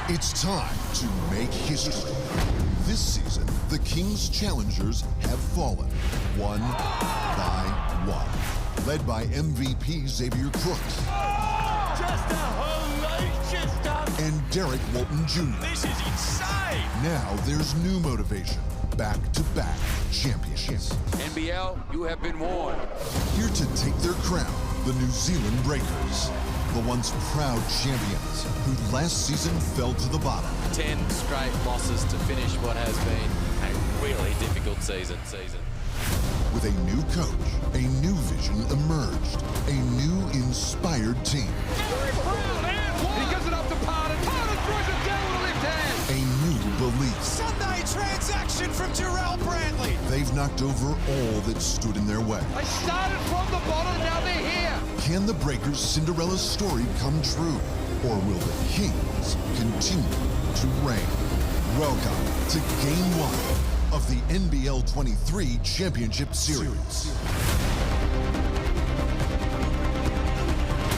It's time to make history. This season, the Kings challengers have fallen, one by one. Led by MVP Xavier Crooks. Just a hellacious dunk. And Derek Walton Jr. This is insane. Now there's new motivation. Back-to-back championships. NBL, you have been warned. Here to take their crown, the New Zealand Breakers. The once proud champions who last season fell to the bottom. 10 straight losses to finish what has been a really difficult season. With a new coach, a new vision emerged. A new inspired team. He gives it up to Pardon. Pardon throws it down with a left hand. A new belief. Sunday transaction from Jarrell Brantley. They've knocked over all that stood in their way. They started from the bottom, now they're here. Can the Breakers' Cinderella story come true? Or will the Kings continue to reign? Welcome to Game 1 of the NBL23 Championship Series.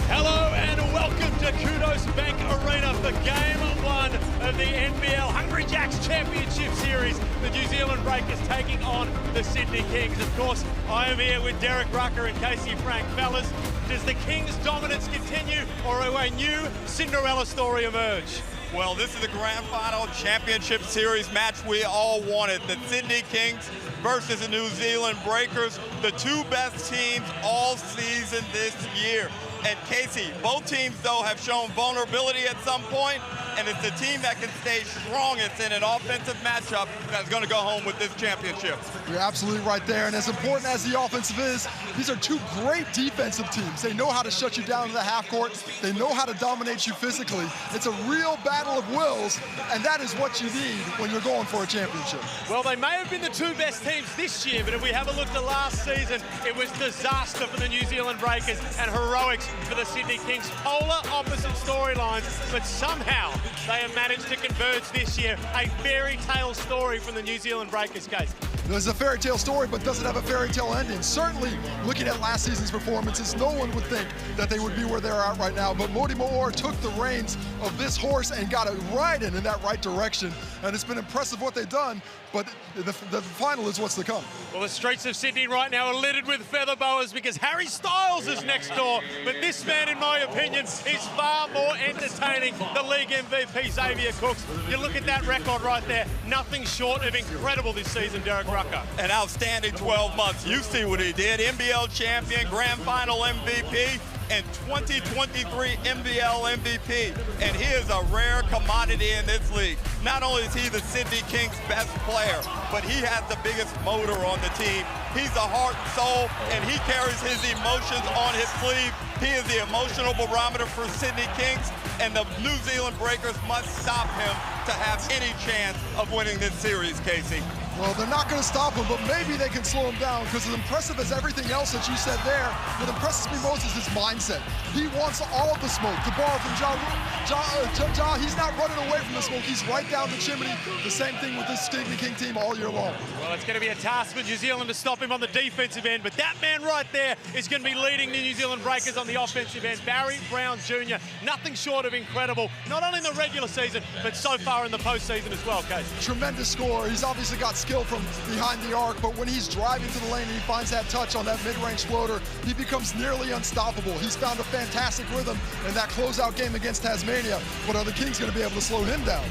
Hello and welcome to Kudos Bank Arena for Game 1 of the NBL Hungry Jacks Championship Series. The New Zealand Breakers taking on the Sydney Kings. Of course, I am here with Derek Rucker and Casey Frank. Fellas, does the Kings' dominance continue or will a new Cinderella story emerge? Well, this is the Grand Final Championship Series match we all wanted. The Sydney Kings versus the New Zealand Breakers, the two best teams all season this year. And Casey, both teams, though, have shown vulnerability at some point, and it's the team that can stay strongest in an offensive matchup that's going to go home with this championship. You're absolutely right there, and as important as the offensive is, these are two great defensive teams. They know how to shut you down to the half court. They know how to dominate you physically. It's a real battle of wills, and that is what you need when you're going for a championship. Well, they may have been the two best teams this year, but if we have a look at last season, it was disaster for the New Zealand Breakers and heroics for the Sydney Kings. Polar opposite storylines, but somehow they have managed to converge this year. A fairy tale story from the New Zealand Breakers case. There's a fairy tale story, but doesn't have a fairy tale ending. Certainly, looking at last season's performances, no one would think that they would be where they're at right now. But Modi Moore took the reins of this horse and got it riding in that right direction. And it's been impressive what they've done, but the final is what's to come. Well, the streets of Sydney right now are littered with feather boas because Harry Styles is next door. But this man, in my opinion, is far more entertaining. The league MVP, Xavier Crooks. You look at that record right there, nothing short of incredible this season, Derek Rucker. An outstanding 12 months. You see what he did. NBL champion, Grand Final MVP, and 2023 NBL MVP. And he is a rare commodity in this league. Not only is he the Sydney Kings' best player, but he has the biggest motor on the team. He's the heart and soul, and he carries his emotions on his sleeve. He is the emotional barometer for Sydney Kings, and the New Zealand Breakers must stop him to have any chance of winning this series, Casey. Well, they're not going to stop him, but maybe they can slow him down, because as impressive as everything else that you said there, what impresses me most is his mindset. He wants all of the smoke. To borrow from Ja, he's not running away from the smoke. He's right down the chimney. The same thing with this Sydney King team all year long. Well, it's going to be a task for New Zealand to stop him on the defensive end, but that man right there is going to be leading the New Zealand Breakers on the offensive end. Barry Brown Jr., nothing short of incredible, not only in the regular season, but so far in the postseason as well, Casey. Tremendous scorer. He's obviously got skill from behind the arc, but when he's driving to the lane and he finds that touch on that mid-range floater, he becomes nearly unstoppable. He's found a fantastic rhythm in that closeout game against Tasmania, but are the Kings going to be able to slow him down?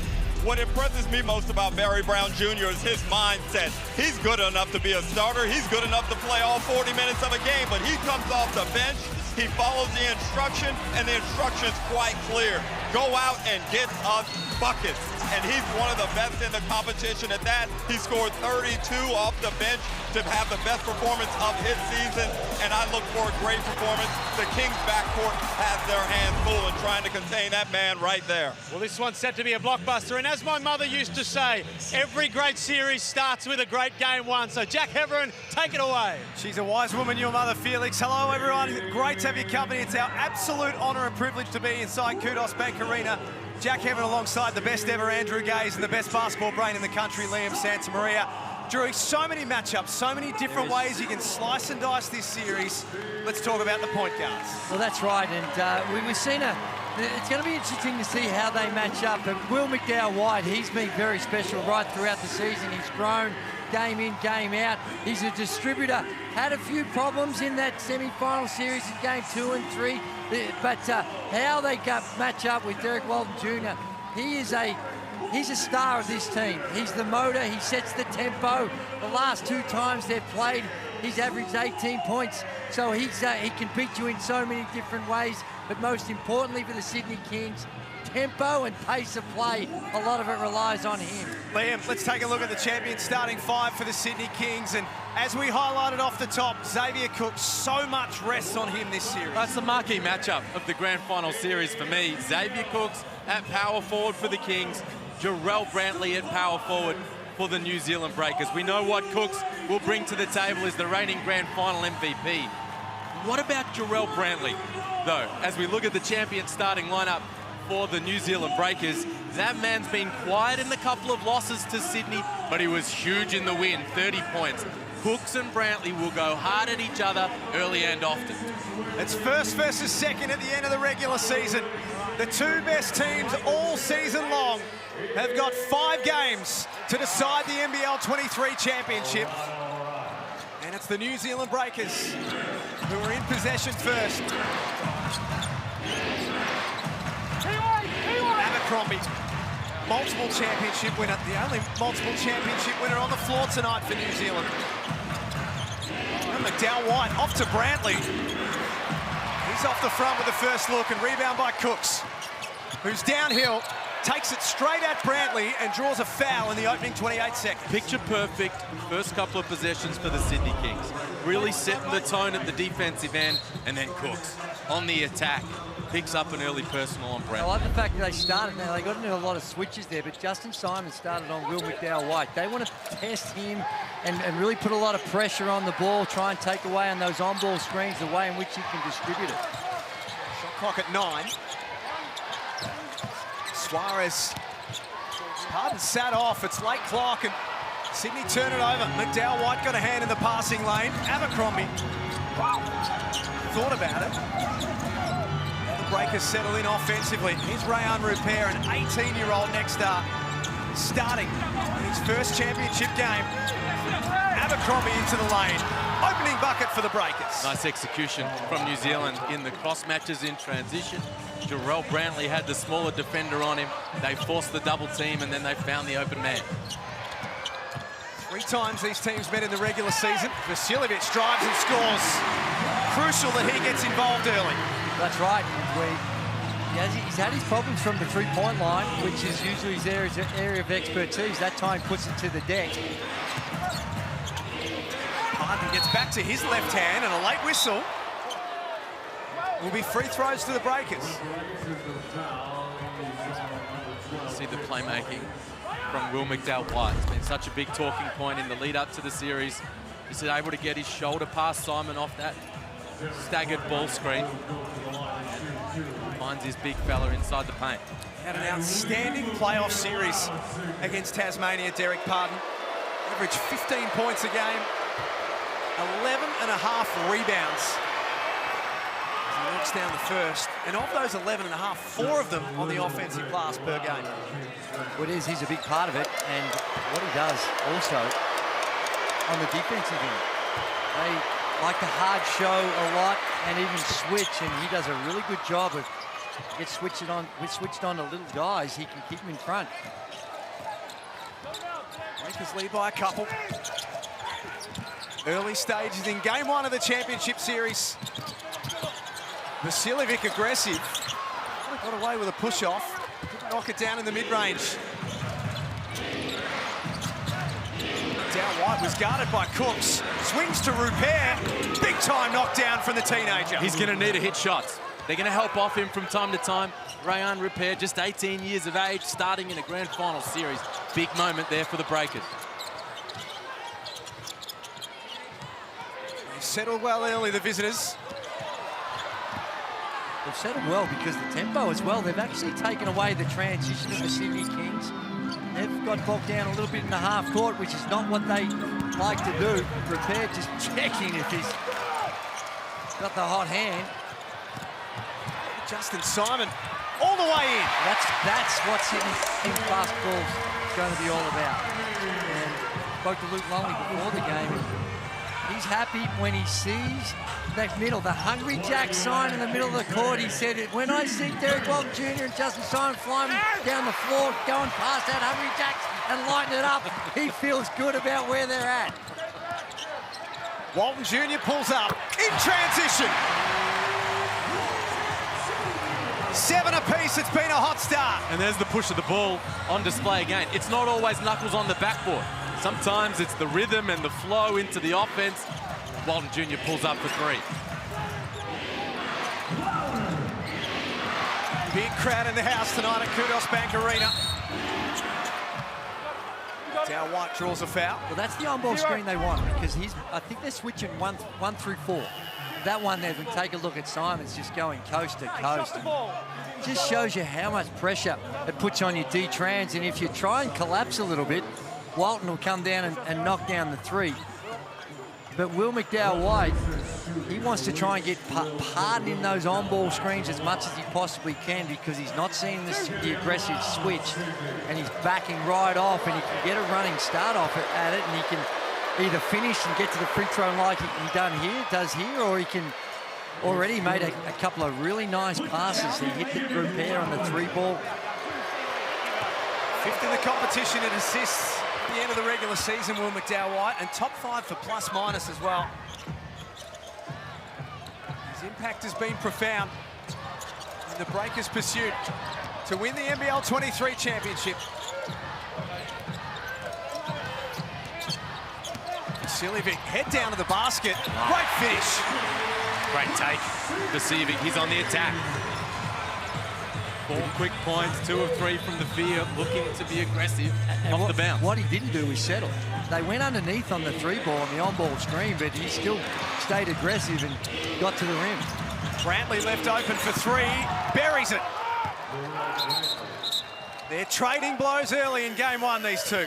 What impresses me most about Barry Brown Jr. is his mindset. He's good enough to be a starter. He's good enough to play all 40 minutes of a game, but he comes off the bench, he follows the instruction, and the instruction is quite clear. Go out and get us buckets. And he's one of the best in the competition at that. He scored 32 off the bench to have the best performance of his season, and I look for a great performance. The Kings backcourt has their hands full in trying to contain that man right there. Well, this one's set to be a blockbuster, and as my mother used to say, every great series starts with a great game one. So Jack Heverin, take it away. She's a wise woman, your mother, Felix. Hello, everyone. Great to have your company. It's our absolute honour and privilege to be inside Kudos Bank Arena. Jack Heverin alongside the best ever Andrew Gaze and the best basketball brain in the country, Liam Santamaria. Drew, so many matchups, so many different ways you can slice and dice this series. Let's talk about the point guards. Well, that's right, and we've seen a It's going to be interesting to see how they match up. But Will McDowell-White, he's been very special right throughout the season. He's grown game in, game out. He's a distributor. Had a few problems in that semi-final series in game 2 and 3. But how they match up with Derek Walton Jr., he's a star of this team. He's the motor. He sets the tempo. The last 2 times they've played, he's averaged 18 points. So he can beat you in so many different ways. But most importantly for the Sydney Kings, tempo and pace of play, a lot of it relies on him. Liam, let's take a look at the champion starting 5 for the Sydney Kings. And as we highlighted off the top, Xavier Cook, so much rests on him this series. That's the marquee matchup of the grand final series for me. Xavier Cooks at power forward for the Kings, Jarrell Brantley at power forward for the New Zealand Breakers. We know what Cooks will bring to the table as the reigning grand final MVP. What about Jarrell Brantley, though? As we look at the champion starting lineup for the New Zealand Breakers, that man's been quiet in a couple of losses to Sydney, but he was huge in the win, 30 points. Cooks and Brantley will go hard at each other early and often. It's first versus second at the end of the regular season. The 2 best teams all season long have got 5 games to decide the NBL23 championship. And it's the New Zealand Breakers who are in possession first. Abercrombie, multiple championship winner, the only multiple championship winner on the floor tonight for New Zealand. And McDowell-White off to Brantley. He's off the front with the first look, and rebound by Cooks, who's downhill, takes it straight at Brantley and draws a foul in the opening 28 seconds. Picture perfect first couple of possessions for the Sydney Kings. Really setting the tone at the defensive end, and then Cooks on the attack picks up an early personal on Brantley. I like the fact that they started. Now, they got into a lot of switches there, but Justin Simon started on Will McDowell-White. They want to test him and really put a lot of pressure on the ball, try and take away on those on-ball screens the way in which he can distribute it. Shot clock at 9. Suarez, Harden sat off. It's late clock, and Sydney turn it over. McDowell-White got a hand in the passing lane. Abercrombie thought about it. The Breakers settle in offensively. Here's Rayan Rupert, an 18-year-old next star, starting in his first championship game. Abercrombie into the lane. Opening bucket for the Breakers. Nice execution from New Zealand in the cross matches in transition. Jarrell Brantley had the smaller defender on him. They forced the double team, and then they found the open man. 3 times these teams met in the regular season. Vasiljevic drives and scores. Crucial that he gets involved early. That's right. He's had his problems from the 3-point line, which is usually his area of expertise. That time puts it to the deck. Harden gets back to his left hand, and a late whistle. Will be free throws to the Breakers. See the playmaking from Will McDowell-White. It's been such a big talking point in the lead up to the series. He's able to get his shoulder past Simon off that staggered ball screen. Finds his big fella inside the paint. Had an outstanding playoff series against Tasmania, Derek Pardon. Averaged 15 points a game, 11.5 rebounds. He knocks down the first, and of those 11.5, 4 of them on the offensive glass per game. What is, he's a big part of it, and what he does also on the defensive end. They like to hard show a lot and even switch, and he does a really good job of switched on to little guys. He can keep them in front. Breakers lead by a couple. Early stages in game 1 of the championship series. Vasiljevic aggressive. Got away with a push-off. Couldn't knock it down in the mid-range. McDowell-White was guarded by Cooks. Swings to Rupert. Big-time knockdown from the teenager. He's going to need to hit shots. They're going to help off him from time to time. Rayan Rupert, just 18 years of age, starting in a grand final series. Big moment there for the Breakers. They've settled well early, the visitors. They've settled well because the tempo as well. They've actually taken away the transition of the Sydney Kings. They've got bogged down a little bit in the half court, which is not what they like to do. Rupert just checking if he's got the hot hand. Justin Simon all the way in. That's what Sydney Kings basketball is going to be all about. And spoke to Luke Longley before the game. He's happy when he sees that middle, the Hungry Jack sign in the middle of the court. He said it, when I see Derek Walton Jr. and Justin Simon flying down the floor, going past that Hungry Jacks and lighting it up, he feels good about where they're at. Walton Jr. pulls up in transition. 7 apiece, it's been a hot start. And there's the push of the ball on display again. It's not always knuckles on the backboard. Sometimes it's the rhythm and the flow into the offense. Walton Jr. pulls up for 3. Big crowd in the house tonight at Kudos Bank Arena. Dow White draws a foul. Well, that's the on-ball screen they want, because I think they're switching 1 through 4. That one there, we take a look at Simon's just going coast to coast. Just shows you how much pressure it puts on your D-trans, and if you try and collapse a little bit, Walton will come down and knock down the 3. But Will McDowell-White, he wants to try and get Parden in those on-ball screens as much as he possibly can, because he's not seeing the aggressive switch, and he's backing right off, and he can get a running start off at it, and he can either finish and get to the free throw like he does here, or he can already made a couple of really nice passes. He hit the group pair on the 3-ball. 5th in the competition in assists at the end of the regular season, Will McDowell-White, and top 5 for plus-minus as well. His impact has been profound in the Breakers' pursuit to win the NBL23 championship. Vasiljevic, head down to the basket. Great finish. Great take. Vasiljevic, he's on the attack. 4 quick points, 2 of 3 from the field, looking to be aggressive off the bounce. What he didn't do was settle. They went underneath on the 3-ball on the on-ball screen, but he still stayed aggressive and got to the rim. Brantley left open for 3, buries it. They're trading blows early in game 1, these two.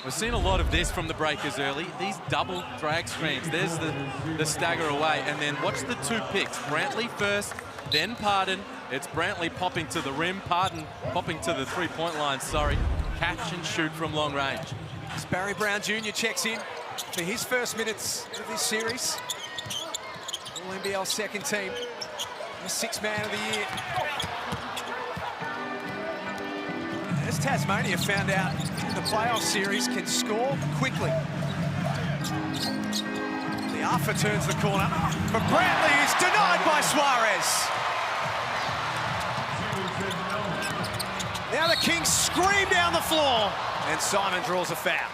We've seen a lot of this from the Breakers early. These double drag screens. There's the stagger away. And then watch the 2 picks. Brantley first, then Parden. It's Brantley popping to the rim. Parden popping to the 3-point line, sorry. Catch and shoot from long range. As Barry Brown Jr. checks in for his first minutes of this series. All-NBL second team. The 6th man of the year. As Tasmania found out in the playoff series, can score quickly. The Alpha turns the corner, but Brantley is denied by Suarez. Now the Kings scream down the floor, and Simon draws a foul.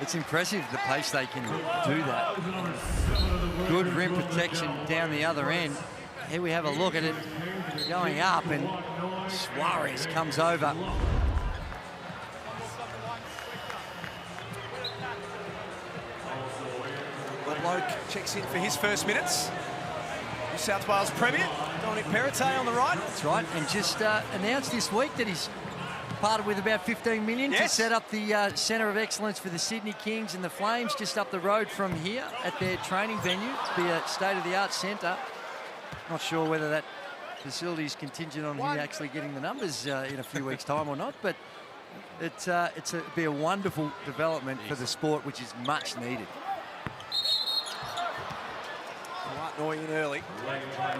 It's impressive the pace they can do that. Good rim protection down the other end. Here we have a look at it going up, and Suarez comes over. Ludlow checks in for his first minutes. New South Wales Premier, Dominic Perrottet on the right. That's right, and just announced this week that he's parted with about 15 million to set up the Centre of Excellence for the Sydney Kings and the Flames just up the road from here at their training venue. To be a state-of-the-art centre. Not sure whether that facility is contingent on him actually getting the numbers in a few weeks' time or not, but it'll be a wonderful development for the sport, which is much needed. Noy in early.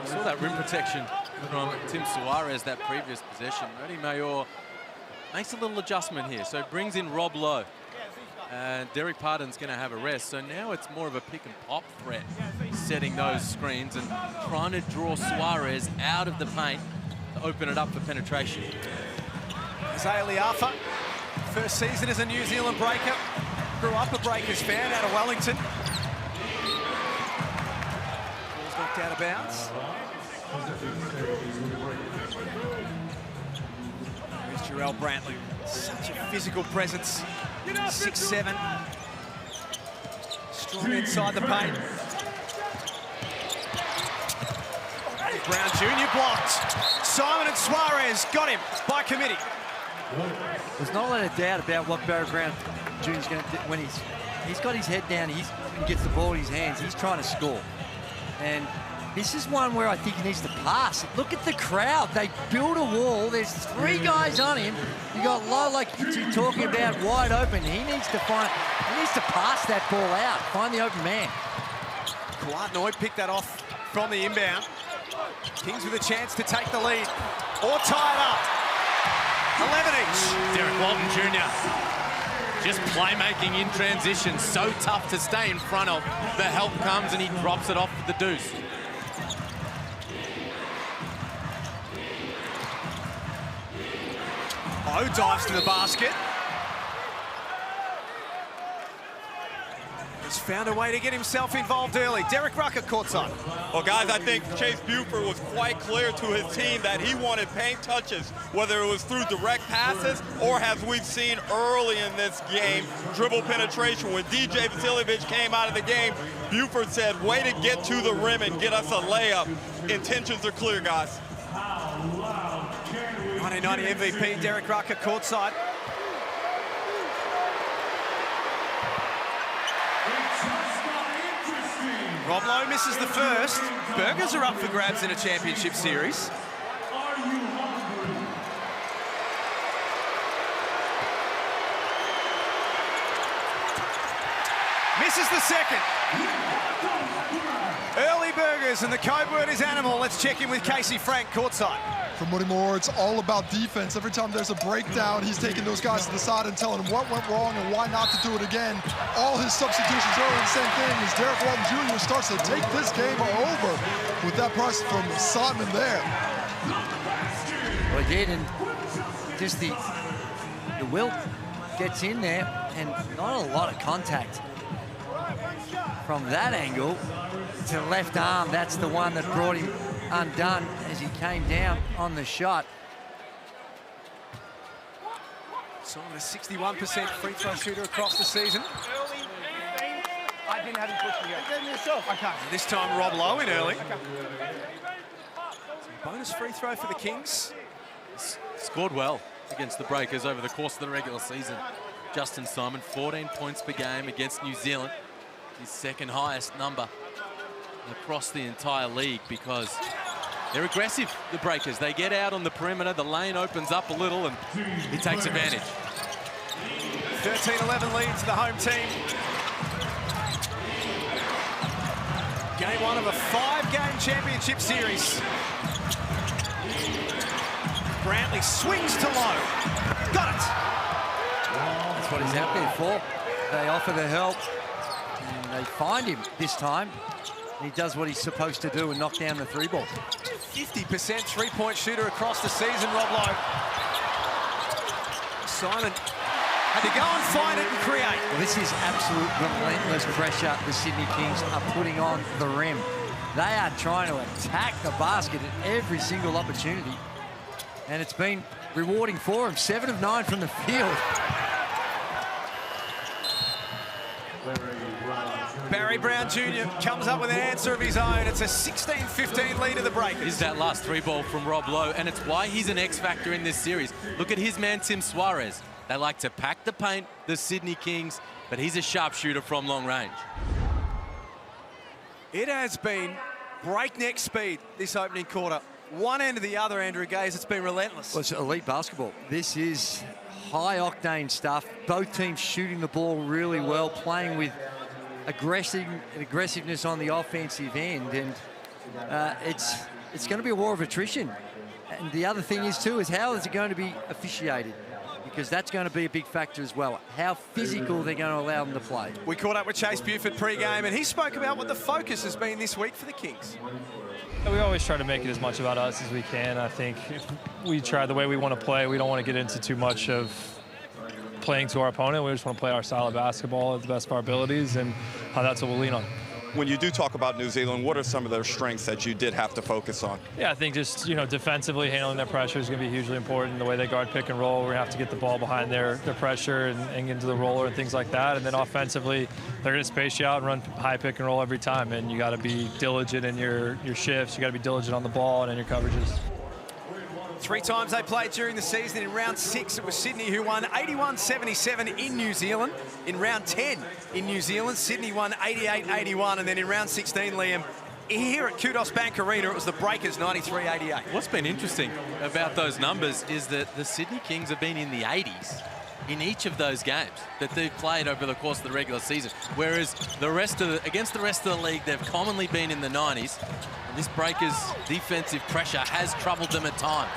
Saw that rim protection from Tim Suarez that previous possession. Reddy Mayor makes a little adjustment here, so brings in Rob Lowe. And Derek Parden's going to have a rest, so now it's more of a pick and pop threat, setting those screens and trying to draw Suarez out of the paint to open it up for penetration. Isaiah Liafa, first season as a New Zealand Breaker, grew up a Breakers fan out of Wellington. Ball's knocked out of bounds. Here's Jarrell Brantley, such a physical presence. 6'7", strong inside the paint. Brown Jr. blocked. Simon and Suarez got him by committee. There's not a lot of doubt about what Barry Brown Jr. is going to do when he's got his head down. He gets the ball in his hands. He's trying to score, and This is one where I think he needs to pass. Look at the crowd. They build a wall. There's 3 guys on him. You got Lowe, like you're talking about, wide open. He needs to pass that ball out. Find the open man. Kawanoy picked that off from the inbound. Kings with a chance to take the lead or tie it up. 11 each. Derek Walton Jr. just playmaking in transition. So tough to stay in front of. The help comes and he drops it off the deuce. O dives to the basket. He's found a way to get himself involved early. Derek Rucker courtside. Well, guys, I think Chase Buford was quite clear to his team that he wanted paint touches, whether it was through direct passes or, as we've seen early in this game, dribble penetration. When DJ Vasiljevic came out of the game, Buford said, way to get to the rim and get us a layup. Intentions are clear, guys. 1990 MVP Derek Rucker courtside. Rob Lowe misses the first. Burgers are up for grabs in a championship series. Misses the second. Early Burgers, and the code word is animal. Let's check in with Casey Frank courtside. For Moody Moore, it's all about defense. Every time there's a breakdown, he's taking those guys to the side and telling them what went wrong and why not to do it again. All his substitutions early, the same thing as Derek Walton Jr. starts to take this game over with that press from Simon there. Well, he did, and just the Wilt gets in there, and not a lot of contact. From that angle to left arm, that's the one that brought him undone as he came down on the shot. Simon, a 61% free throw shooter across the season. I didn't have you push me. You gave me yourself. I can't. This time Rob Lowe in early. Bonus free throw for the Kings. Scored well against the Breakers over the course of the regular season. Justin Simon, 14 points per game against New Zealand. His second highest number across the entire league, because they're aggressive, the Breakers. They get out on the perimeter, the lane opens up a little, and he takes advantage. 13-11 lead to the home team. Game 1 of a 5-game championship series. Brantley swings to Lowe. Got it! That's what he's out there for. They offer the help, and they find him this time. He does what he's supposed to do and knock down the 3-ball. 50% three-point shooter across the season, Rob Lowe. Simon had to go and find it and create. Well, this is absolute relentless pressure the Sydney Kings are putting on the rim. They are trying to attack the basket at every single opportunity, and it's been rewarding for him. 7 of 9 from the field. Barry Brown Jr. comes up with an answer of his own. It's a 16-15 lead of the Breakers. Is that last 3-ball from Rob Lowe, and it's why he's an X-factor in this series. Look at his man, Tim Suarez. They like to pack the paint, the Sydney Kings, but he's a sharpshooter from long range. It has been breakneck speed this opening quarter. One end to the other, Andrew Gaze. It's been relentless. Well, it's elite basketball. This is high-octane stuff. Both teams shooting the ball really well, playing with aggressiveness on the offensive end, and it's going to be a war of attrition. And the other thing is too is how is it going to be officiated, because that's going to be a big factor as well. How physical they're going to allow them to play. We caught up with Chase Buford pre-game, and he spoke about what the focus has been this week for the Kings. We always try to make it as much about us as we can. I think if we try the way we want to play, we don't want to get into too much of playing to our opponent. We just want to play our style of basketball at the best of our abilities, and that's what we'll lean on. When you do talk about New Zealand, what are some of their strengths that you did have to focus on? Yeah, I think just, defensively handling their pressure is going to be hugely important. The way they guard pick and roll, we're going to have to get the ball behind their pressure and into the roller and things like that. And then offensively, they're going to space you out and run high pick and roll every time. And you got to be diligent in your shifts. You got to be diligent on the ball and in your coverages. 3 times they played during the season. In round 6, it was Sydney who won 81-77 in New Zealand. In round 10 in New Zealand, Sydney won 88-81. And then in round 16, Liam, here at Kudos Bank Arena, it was the Breakers 93-88. What's been interesting about those numbers is that the Sydney Kings have been in the 80s in each of those games that they've played over the course of the regular season, whereas against the rest of the league, they've commonly been in the 90s. And this Breakers defensive pressure has troubled them at times.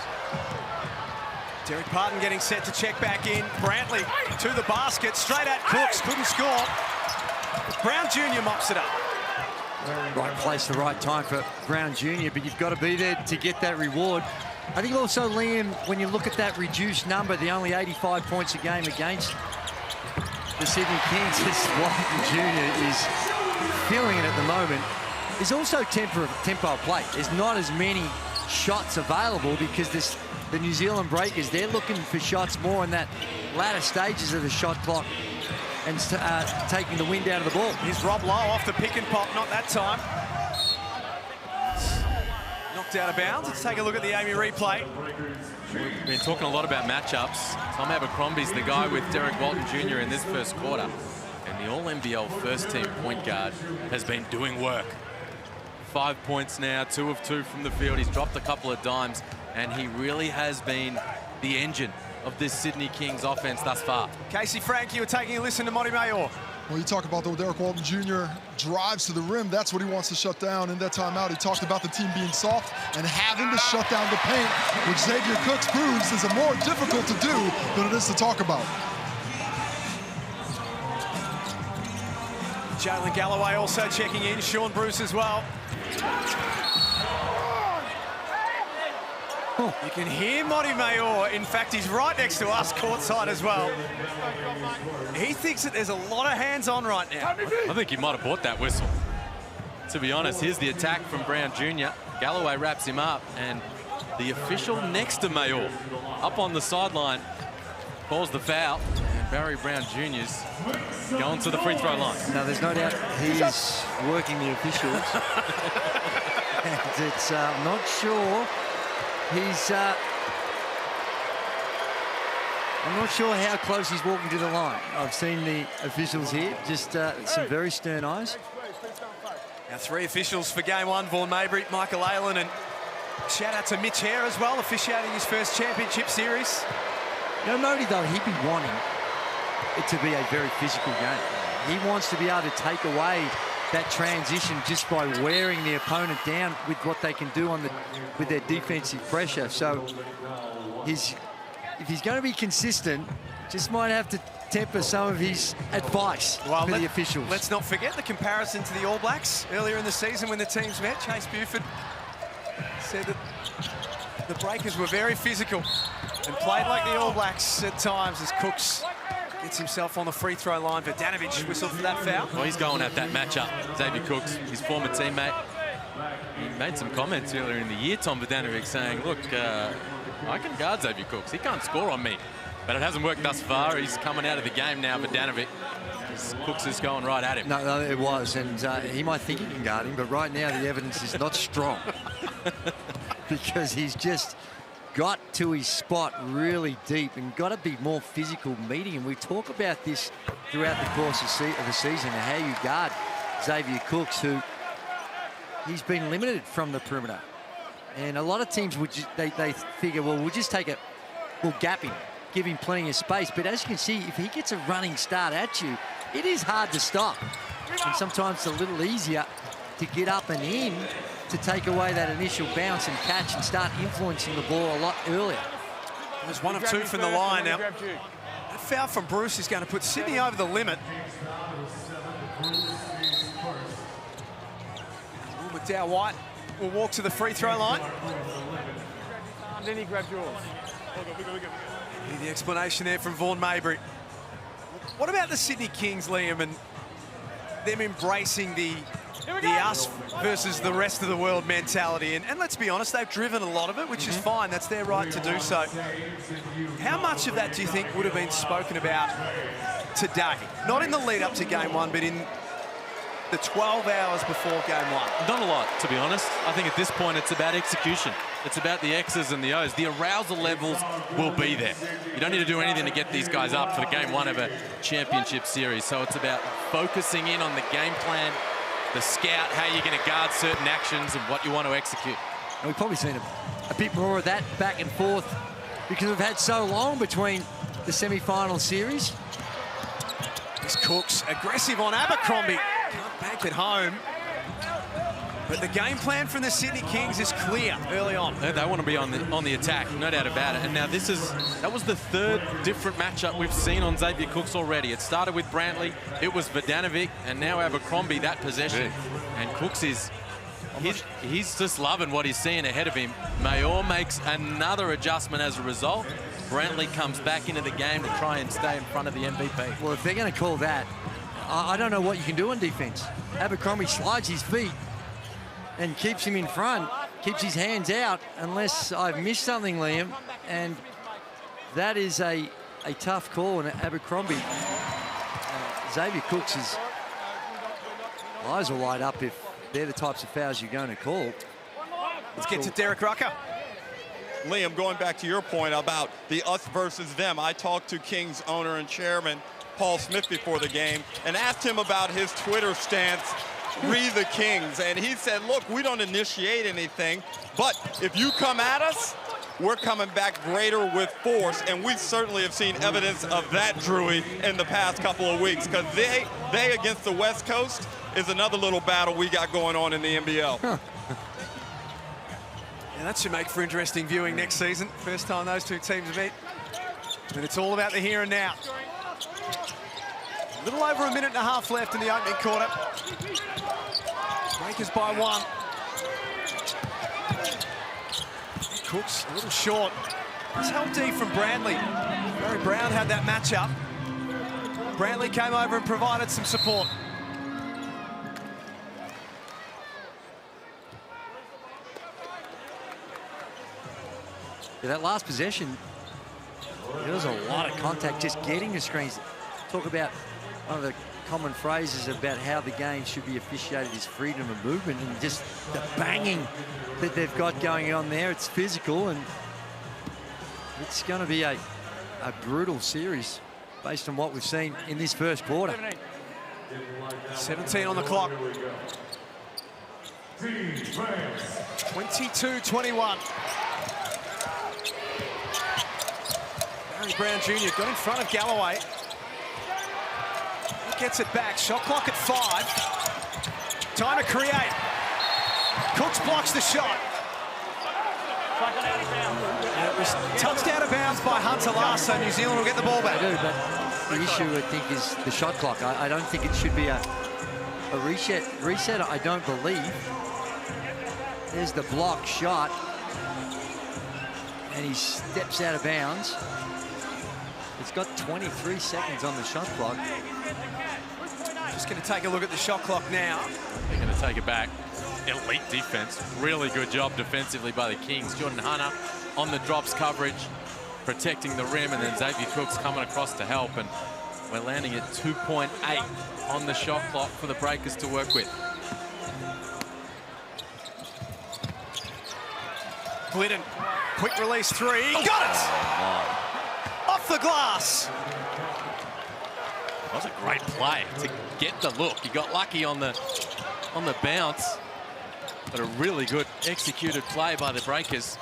Derek Parton getting set to check back in. Brantley to the basket, straight at Cooks, couldn't score. Brown Jr. mops it up. Right place, the right time for Brown Jr., but you've got to be there to get that reward. I think also, Liam, when you look at that reduced number, the only 85 points a game against the Sydney Kings, as Walton Jr. is feeling it at the moment, is also tempo of play. There's not as many shots available because the New Zealand Breakers, they're looking for shots more in that latter stages of the shot clock and taking the wind out of the ball. Here's Rob Lowe off the pick and pop, not that time. Knocked out of bounds. Let's take a look at the Amy replay. We've been talking a lot about matchups. Tom Abercrombie's the guy with Derek Walton Jr. in this first quarter. And the All-NBL first-team point guard has been doing work. 5 points now, 2 of 2 from the field. He's dropped a couple of dimes, and he really has been the engine of this Sydney Kings offense thus far. Casey Frank, you were taking a listen to Monty Mayor. Well, you talk about the Derek Walton Jr. drives to the rim. That's what he wants to shut down in that timeout. He talked about the team being soft and having to shut down the paint, which Xavier Cooks proves is more difficult to do than it is to talk about. Jalen Galloway also checking in. Sean Bruce as well. You can hear Monty Mayor. In fact, he's right next to us courtside as well. He thinks that there's a lot of hands-on right now. I think he might have bought that whistle. To be honest, here's the attack from Brown Jr. Galloway wraps him up, and the official next to Mayor up on the sideline calls the foul. And Barry Brown Jr.'s going to the free throw line. No, there's no doubt he's working the officials. And it's not sure. I'm not sure how close he's walking to the line. I've seen the officials here, just some very stern eyes. Now 3 officials for game 1, Vaughan Mabry, Michael Aylen, and shout out to Mitch Hare as well, officiating his first championship series. You know, Modi, though, he'd be wanting it to be a very physical game. He wants to be able to take away that transition just by wearing the opponent down with what they can do with their defensive pressure. So if he's going to be consistent, just might have to temper some of his advice for the officials. Let's not forget the comparison to the All Blacks earlier in the season when the teams met. Chase Buford said that the Breakers were very physical and played like the All Blacks at times as Cooks gets himself on the free throw line. Verdanovic whistled for that foul. Well, he's going at that matchup. Xavier Cooks, his former teammate, he made some comments earlier in the year, Tom Verdanovic, saying, look, I can guard Xavier Cooks. He can't score on me. But it hasn't worked thus far. He's coming out of the game now, Verdanovic. Cooks is going right at him. No, it was. And he might think he can guard him, but right now the evidence is not strong. Because he's just got to his spot really deep and got to be more physical meeting. And we talk about this throughout the course of the season and how you guard Xavier Cooks, who he's been limited from the perimeter. And a lot of teams would they figure, well, we'll just we'll gap him, give him plenty of space. But as you can see, if he gets a running start at you, it is hard to stop. And sometimes it's a little easier to get up and in to take away that initial bounce and catch and start influencing the ball a lot earlier. There's 1 of 2 from the line now. That foul from Bruce is going to put Sydney over the limit. McDowell White will walk to the free throw line. And then he grabs yours. The explanation there from Vaughan Mabry. What about the Sydney Kings, Liam, and them embracing the us versus the rest of the world mentality? And let's be honest, they've driven a lot of it, which is fine. That's their right to do so. How much of that do you think would have been spoken about today? Not in the lead up to game 1, but in the 12 hours before game 1. Not a lot, to be honest. I think at this point it's about execution. It's about the X's and the O's. The arousal levels will be there. You don't need to do anything to get these guys up for the game 1 of a championship series. So it's about focusing in on the game plan, the scout, how you're going to guard certain actions and what you want to execute. And we've probably seen a bit more of that back and forth because we've had so long between the semi-final series. This Cooks aggressive on Abercrombie. Can't bank it home. But the game plan from the Sydney Kings is clear early on. They want to be on the attack, no doubt about it. And now that was the third different matchup we've seen on Xavier Cooks already. It started with Brantley, it was Vodanovic, and now Abercrombie, that possession. And Cooks he's just loving what he's seeing ahead of him. Mayor makes another adjustment as a result. Brantley comes back into the game to try and stay in front of the MVP. Well, if they're going to call that, I don't know what you can do on defense. Abercrombie slides his feet and keeps him in front, keeps his hands out, unless I've missed something, Liam. And that is a tough call. And Abercrombie, Xavier Cooks' eyes will light up if they're the types of fouls you're going to call. Let's get to Derek Rucker. Liam, going back to your point about the us versus them, I talked to Kings owner and chairman Paul Smith before the game and asked him about his Twitter stance, re the Kings, and he said, look, we don't initiate anything, but if you come at us, we're coming back greater with force, and we certainly have seen evidence of that, Drewy, in the past couple of weeks, because they against the West Coast is another little battle we got going on in the NBL. Huh. Yeah, that should make for interesting viewing next season. First time those two teams meet. And it's all about the here and now. A little over a minute and a half left in the opening quarter. Breakers by one. Cooks a little short. It's held deep from Brantley. Barry Brown had that matchup. Brantley came over and provided some support. Yeah, that last possession, there was a lot of contact just getting the screens. Talk about one of the common phrases about how the game should be officiated is freedom of movement, and just the banging that they've got going on there. It's physical, and it's going to be a brutal series based on what we've seen in this first quarter. 17 on the clock. 22-21. Barry Brown Jr. got in front of Galloway. He gets it back. Shot clock at 5. Time to create. Cooks blocks the shot. And it was touched out of bounds by Hunter last, so New Zealand will get the ball back. I do, but the issue, I think, is the shot clock. I don't think it should be a reset. I don't believe. There's the block shot. And he steps out of bounds. It's got 23 seconds on the shot clock. Just going to take a look at the shot clock now. They're going to take it back. Elite defense. Really good job defensively by the Kings. Jordan Hunter on the drops coverage, protecting the rim, and then Xavier Cooks coming across to help. And we're landing at 2.8 on the shot clock for the Breakers to work with. Glidden, quick release three. Oh, got it! Off the glass. That was a great play to get the look. He got lucky on the bounce, but a really good executed play by the Breakers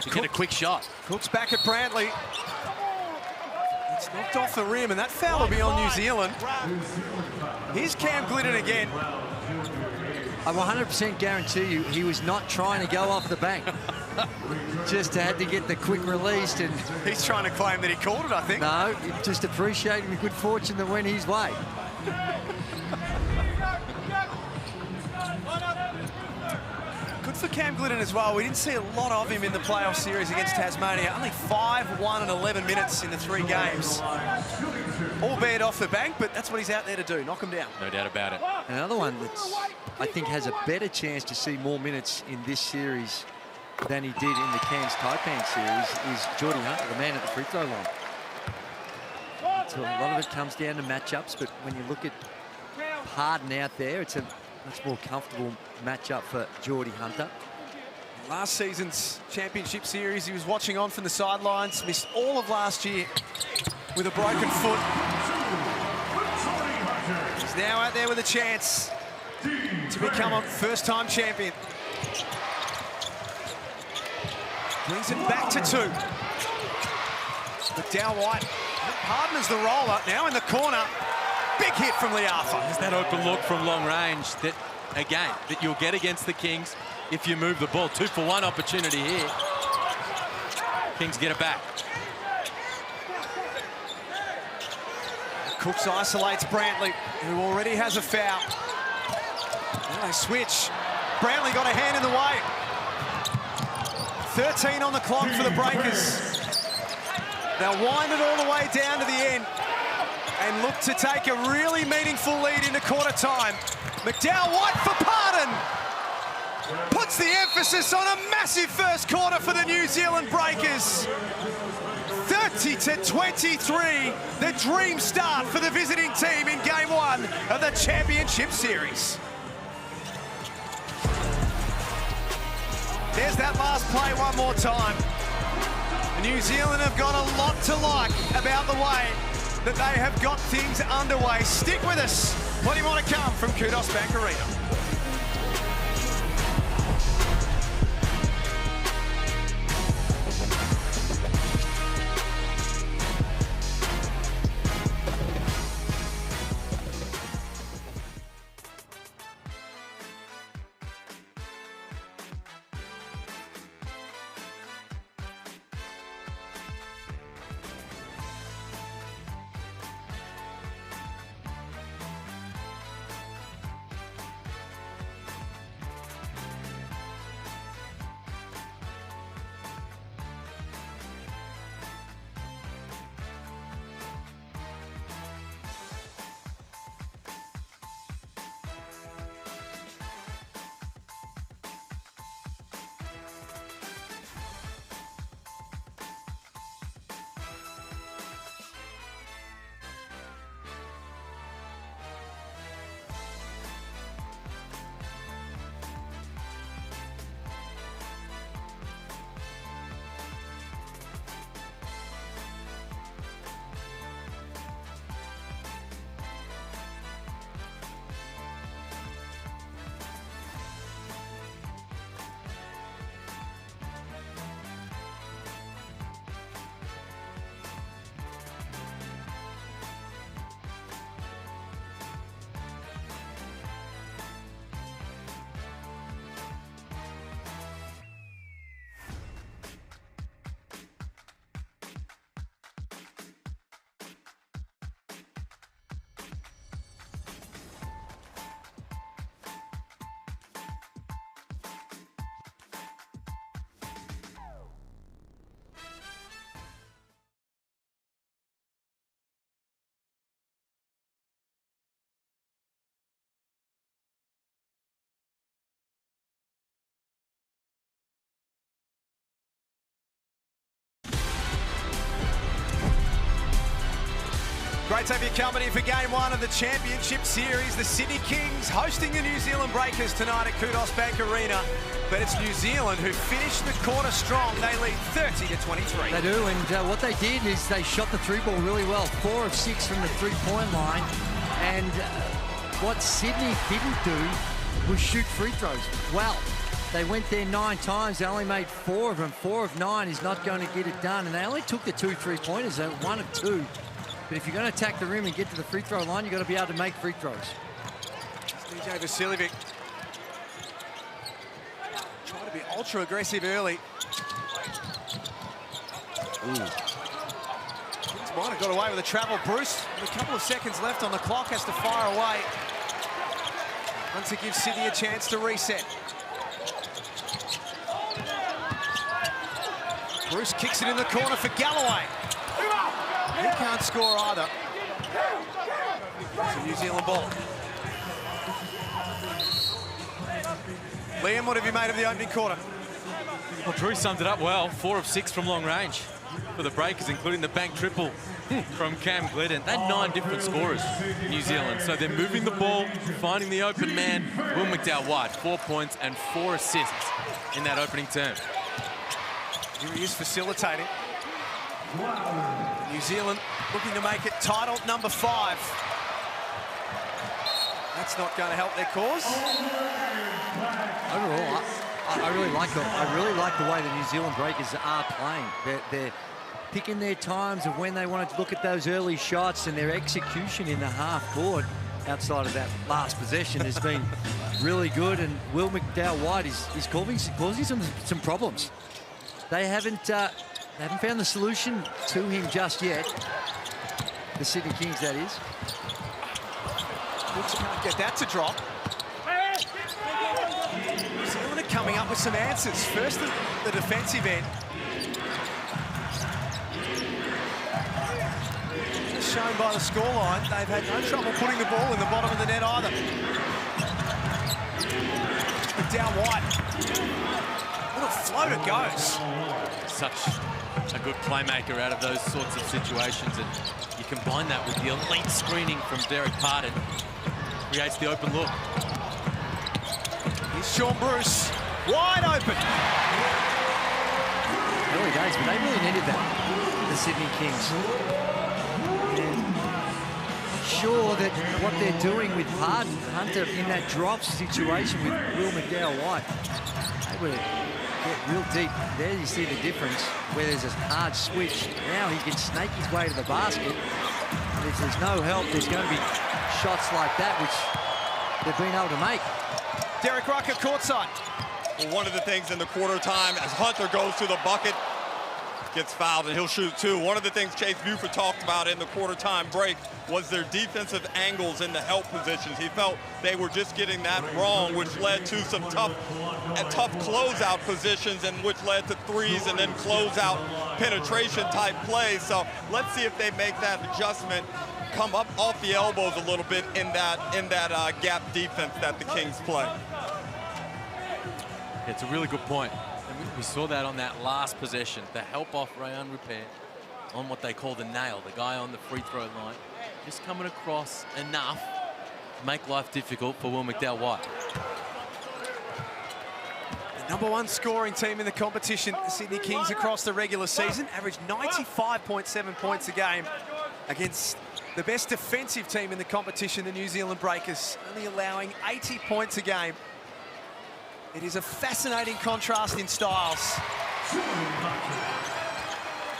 to get a quick shot. Cooks back at Brantley. It's knocked off the rim, and that foul will be on New Zealand. Here's Cam Glidden again. I 100% guarantee you he was not trying to go off the bank. Just had to get the quick release. And he's trying to claim that he called it, I think. No, just appreciating the good fortune that went his way. Good for Cam Glidden as well. We didn't see a lot of him in the playoff series against Tasmania. Only 5, 1, and 11 minutes in the 3 games. Albeit off the bank, but that's what he's out there to do, knock him down. No doubt about it. Another one that's, I think, has a better chance to see more minutes in this series than he did in the Cairns Taipan series is Geordie Hunter, the man at the free throw line. So a lot of it comes down to matchups, but when you look at Harden out there, it's a much more comfortable matchup for Geordie Hunter. Last season's championship series, he was watching on from the sidelines, missed all of last year with a broken foot. He's now out there with a chance to become a first-time champion. Brings it back to 2. McDowell White hardens the roller, now in the corner. Big hit from Liafa. There's that open look from long range that, again, that you'll get against the Kings if you move the ball. 2-for-1 opportunity here. Kings get it back. Cooks isolates Brantley, who already has a foul. Now they switch. Brantley got a hand in the way. 13 on the clock for the Breakers. They'll wind it all the way down to the end and look to take a really meaningful lead into quarter time. McDowell White for Pardon. Puts the emphasis on a massive first quarter for the New Zealand Breakers. 30-23, the dream start for the visiting team in Game 1 of the Championship Series. There's that last play one more time. New Zealand have got a lot to like about the way that they have got things underway. Stick with us. Plenty more to come from Kudos Bank Arena. Great to have your company for Game 1 of the Championship Series. The Sydney Kings hosting the New Zealand Breakers tonight at Kudos Bank Arena. But it's New Zealand who finished the quarter strong. They lead 30-23. They do, and what they did is they shot the three ball really well. 4 of 6 from the three-point line. And what Sydney didn't do was shoot free throws well. They went there 9 times. They only made 4 of them. 4 of 9 is not going to get it done. And they only took the 2 3-pointers, 1 of 2. But if you're going to attack the rim and get to the free throw line, you've got to be able to make free throws. DJ Vasiljevic trying to be ultra aggressive early. Kings might have got away with a travel. Bruce, with a couple of seconds left on the clock, has to fire away. Wants to give Sydney a chance to reset. Bruce kicks it in the corner for Galloway. He can't score either. It's a New Zealand ball. Liam, what have you made of the opening quarter? Well, Drew summed it up well. 4 of 6 from long range for the Breakers, including the bank triple from Cam Glidden. They're 9 different scorers, New Zealand. So they're moving the ball, finding the open man. Will McDowell White, 4 points and 4 assists in that opening term. Here he is facilitating. New Zealand looking to make it title number 5. That that's not going to help their cause. Overall, I really like the way the New Zealand Breakers are playing. They're picking their times of when they want to look at those early shots, and their execution in the half court outside of that last possession has been really good. And Will McDowell-White is causing some problems. They haven't found the solution to him just yet. The Sydney Kings, that is. Can't get that to drop. New Zealand are coming up with some answers. First, the defensive end. As shown by the scoreline, they've had no trouble putting the ball in the bottom of the net either. McDowell-White. What a float it goes. Such a good playmaker out of those sorts of situations, and you combine that with the elite screening from Derek Pardon. Creates the open look. Here's Sean Bruce, wide open. Early days, but they really needed that, the Sydney Kings. And sure that what they're doing with Pardon, Hunter, in that drop situation with Will McDowell-White, they were real deep. There you see the difference, where there's a hard switch. Now he can snake his way to the basket. And if there's no help, there's going to be shots like that, which they've been able to make. Derek Rucker courtside. Well, one of the things in the quarter time, as Hunter goes to the bucket, gets fouled, and he'll shoot two. One of the things Chase Buford talked about in the quarter time break was their defensive angles in the help positions. He felt they were just getting that wrong, which led to some tough closeout positions, and which led to threes and then closeout penetration type plays. So let's see if they make that adjustment, come up off the elbows a little bit in that gap defense that the Kings play. It's a really good point. And we saw that on that last possession, the help off Rayan Repair on what they call the nail, the guy on the free throw line, just coming across enough to make life difficult for Will McDowell-White. The #1 scoring team in the competition, the Sydney Kings, across the regular season, averaged 95.7 points a game against the best defensive team in the competition, the New Zealand Breakers, only allowing 80 points a game. It is a fascinating contrast in styles.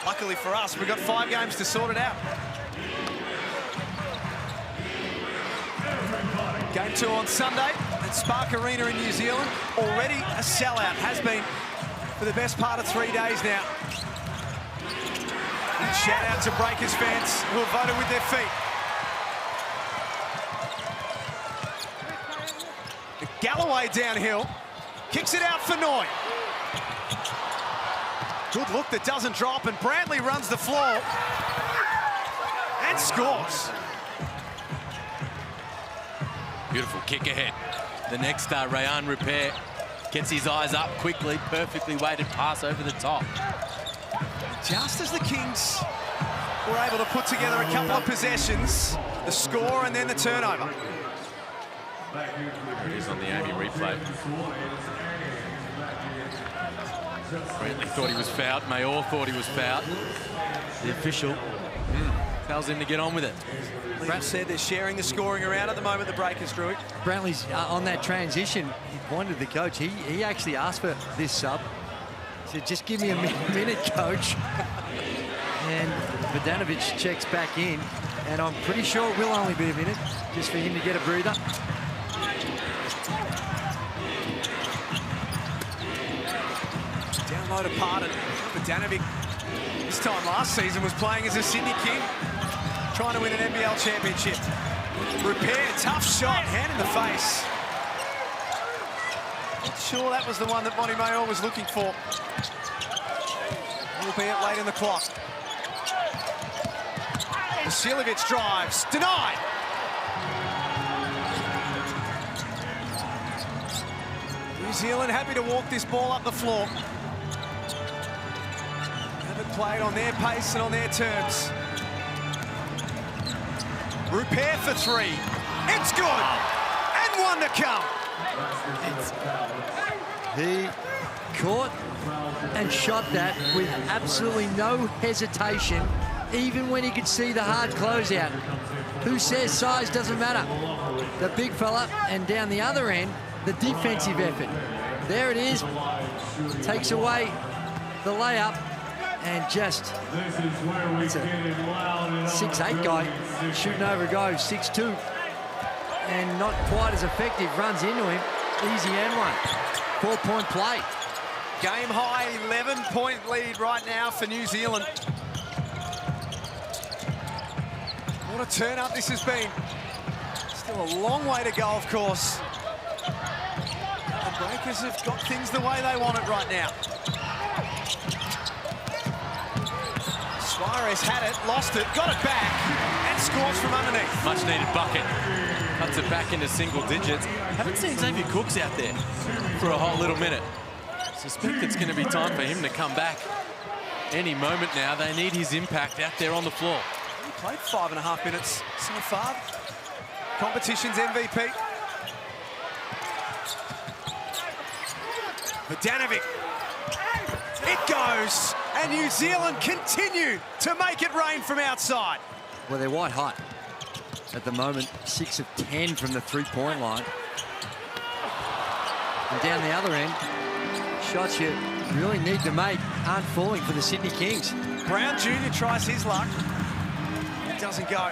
Luckily for us, we've got 5 games to sort it out. Game 2 on Sunday at Spark Arena in New Zealand. Already a sellout, has been for the best part of 3 days now. And shout out to Breakers fans who have voted with their feet. Galloway downhill, kicks it out for Noy. Good look that doesn't drop, and Brantley runs the floor and scores. Beautiful kick ahead. The next Rayan Repair gets his eyes up quickly, perfectly weighted pass over the top. Just as the Kings were able to put together a couple of possessions, the score and then the turnover. It is on the Amy replay. Brantley thought he was fouled. Mayor thought he was fouled. The official tells him to get on with it. Brad said they're sharing the scoring around at the moment, the Breakers, Drew. Brantley's on that transition. He pointed to the coach. He actually asked for this sub. He said, just give me a minute, coach. And Vodanovic checks back in. And I'm pretty sure it will only be a minute, just for him to get a breather. Download a Pardon. Vodanovic, this time last season, was playing as a Sydney King, trying to win an NBL championship. Repair, tough shot, hand in the face. Not sure that was the one that Monty Mayor was looking for. Albeit late in the clock. Vasilovic drives, denied. New Zealand happy to walk this ball up the floor. Haven't played on their pace and on their terms. Repair for 3. It's good. And one to come. He caught and shot that with absolutely no hesitation, even when he could see the hard closeout. Who says size doesn't matter? the big fella, and down the other end, the defensive effort. There it is. Takes away the layup, and just, it's a 6'8" guy shooting over a guy who's 6'2", and not quite as effective. Runs into him. Easy and one. 4-point play. Game high 11-point lead right now for New Zealand. What a turn up this has been. Still a long way to go, of course. The Breakers have got things the way they want it right now. Suarez had it, lost it, got it back, and scores from underneath. Much needed bucket. Cuts it back into single digits. Haven't seen Xavier Cooks out there for a hot little minute. Suspect it's going to be time for him to come back any moment now. They need his impact out there on the floor. He played 5.5 minutes so far. Competition's MVP. Vodanovic. It goes, and New Zealand continue to make it rain from outside. Well, they're white hot at the moment. 6 of 10 from the three-point line. And down the other end, shots you really need to make aren't falling for the Sydney Kings. Brown Jr. tries his luck. It doesn't go.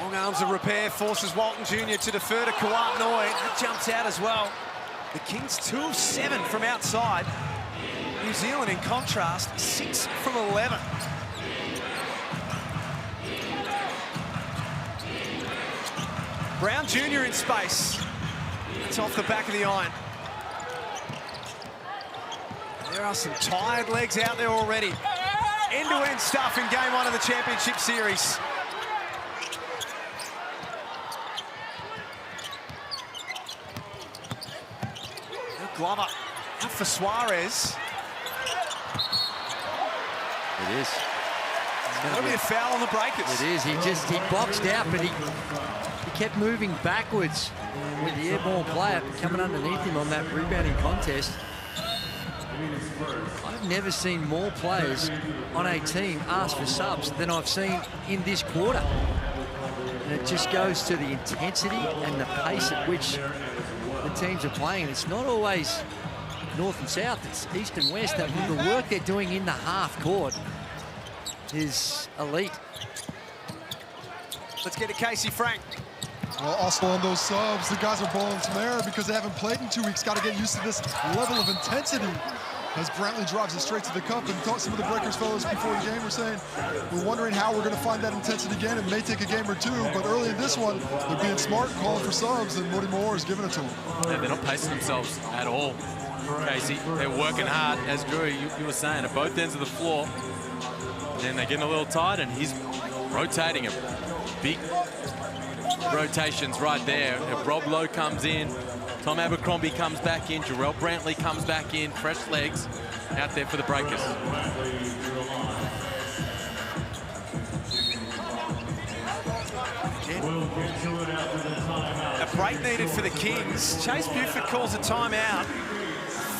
Long arms of repair forces Walton Jr. to defer to Kawhi Noy. That jumps out as well. The Kings 2 of 7 from outside. New Zealand, in contrast, 6 from 11. Brown Jr. in space. It's off the back of the iron. There are some tired legs out there already. End-to-end stuff in game 1 of the championship series. Glover out for Suarez. It is. It's going to be a foul on the Breakers. It is. He boxed out, but he kept moving backwards with the airborne player coming underneath him on that rebounding contest. I've never seen more players on a team ask for subs than I've seen in this quarter. And it just goes to the intensity and the pace at which the teams are playing. And it's not always north and south, it's east and west. The work they're doing in the half court is elite. Let's get to Casey Frank. Well, also on those subs, the guys are balling some air because they haven't played in 2 weeks. Got to get used to this level of intensity. As Brantley drives it straight to the cup, and some of the Breakers fellows before the game were saying, we're wondering how we're going to find that intensity again. It may take a game or two, but early in this one, they're being smart, calling for subs, and Modi Moore is giving it to them. Yeah, they're not pacing themselves at all, Casey. They're working hard, as Drew, you were saying, at both ends of the floor. And they're getting a little tired, and he's rotating them. Big rotations right there. If Rob Lowe comes in, Tom Abercrombie comes back in, Jarrell Brantley comes back in, fresh legs out there for the Breakers. A break needed for the Kings. Chase Buford calls a timeout.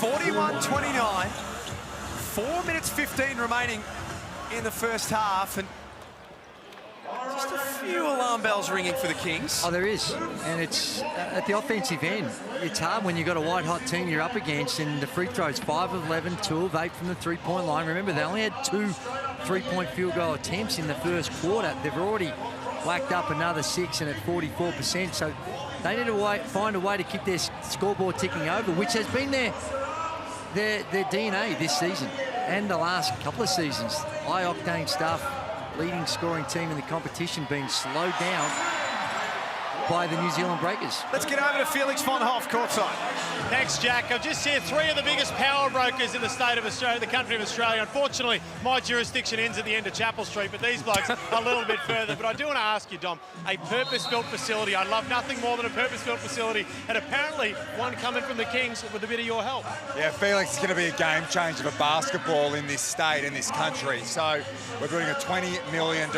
41-29. 4 minutes 15 remaining in the first half, and just a few alarm bells ringing for the Kings. Oh, there is, and it's at the offensive end. It's hard when you've got a white-hot team you're up against, and the free throws, 5 of 11, 2 of 8 from the three-point line. Remember, they only had 2 three-point field goal attempts in the first quarter. They've already whacked up another 6 and at 44%, so they need to find a way to keep their scoreboard ticking over, which has been their DNA this season and the last couple of seasons. High-octane stuff, leading scoring team in the competition being slowed down by the New Zealand Breakers. Let's get over to Felix von Hoff, courtside. Thanks, Jack. I've just seen 3 of the biggest power brokers in the state of Australia, the country of Australia. Unfortunately, my jurisdiction ends at the end of Chapel Street, but these blokes a little bit further. But I do want to ask you, Dom, a purpose-built facility. I love nothing more than a purpose-built facility, and apparently one coming from the Kings with a bit of your help. Yeah, Felix is going to be a game changer for basketball in this state, in this country. So we're building a $20 million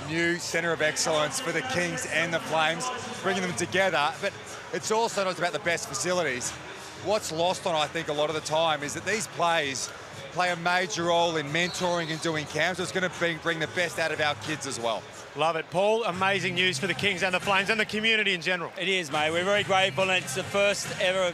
new centre of excellence for the Kings and the Flames, bringing them together. But it's also not about the best facilities. What's lost on, I think, a lot of the time is that these plays play a major role in mentoring and doing camps. So it's going to bring the best out of our kids as well. Love it. Paul, amazing news for the Kings and the Flames and the community in general. It is, mate. We're very grateful, and it's the first ever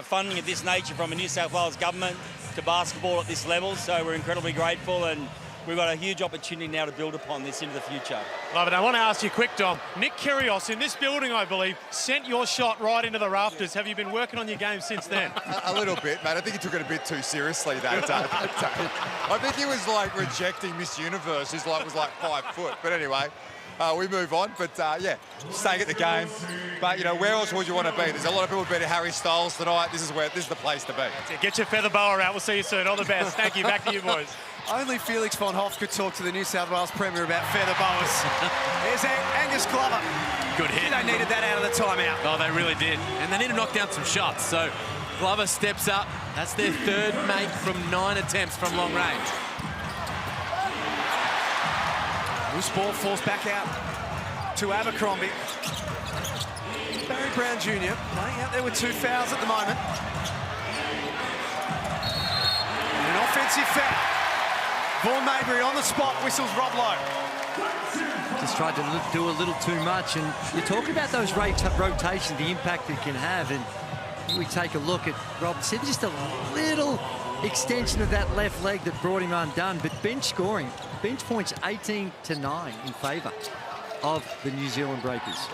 funding of this nature from a New South Wales government to basketball at this level, so we're incredibly grateful, and we've got a huge opportunity now to build upon this into the future. Love it. I want to ask you quick, Dom. Nick Kyrgios in this building, I believe, sent your shot right into the rafters. Have you been working on your game since then? A little bit, mate. I think he took it a bit too seriously that day. I think he was like rejecting Miss Universe, who's like was like 5 foot. But anyway, we move on. But yeah, staying at the game. But you know, where else would you want to be? There's a lot of people betting Harry Styles tonight. This is the place to be. Get your feather boa out. We'll see you soon. All the best. Thank you. Back to you, boys. Only Felix von Hoff could talk to the New South Wales Premier about feather boas. Here's Angus Glover. Good hit. They needed that out of the timeout. Oh, they really did. And they need to knock down some shots. So Glover steps up. That's their third make from 9 attempts from long range. Loose ball falls back out to Abercrombie. Barry Brown Jr. playing out there with 2 fouls at the moment. And an offensive foul. Vaughan Maybury on the spot, whistles Rob Lowe. Just tried to do a little too much, and you talk about those rotations, the impact it can have, and we take a look at Rob said just a little extension of that left leg that brought him undone, but bench scoring, bench points 18-9 in favour of the New Zealand Breakers.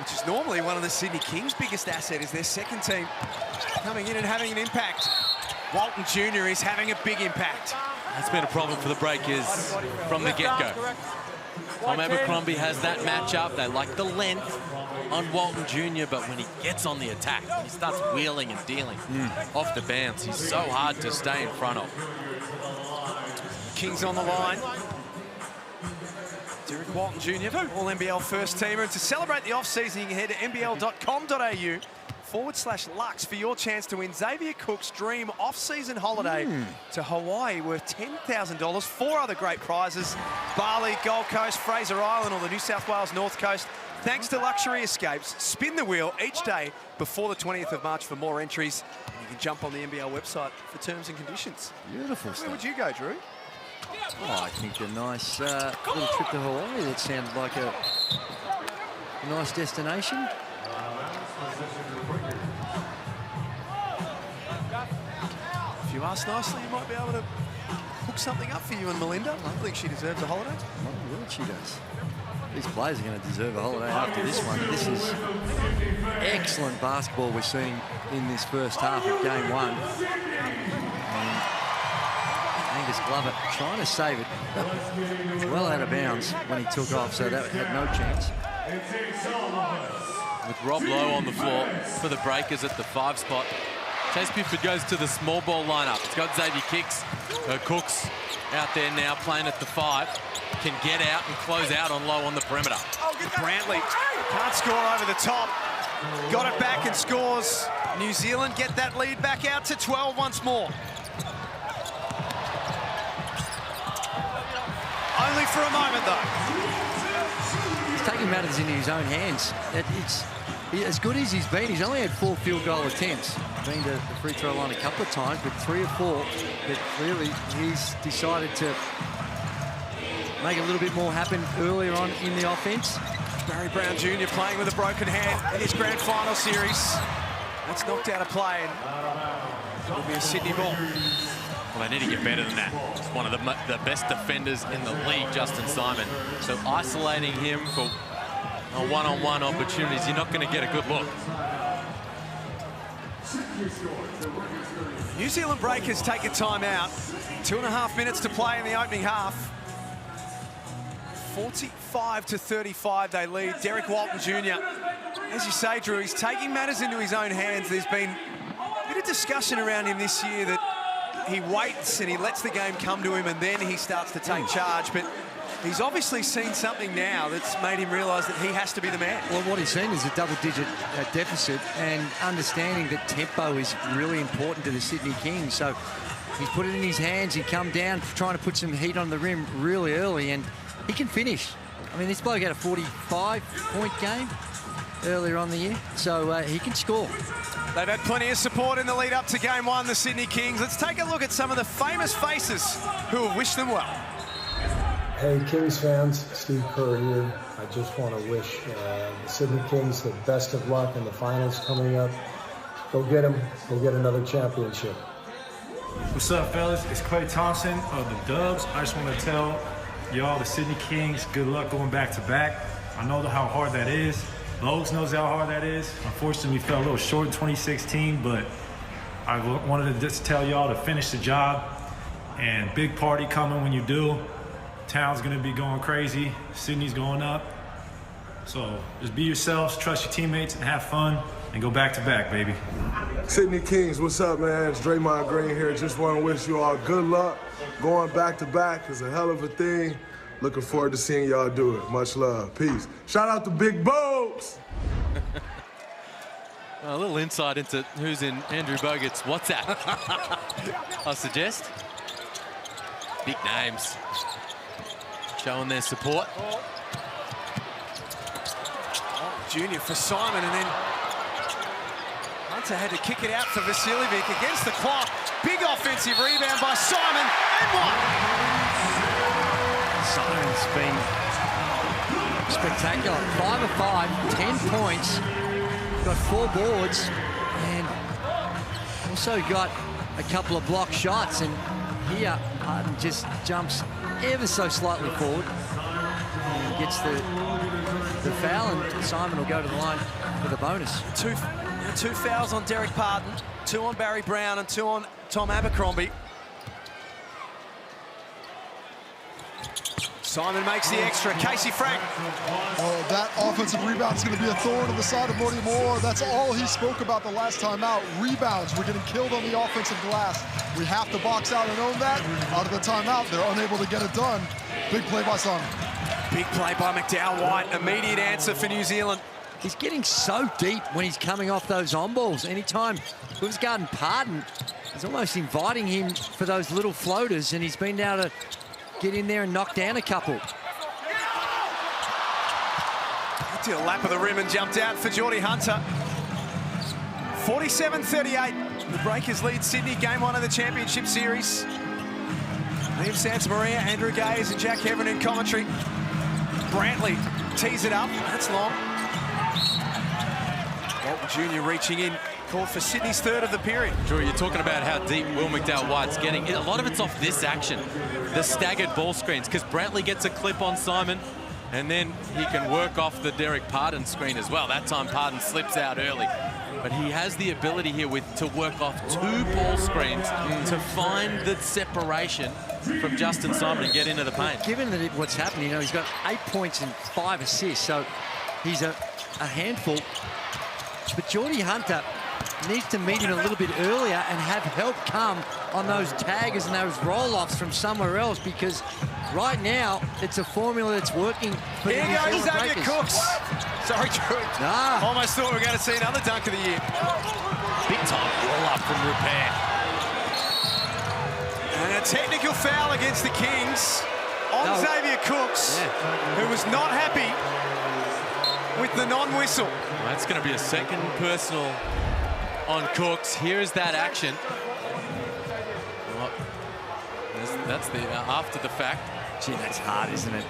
Which is normally one of the Sydney Kings' biggest asset, is their second team coming in and having an impact. Walton Jr. is having a big impact. That's been a problem for the Breakers from the get-go. Tom Abercrombie has that matchup. They like the length on Walton Jr., but when he gets on the attack, when he starts wheeling and dealing off the bounce, he's so hard to stay in front of. Kings on the line. Derek Walton Jr., All-NBL first-teamer. And to celebrate the off-season, you can head to nbl.com.au/Lux for your chance to win Xavier Cook's dream off-season holiday to Hawaii worth $10,000. 4 other great prizes: Bali, Gold Coast, Fraser Island, or the New South Wales North Coast. Thanks to Luxury Escapes. Spin the wheel each day before the 20th of March for more entries. And you can jump on the NBL website for terms and conditions. Beautiful stuff. Where would you go, Drew? Oh, I think a nice little trip to Hawaii. That sounded like a nice destination. If you ask nicely, you might be able to hook something up for you and Melinda. I don't think she deserves a holiday. My word, she does. These players are going to deserve a holiday after this one. This is excellent basketball we're seeing in this first half of game 1. And Angus Glover trying to save it. Well out of bounds when he took off, so that had no chance. With Rob Lowe on the floor for the Breakers at the 5 spot. Chase Pifford goes to the small ball lineup. It's got Xavier Cooks out there now playing at the 5. Can get out and close out on Lowe on the perimeter. Brantley can't score over the top. Got it back and scores. New Zealand get that lead back out to 12 once more. Only for a moment, though. He's taking matters into his own hands. As good as he's been, he's only had 4 field goal attempts. Been to the free throw line a couple of times, but 3 or 4. But clearly, he's decided to make a little bit more happen earlier on in the offense. Barry Brown Jr. playing with a broken hand in his grand final series. That's knocked out of play, and it'll be a Sydney ball. Well, they need to get better than that. He's one of the best defenders in the league, Justin Simon. So isolating him for one-on-one opportunities, you're not going to get a good look. New Zealand Breakers take a timeout. 2.5 minutes to play in the opening half. 45-35 they lead. Derek Walton Jr. As you say, Drew, he's taking matters into his own hands. There's been a bit of discussion around him this year that he waits and he lets the game come to him and then he starts to take charge. But he's obviously seen something now that's made him realise that he has to be the man. Well, what he's seen is a double-digit deficit and understanding that tempo is really important to the Sydney Kings. So he's put it in his hands. He come down trying to put some heat on the rim really early, and he can finish. I mean, this bloke had a 45-point game. earlier on the year, so he can score. They've had plenty of support in the lead up to game one, the Sydney Kings. Let's take a look at some of the famous faces who have wished them well. Hey, Kings fans, Steve Kerr here. I just want to wish the Sydney Kings the best of luck in the finals coming up. Go get them. Go get another championship. What's up, fellas? It's Clay Thompson of the Dubs. I just want to tell y'all, the Sydney Kings, good luck going back-to-back. I know how hard that is. Lowe's knows how hard that is. Unfortunately, we fell a little short in 2016, but I wanted to just tell y'all to finish the job. And big party coming when you do. Town's going to be going crazy. Sydney's going up. So just be yourselves, trust your teammates, and have fun, and go back-to-back, baby. Sydney Kings, what's up, man? It's Draymond Green here. Just want to wish you all good luck. Going back-to-back is a hell of a thing. Looking forward to seeing y'all do it. Much love. Peace. Shout out to Big Boats. A little insight into who's in Andrew Bogut's WhatsApp, I suggest. Big names showing their support. Junior for Simon, and then Hunter had to kick it out for Vasiljevic against the clock. Big offensive rebound by Simon, and one. Simon's been spectacular. 5 of 5, 10 points, got 4 boards, and also got a couple of block shots. And here, Harden just jumps ever so slightly forward and gets the foul, and Simon will go to the line for the bonus. Two fouls on Derek Parton, 2 on Barry Brown, and 2 on Tom Abercrombie. Simon makes the extra. Casey Frank. Oh, that offensive rebound is going to be a thorn in the side of Morty Moore. That's all he spoke about the last time out. Rebounds. We're getting killed on the offensive glass. We have to box out and own that. Out of the timeout, they're unable to get it done. Big play by Simon. Big play by McDowell White. Immediate answer for New Zealand. He's getting so deep when he's coming off those on balls. Anytime Who's guarding Parton, he's almost inviting him for those little floaters, and he's been able to get in there and knock down a couple. Did a lap of the rim and jumped out for Geordie Hunter. 47-38. The Breakers lead Sydney, game one of the championship series. Liam Santamaria, Andrew Gaze, and Jack Heron in commentary. Brantley tees it up. That's long. Walton Jr. reaching in, called for Sydney's third of the period. Drew, you're talking about how deep Will McDowell-White's getting. A lot of it's off this action, the staggered ball screens, because Brantley gets a clip on Simon, and then he can work off the Derek Parton screen as well. That time Parton slips out early. But he has the ability here to work off two ball screens to find the separation from Justin Simon and get into the paint. Given that what's happening, you know, he's got 8 points and 5 assists, so he's a handful. But Geordie Hunter needs to meet him a little bit earlier and have help come on those taggers and those roll-offs from somewhere else, because right now it's a formula that's working for Here the New goes Zealand Xavier Breakers. Cooks. Sorry, Drew. Nah. Almost thought we were going to see another dunk of the year. Big time roll-up from Rupert. And a technical foul against the Kings on Xavier Cooks, who was not happy with the non-whistle. Well, that's going to be a second personal on Cooks. Here is that action. Well, that's the after the fact. Gee, that's hard, isn't it?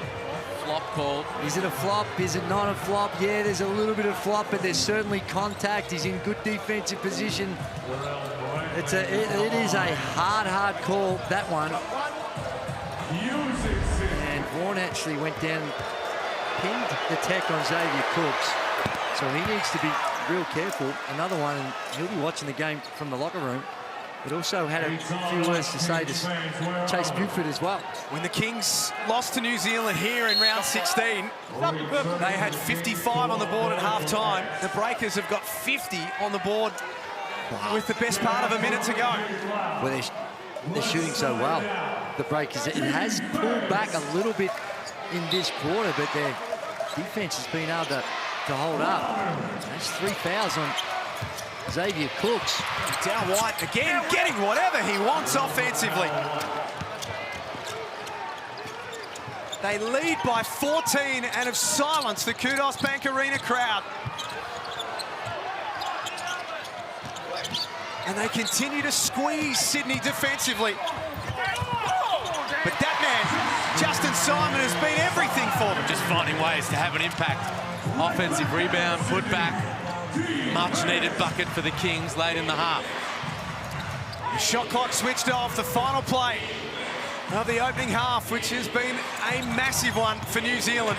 Flop called. Is it a flop? Is it not a flop? Yeah, there's a little bit of flop, but there's certainly contact. He's in good defensive position. It is a hard call, that one. And Vaughan actually went down, pinned the tech on Xavier Cooks. So he needs to be real careful. Another one, and he'll be watching the game from the locker room. But also had a few words to say to Chase Buford as well. When the Kings lost to New Zealand here in round 16, they had 55 on the board at half-time. The Breakers have got 50 on the board with the best part of a minute to go. Well, they're shooting so well, the Breakers. It has pulled back a little bit in this quarter, but their defense has been able to hold up. That's 3 fouls on Xavier Cooks. Down White again, getting whatever he wants offensively. They lead by 14 and have silenced the Kudos Bank Arena crowd. And they continue to squeeze Sydney defensively. But that man, Justin Simon, has been everything for them. Just finding ways to have an impact. Offensive rebound, put back. Much needed bucket for the Kings late in the half. The shot clock switched off, the final play of the opening half, which has been a massive one for New Zealand.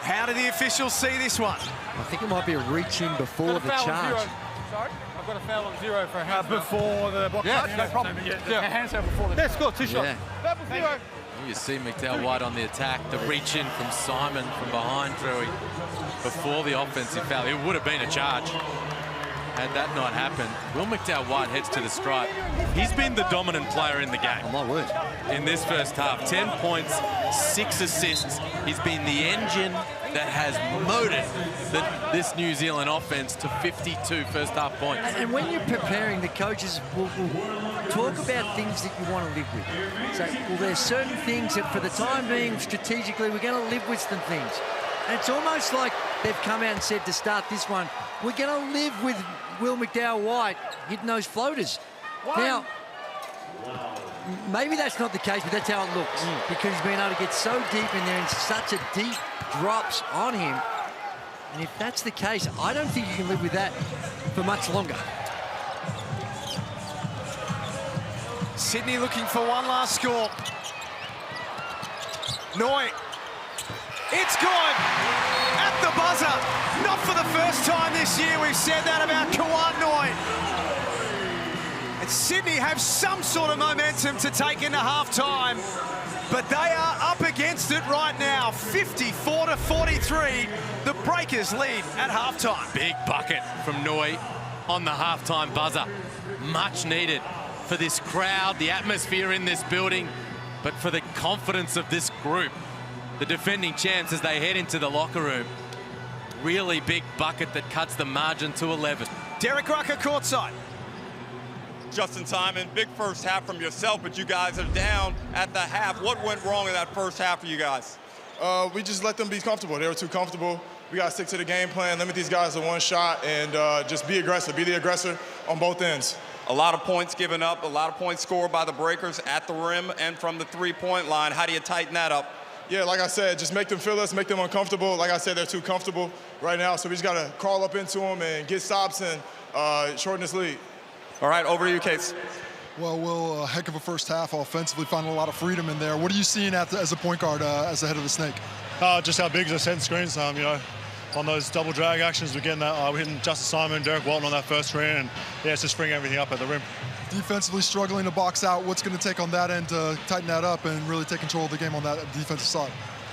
How do the officials see this one? I think it might be a reach-in before the charge. Sorry? I've got a foul on 0 for a hands before the box. Yeah, no problem. Yeah. Hands out before the charge. Let's go, 2 shots. That was 0. You see McDowell White on the attack, the reach in from Simon from behind Drewy before the offensive foul. It would have been a charge had that not happened. Will McDowell White heads to the stripe. He's been the dominant player in the game. Oh, my word. In this first half, 10 points, 6 assists. He's been the engine that has motored this New Zealand offense to 52 first half points. And when you're preparing, the coaches will talk about things that you want to live with. So, well, there's certain things that for the time being, strategically, we're going to live with some things. And it's almost like they've come out and said to start this one, we're going to live with Will McDowell White hitting those floaters. Now, maybe that's not the case, but that's how it looks. Because he's been able to get so deep in there and such a deep drops on him. And if that's the case, I don't think you can live with that for much longer. Sydney looking for one last score. Noi. It's good. At the buzzer. Not for the first time this year. We've said that about Kawan Noi. And Sydney have some sort of momentum to take into half-time. But they are up against it right now. 54-43. The Breakers lead at half-time. Big bucket from Noi on the half-time buzzer. Much needed for this crowd, the atmosphere in this building, but for the confidence of this group. The defending champs as they head into the locker room. Really big bucket that cuts the margin to 11. Derek Rucker courtside. Justin Simon, big first half from yourself, but you guys are down at the half. What went wrong in that first half for you guys? We just let them be comfortable. They were too comfortable. We got to stick to the game plan, limit these guys to one shot, and just be aggressive. Be the aggressor on both ends. A lot of points given up, a lot of points scored by the Breakers at the rim and from the three-point line. How do you tighten that up? Yeah, like I said, just make them feel us, make them uncomfortable. Like I said, they're too comfortable right now, so we just got to crawl up into them and get stops and shorten this lead. All right, over to you, Case. Well, Will, a heck of a first half offensively, finding a lot of freedom in there. What are you seeing as a point guard as the head of the Snake? Just how big is the setting screens, you know, on those double drag actions, we're getting that, we're hitting Justin Simon and Derek Walton on that first screen, and yeah, it's just bringing everything up at the rim. Defensively struggling to box out. What's going to take on that end to tighten that up and really take control of the game on that defensive side?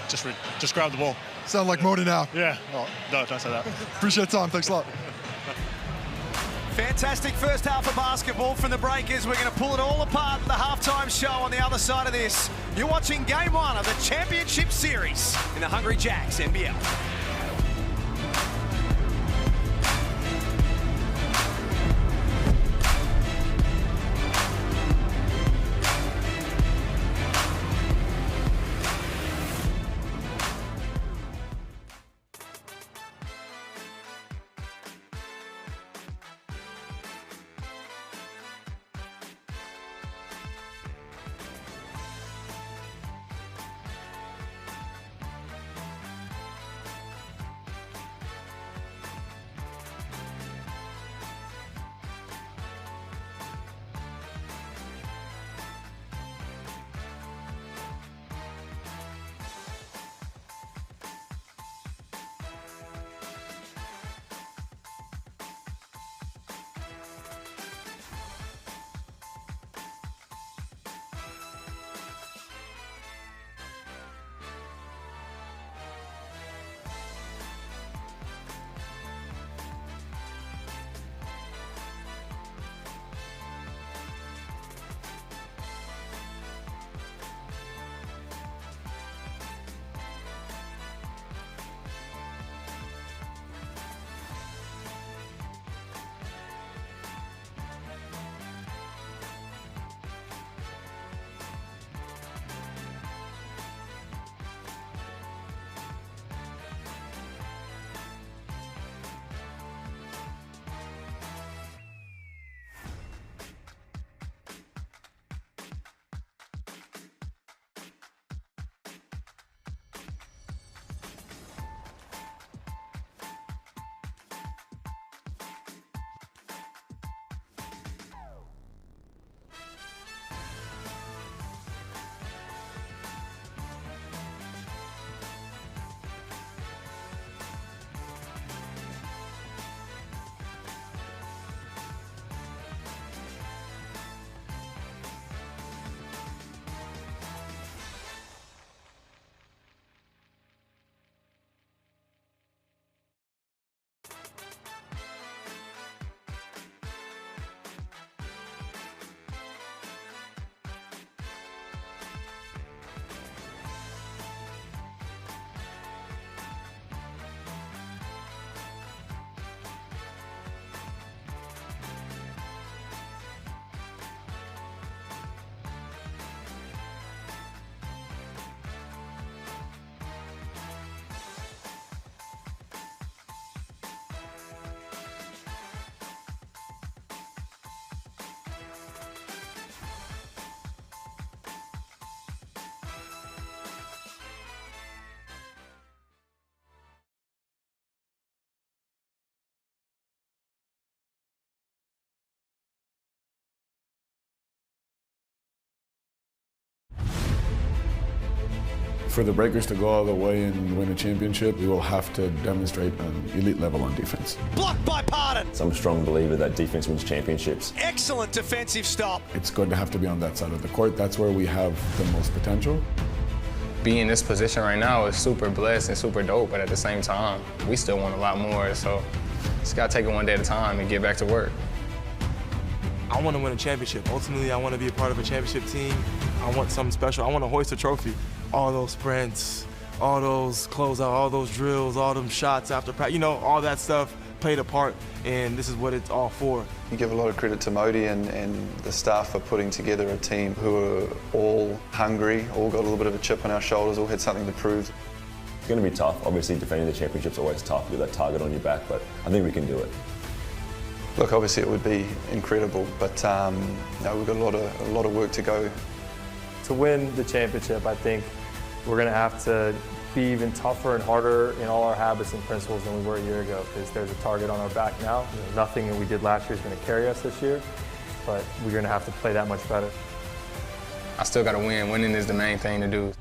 Just grab the ball. Sound like Modi now. Yeah, oh, no, don't say that. Appreciate the time, thanks a lot. Fantastic first half of basketball from the Breakers. We're going to pull it all apart in the halftime show on the other side of this. You're watching Game 1 of the Championship Series in the Hungry Jacks NBL. For the Breakers to go all the way and win a championship, we will have to demonstrate an elite level on defense. Blocked by Pardon. I'm a strong believer that defense wins championships. Excellent defensive stop. It's going to have to be on that side of the court. That's where we have the most potential. Being in this position right now is super blessed and super dope, but at the same time, we still want a lot more, so just gotta take it one day at a time and get back to work. I want to win a championship. Ultimately, I want to be a part of a championship team. I want something special. I want to hoist a trophy. All those sprints, all those closeout, all those drills, all them shots after practice, all that stuff played a part, and this is what it's all for. You give a lot of credit to Modi and the staff for putting together a team who are all hungry, all got a little bit of a chip on our shoulders, all had something to prove. It's going to be tough. Obviously, defending the championship's always tough with that target on your back, but I think we can do it. Look, obviously it would be incredible, but we've got a lot of work to go. To win the championship, I think we're going to have to be even tougher and harder in all our habits and principles than we were a year ago, because there's a target on our back now. Nothing that we did last year is going to carry us this year, but we're going to have to play that much better. I still gotta win. Winning is the main thing to do.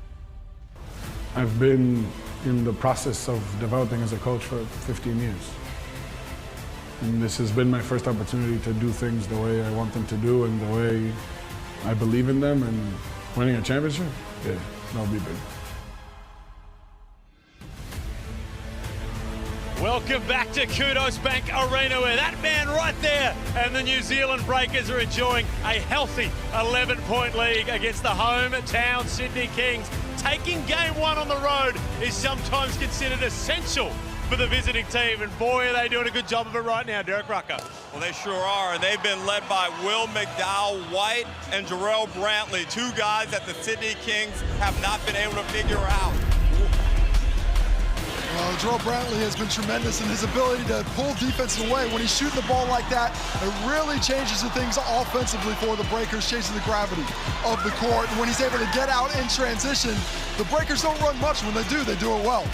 I've been in the process of developing as a coach for 15 years. And this has been my first opportunity to do things the way I want them to do and the way I believe in them, and winning a championship, yeah, that'll be big. Welcome back to Kudos Bank Arena, where that man right there and the New Zealand Breakers are enjoying a healthy 11-point lead against the hometown Sydney Kings. Taking game one on the road is sometimes considered essential for the visiting team, and boy, are they doing a good job of it right now, Derek Rucker. Well, they sure are, and they've been led by Will McDowell-White and Jarrell Brantley, two guys that the Sydney Kings have not been able to figure out. Well, Jarrell Brantley has been tremendous in his ability to pull defense away. When he's shooting the ball like that, it really changes the things offensively for the Breakers, chasing the gravity of the court. And when he's able to get out in transition, the Breakers don't run much. When they do it well.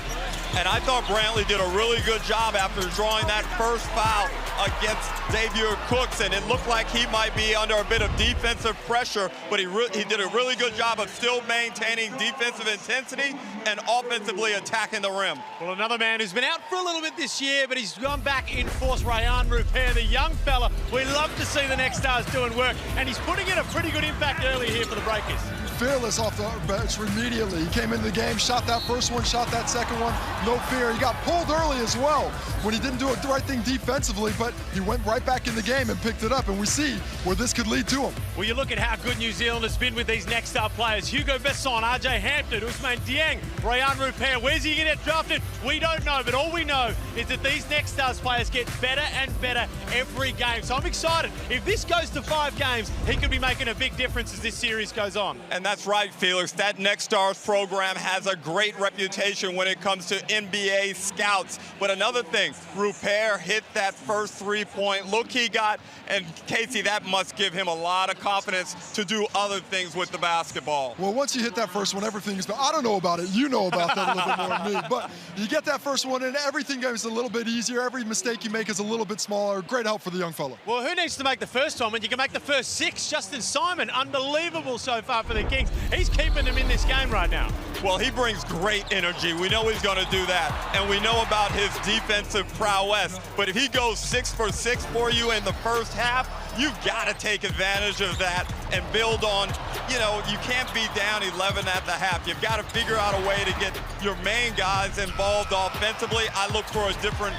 And I thought Brantley did a really good job after drawing that first foul against Xavier Cooks, and it looked like he might be under a bit of defensive pressure, but he did a really good job of still maintaining defensive intensity and offensively attacking the rim. Well, another man who's been out for a little bit this year, but he's gone back in force, Rayan Rupert, the young fella. We love to see the next stars doing work, and he's putting in a pretty good impact early here for the Breakers. Fearless off the bench immediately. He came in the game, shot that first one, shot that second one, no fear. He got pulled early as well when he didn't do the right thing defensively, but he went right back in the game and picked it up, and we see where this could lead to him. Well, you look at how good New Zealand has been with these next star players. Hugo Besson, RJ Hampton, Ousmane Dieng, Rayan Rupert. Where's he going to get drafted? We don't know, but all we know is that these next stars players get better and better every game. So I'm excited. If this goes to 5 games, he could be making a big difference as this series goes on. And that's right, Felix. That Next Stars program has a great reputation when it comes to NBA scouts. But another thing, Rupert hit that first three-point look he got, and Casey, that must give him a lot of confidence to do other things with the basketball. Well, once you hit that first one, everything's, I don't know about it, you know about that a little bit more than me, but you get that first one and everything goes a little bit easier. Every mistake you make is a little bit smaller. Great help for the young fella. Well, who needs to make the first one when you can make the first 6? Justin Simon, unbelievable so far for the Kings. He's keeping them in this game right now. Well, he brings great energy. We know he's going to do that, and we know about his defensive prowess. But if he goes 6 for 6 for you in the first half, you've got to take advantage of that and build on. You can't be down 11 at the half. You've got to figure out a way to get your main guys involved offensively. I look for a different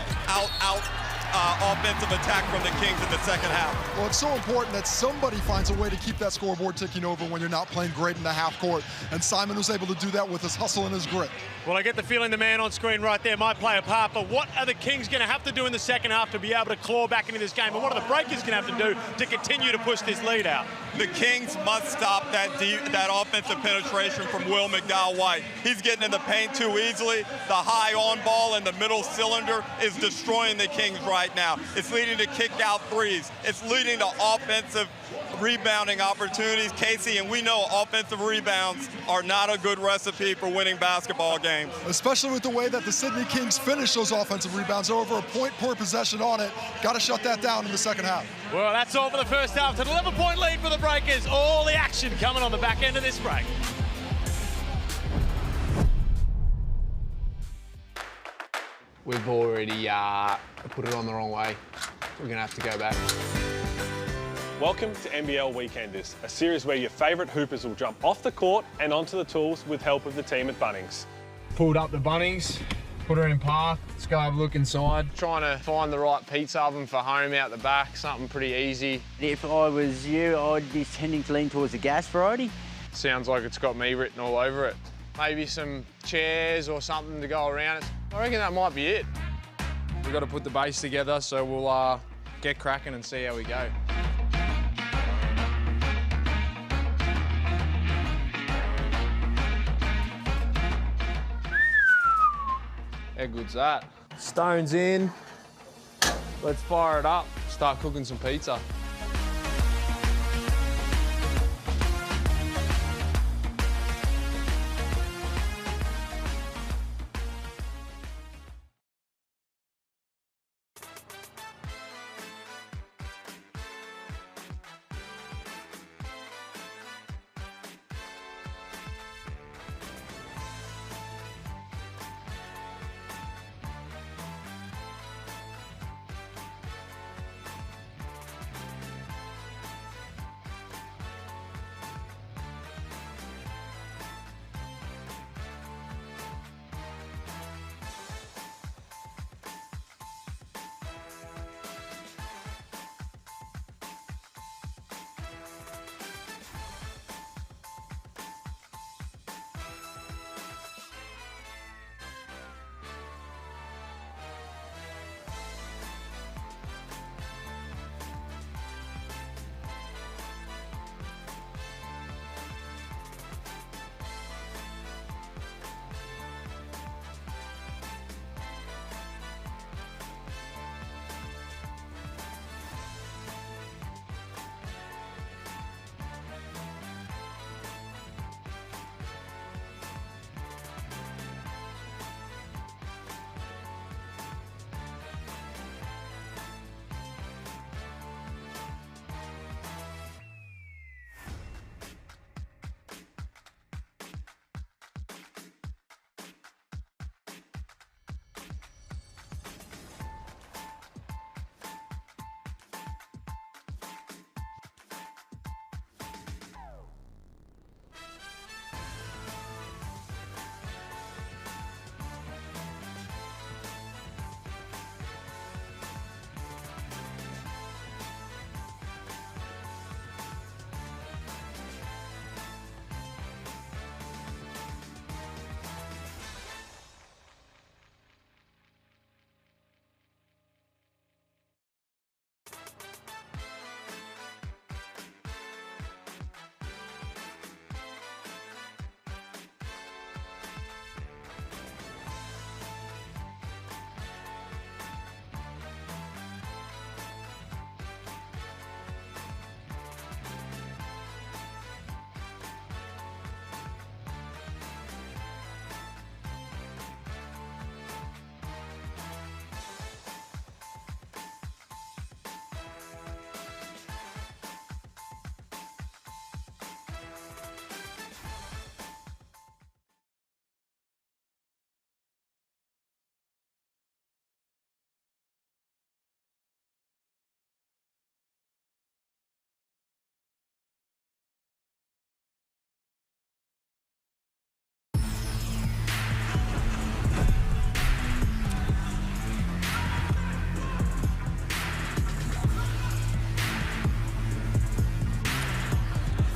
offensive attack from the Kings in the second half. Well, it's so important that somebody finds a way to keep that scoreboard ticking over when you're not playing great in the half court, and Simon was able to do that with his hustle and his grit. Well, I get the feeling the man on screen right there might play a part, but what are the Kings going to have to do in the second half to be able to claw back into this game, and what are the Breakers going to have to do to continue to push this lead out? The Kings must stop that offensive penetration from Will McDowell-White. He's getting in the paint too easily. The high on ball in the middle cylinder is destroying the Kings right now. It's leading to kick-out threes. It's leading to offensive rebounding opportunities, Casey, and we know offensive rebounds are not a good recipe for winning basketball games. Especially with the way that the Sydney Kings finish those offensive rebounds. They're over a point per possession on it. Got to shut that down in the second half. Well, that's all for the first half. It's an 11-point lead for the Breakers. All the action coming on the back end of this break. we've already put it on the wrong way. We're going to have to go back. Welcome to NBL Weekenders, a series where your favourite hoopers will jump off the court and onto the tools with help of the team at Bunnings. Pulled up the Bunnings, put her in park. Let's go have a look inside. Trying to find the right pizza oven for home out the back, something pretty easy. If I was you, I'd be tending to lean towards the gas variety. Sounds like it's got me written all over it. Maybe some chairs or something to go around it. I reckon that might be it. We've got to put the base together, so we'll get cracking and see how we go. How good's that? Stones in. Let's fire it up. Start cooking some pizza.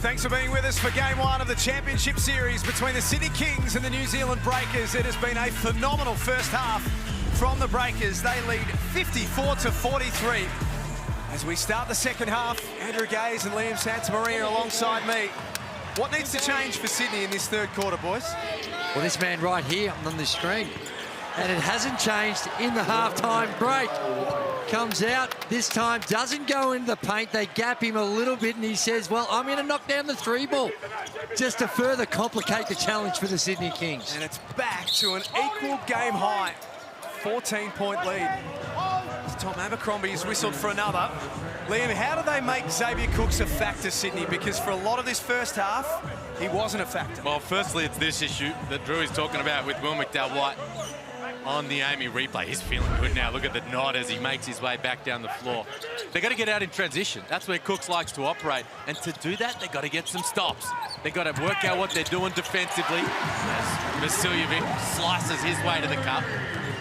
Thanks for being with us for Game 1 of the Championship Series between the Sydney Kings and the New Zealand Breakers. It has been a phenomenal first half from the Breakers. They lead 54-43. As we start the second half, Andrew Gaze and Liam Santamaria alongside me. What needs to change for Sydney in this third quarter, boys? Well, this man right here on the screen. And it hasn't changed in the halftime break. Comes out, this time doesn't go into the paint. They gap him a little bit and he says, well, I'm going to knock down the three ball just to further complicate the challenge for the Sydney Kings. And it's back to an equal game high. 14-point lead. Tom Abercrombie's whistled for another. Liam, how do they make Xavier Cooks a factor, Sydney? Because for a lot of this first half, he wasn't a factor. Well, firstly, it's this issue that Drew is talking about with Will McDowell-White. on the Amy replay. He's feeling good now. Look at the nod as he makes his way back down the floor. They've got to get out in transition. That's where Cooks likes to operate. And to do that, they've got to get some stops. They've got to work out what they're doing defensively as Vasiljevic slices his way to the cup.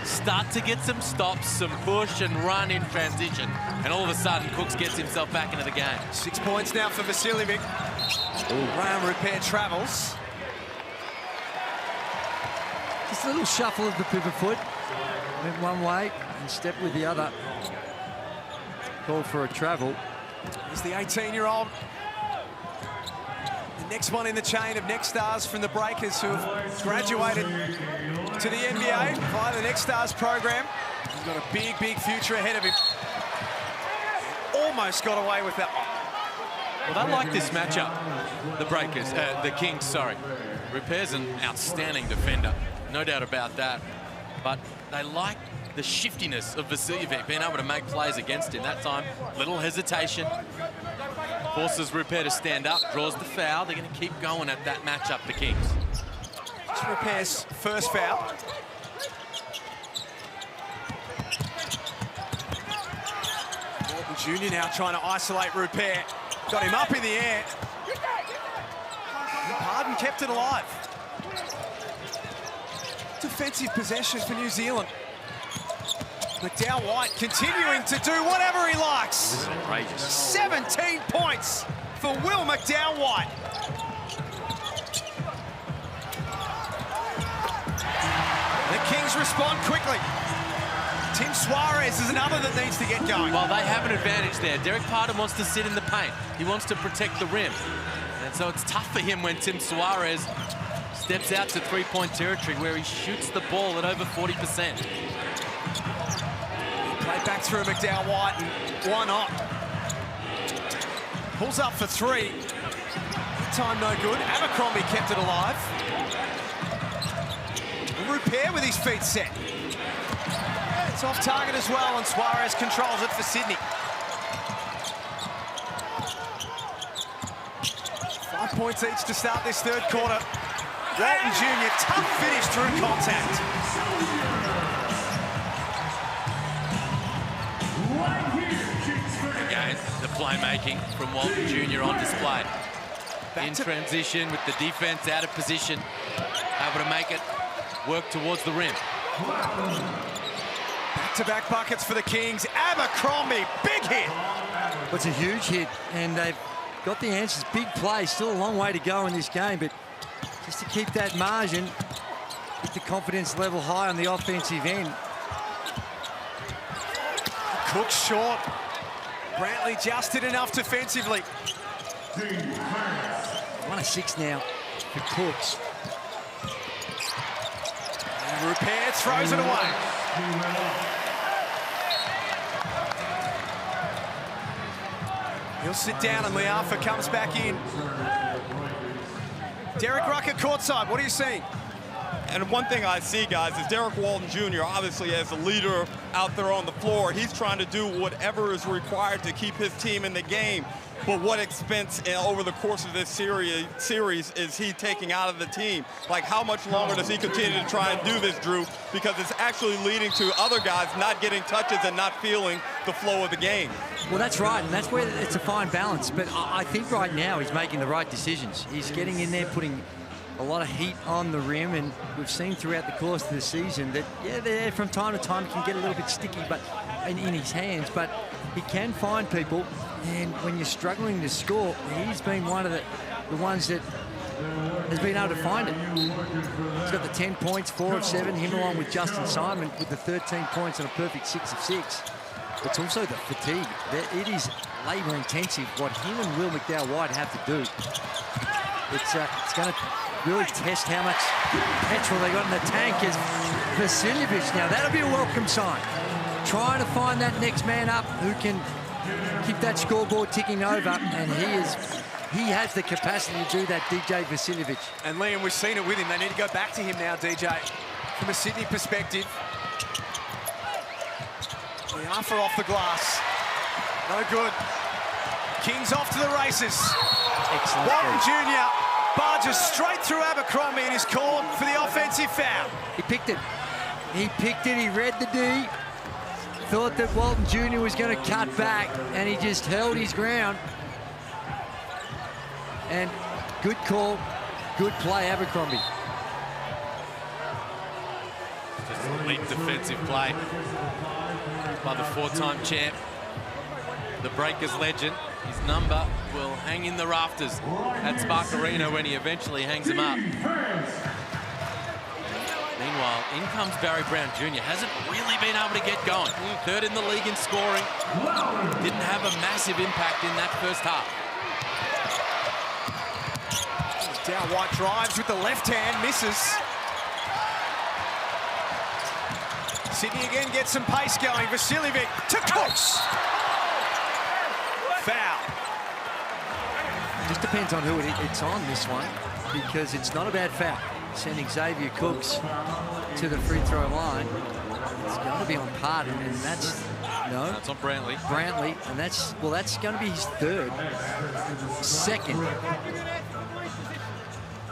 Start to get some stops, some push and run in transition. And all of a sudden, Cooks gets himself back into the game. 6 points now for Vasiljevic. Round repair travels. Just a little shuffle of the pivot foot. Went one way and stepped with the other. Called for a travel. He's the 18-year-old. The next one in the chain of next stars from the Breakers who have graduated to the NBA via the Next Stars program. He's got a big, big future ahead of him. Almost got away with that one. Well, they like this matchup, the Breakers, the Kings, sorry. Repair's an outstanding defender, no doubt about that. But they like the shiftiness of Vasiljevic, being able to make plays against him. That time, little hesitation. Forces Repair to stand up, draws the foul. They're going to keep going at that matchup, the Kings. It's Repair's first foul. Walton Jr. now trying to isolate Repair. Got him up in the air. Harden kept it alive. Defensive possession for New Zealand. McDowell White continuing to do whatever he likes. This is outrageous. 17 points for Will McDowell White. The Kings respond quickly. Tim Suarez is another that needs to get going. Well, they have an advantage there. Derek Pardon wants to sit in the paint. He wants to protect the rim. And so it's tough for him when Tim Suarez steps out to three-point territory where he shoots the ball at over 40%. Played back through McDowell White, and why not? Pulls up for three. Time no good. Abercrombie kept it alive. Repair with his feet set. It's off target as well, and Suarez controls it for Sydney. 5 points each to start this third quarter. Walton Jr., tough finish through contact. Again, the playmaking from Walton Jr. on display. In transition with the defense out of position, able to make it work towards the rim. Back-to-back buckets for the Kings. Abercrombie, big hit. It's a huge hit, and they've got the answers. Big play, still a long way to go in this game, but just to keep that margin, keep the confidence level high on the offensive end. Cook short. Brantley just did enough defensively. 1 of 6 now for Cooks. And Repair throws it away. He'll sit down and Liafa comes back in. Derek Rucker courtside, what are you seeing? And one thing I see, guys, is Derek Walton Jr., obviously as a leader out there on the floor, he's trying to do whatever is required to keep his team in the game. But what expense over the course of this series is he taking out of the team? Like, how much longer does he continue to try and do this, Drew? Because it's actually leading to other guys not getting touches and not feeling the flow of the game. Well, that's right, and that's where it's a fine balance. But I think right now he's making the right decisions. He's getting in there, putting a lot of heat on the rim, and we've seen throughout the course of the season that, yeah, there from time to time it can get a little bit sticky but in his hands, but he can find people, and when you're struggling to score, he's been one of the ones that has been able to find it. He's got the 10 points, 4 of 7, him along with Justin Simon with the 13 points and a perfect 6 of 6. It's also the fatigue. It is labour intensive what him and Will McDowell White have to do. It's going to really test how much petrol they got in the tank as Vasiljevic. Now that'll be a welcome sign. Trying to find that next man up who can keep that scoreboard ticking over, and he has the capacity to do that, DJ Vasiljevic. And Liam, we've seen it with him. They need to go back to him now, DJ. From a Sydney perspective. Liafa off the glass. No good. Kings off to the races. Excellent. Walton Jr. barges straight through Abercrombie and is called for the offensive foul. He picked it. He picked it, he read the D, thought that Walton Jr. was going to cut back, and he just held his ground. And good call, good play, Abercrombie. Just elite defensive play by the four-time champ, the Breakers legend. His number will hang in the rafters at Spark Arena when he eventually hangs them up. Meanwhile, in comes Barry Brown Jr. Hasn't really been able to get going. Third in the league in scoring. Didn't have a massive impact in that first half. Down White drives with the left hand, misses. Sydney again gets some pace going. Vasiljevic to Cooks. Foul. Just depends on who it's on, this one, because it's not a bad foul. Sending Xavier Cooks to the free throw line. It's going to be on Parton, and that's no. It's on Brantley. Brantley, and that's going to be his third. Second.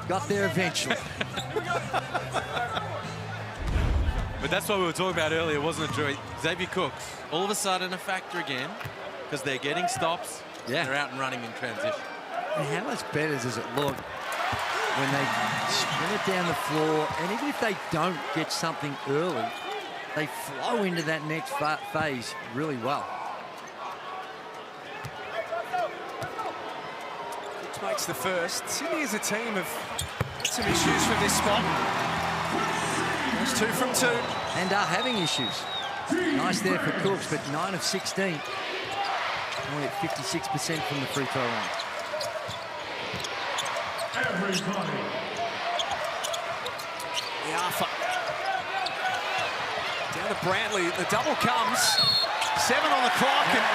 Got there eventually. But that's what we were talking about earlier, wasn't it, Drew? Xavier Cooks, all of a sudden a factor again, because they're getting stops. Yeah. They're out and running in transition. And how much better does it look when they sprint it down the floor, and even if they don't get something early, they flow into that next phase really well. Which makes the first. Sydney as a team have got some issues from this spot. That's 2 from 2. And are having issues. Nice there for Cooks, but 9 of 16. Only at 56% from the free throw line. Liafa. Down to Brantley. The double comes. 7 on the clock. And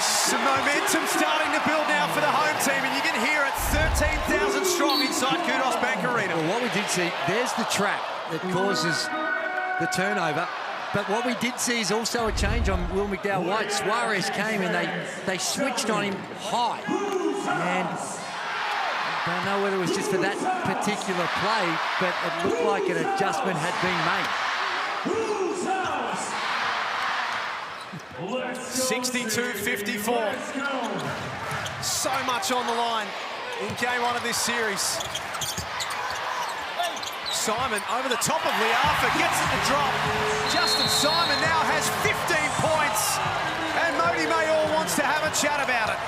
some momentum starting to build now for the home team. And you can hear it 13,000 strong inside Kudos Bank Arena. Well, what we did see, there's the trap that causes the turnover. But what we did see is also a change on Will McDowell White. Suarez came and they switched on him high. And I don't know whether it was just for that particular play, but it looked like an adjustment had been made. 62-54. So much on the line in game 1 of this series. Simon over the top of Liafa, gets it to drop. Justin Simon now has 15 points, and Modi Mayor wants to have a chat about it.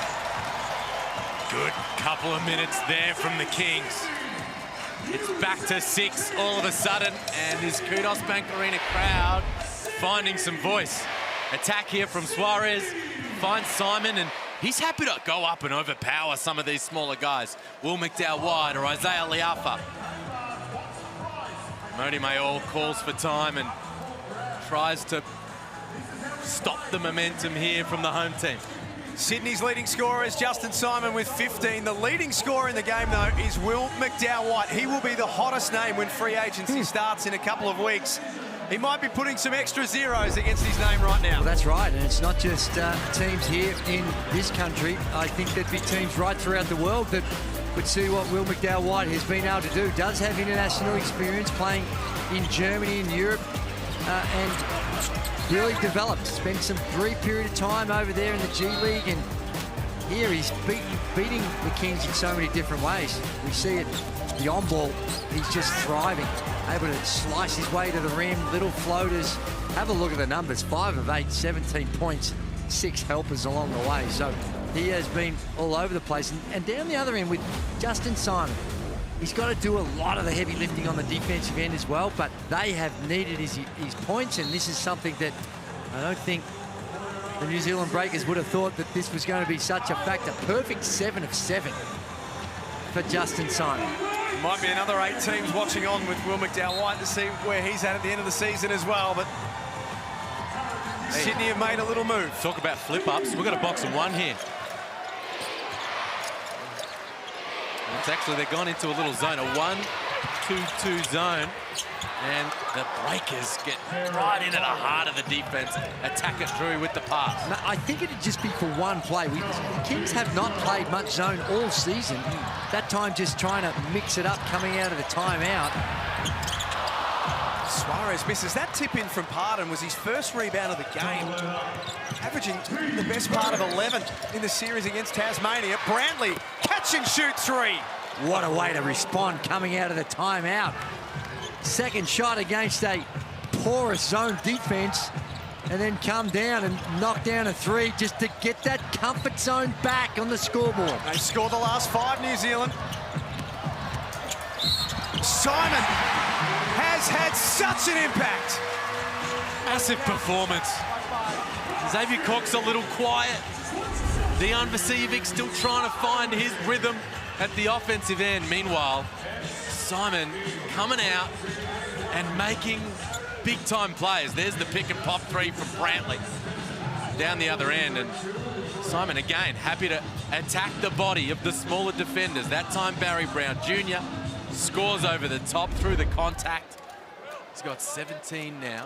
Good couple of minutes there from the Kings. It's back to 6 all of a sudden, and this Kudos Bank Arena crowd finding some voice. Attack here from Suarez, finds Simon, and he's happy to go up and overpower some of these smaller guys. Will McDowell White or Isaiah Liafa. Modi Mayor calls for time and tries to stop the momentum here from the home team. Sydney's leading scorer is Justin Simon with 15. The leading scorer in the game, though, is Will McDowell White. He will be the hottest name when free agency starts in a couple of weeks. He might be putting some extra zeros against his name right now. Well, that's right, and it's not just teams here in this country. I think there'd be teams right throughout the world that would see what Will McDowell White has been able to do. Does have international experience playing in Germany and Europe, and really developed. Spent some brief period of time over there in the G League, and here he's beating the Kings in so many different ways. We see it, the on-ball, he's just thriving, able to slice his way to the rim, little floaters. Have a look at the numbers, 5 of 8, 17 points, 6 helpers along the way. So he has been all over the place. And down the other end with Justin Simon, he's got to do a lot of the heavy lifting on the defensive end as well, but they have needed his points, and this is something that I don't think the New Zealand Breakers would have thought that this was going to be such a factor. Perfect 7 of 7 for Justin Simon. Might be another 8 teams watching on with Will McDowell White to see where he's at the end of the season as well, but Sydney have made a little move. Talk about flip-ups. We've got a box and 1 here. It's actually, they've gone into a little zone, a 1-2-2 zone, and the Breakers get right into the heart of the defense. Attack it, Drew, with the pass. No, I think it'd just be for one play. The Kings have not played much zone all season. That time just trying to mix it up, coming out of the timeout. Suarez misses. That tip in from Pardon was his first rebound of the game. Averaging the best part of 11 in the series against Tasmania. Brantley, catch and shoot three. What a way to respond coming out of the timeout. Second shot against a porous zone defense, and then come down and knock down a three just to get that comfort zone back on the scoreboard. They've scored the last 5, New Zealand. Simon has had such an impact. Massive performance. Xavier Cox a little quiet. Dejan Vasiljevic still trying to find his rhythm at the offensive end. Meanwhile, Simon coming out and making big-time plays. There's the pick-and-pop three from Brantley down the other end. And Simon, again, happy to attack the body of the smaller defenders. That time, Barry Brown Jr. scores over the top through the contact. He's got 17 now.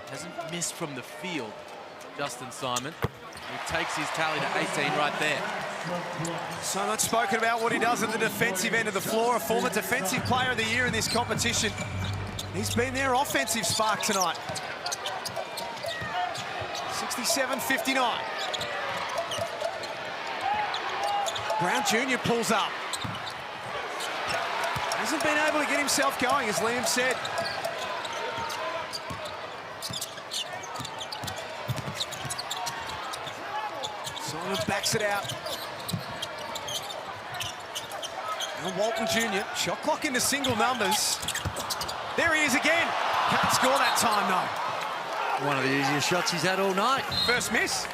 Hasn't missed from the field, Justin Simon. He takes his tally to 18 right there. So much spoken about what he does at the defensive end of the floor. A former defensive player of the year in this competition. He's been their offensive spark tonight. 67-59. Brown Jr. pulls up. Hasn't been able to get himself going, as Liam said. Simon backs it out. And Walton Jr. shot clock into single numbers. There he is again. Can't score that time, no. One of the easiest shots he's had all night. First miss.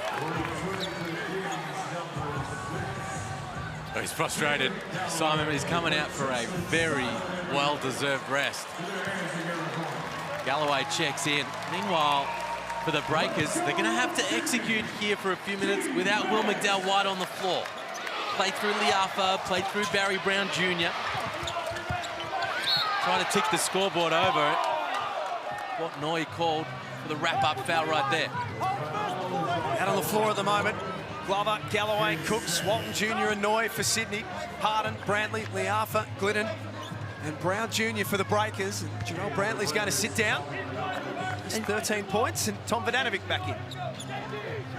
Oh, he's frustrated. Simon is coming out for a very well-deserved rest. Galloway checks in. Meanwhile, for the Breakers, they're going to have to execute here for a few minutes without Will McDowell-White on the floor. Play through Liafa, play through Barry Brown Jr. Trying to tick the scoreboard over it. What Noy called for the wrap-up foul right there. Out on the floor at the moment. Glover, Galloway, Cooks, Walton Jr. and Noy for Sydney. Pardon, Brantley, Liafa, Glidden, and Brown Jr. for the Breakers. And Jarrell Brantley's going to sit down. Just 13 points, and Tom Vodanovic back in.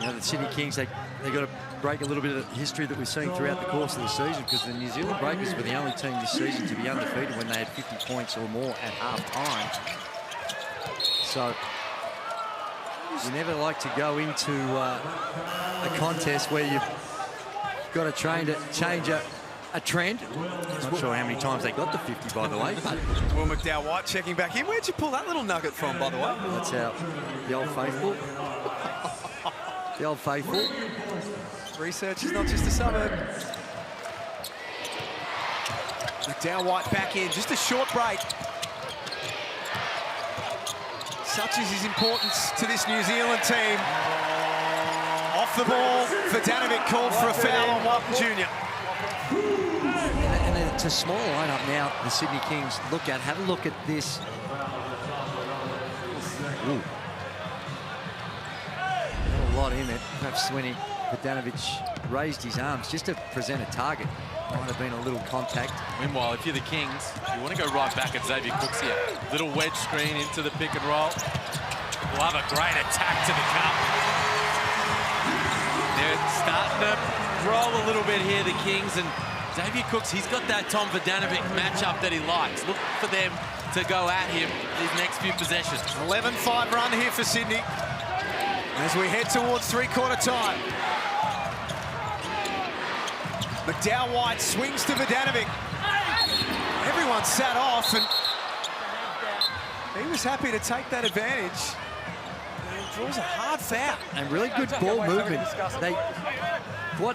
You know, the Sydney Kings, they got to break a little bit of the history that we've seen throughout the course of the season, because the New Zealand Breakers were the only team this season to be undefeated when they had 50 points or more at half-time. So you never like to go into a contest where you've got to try to change a trend. I'm not sure how many times they got to 50, by the way. But Will McDowell-White checking back in. Where'd you pull that little nugget from, by the way? That's how the Old Faithful. The Old Faithful. Research is not just a suburb. McDowell-White back in. Just a short break. Such is his importance to this New Zealand team. Off the ball, Vodanovic called for a foul on Walton Jr. And it's a small lineup now, the Sydney Kings look at. Have a look at this. Ooh. Not a lot in it. Perhaps when Vodanovic raised his arms just to present a target. Might have been a little contact. Meanwhile, if you're the Kings, you want to go right back at Xavier Cooks here. Little wedge screen into the pick and roll. We'll have a great attack to the cup. They're starting to roll a little bit here, the Kings, and Xavier Cooks, he's got that Tom Vodanovic matchup that he likes. Look for them to go at him these next few possessions. 11-5 run here for Sydney as we head towards three-quarter time. McDowell-White swings to Vodanovic. Everyone sat off, and he was happy to take that advantage. And draws a hard foul. And really good ball movement.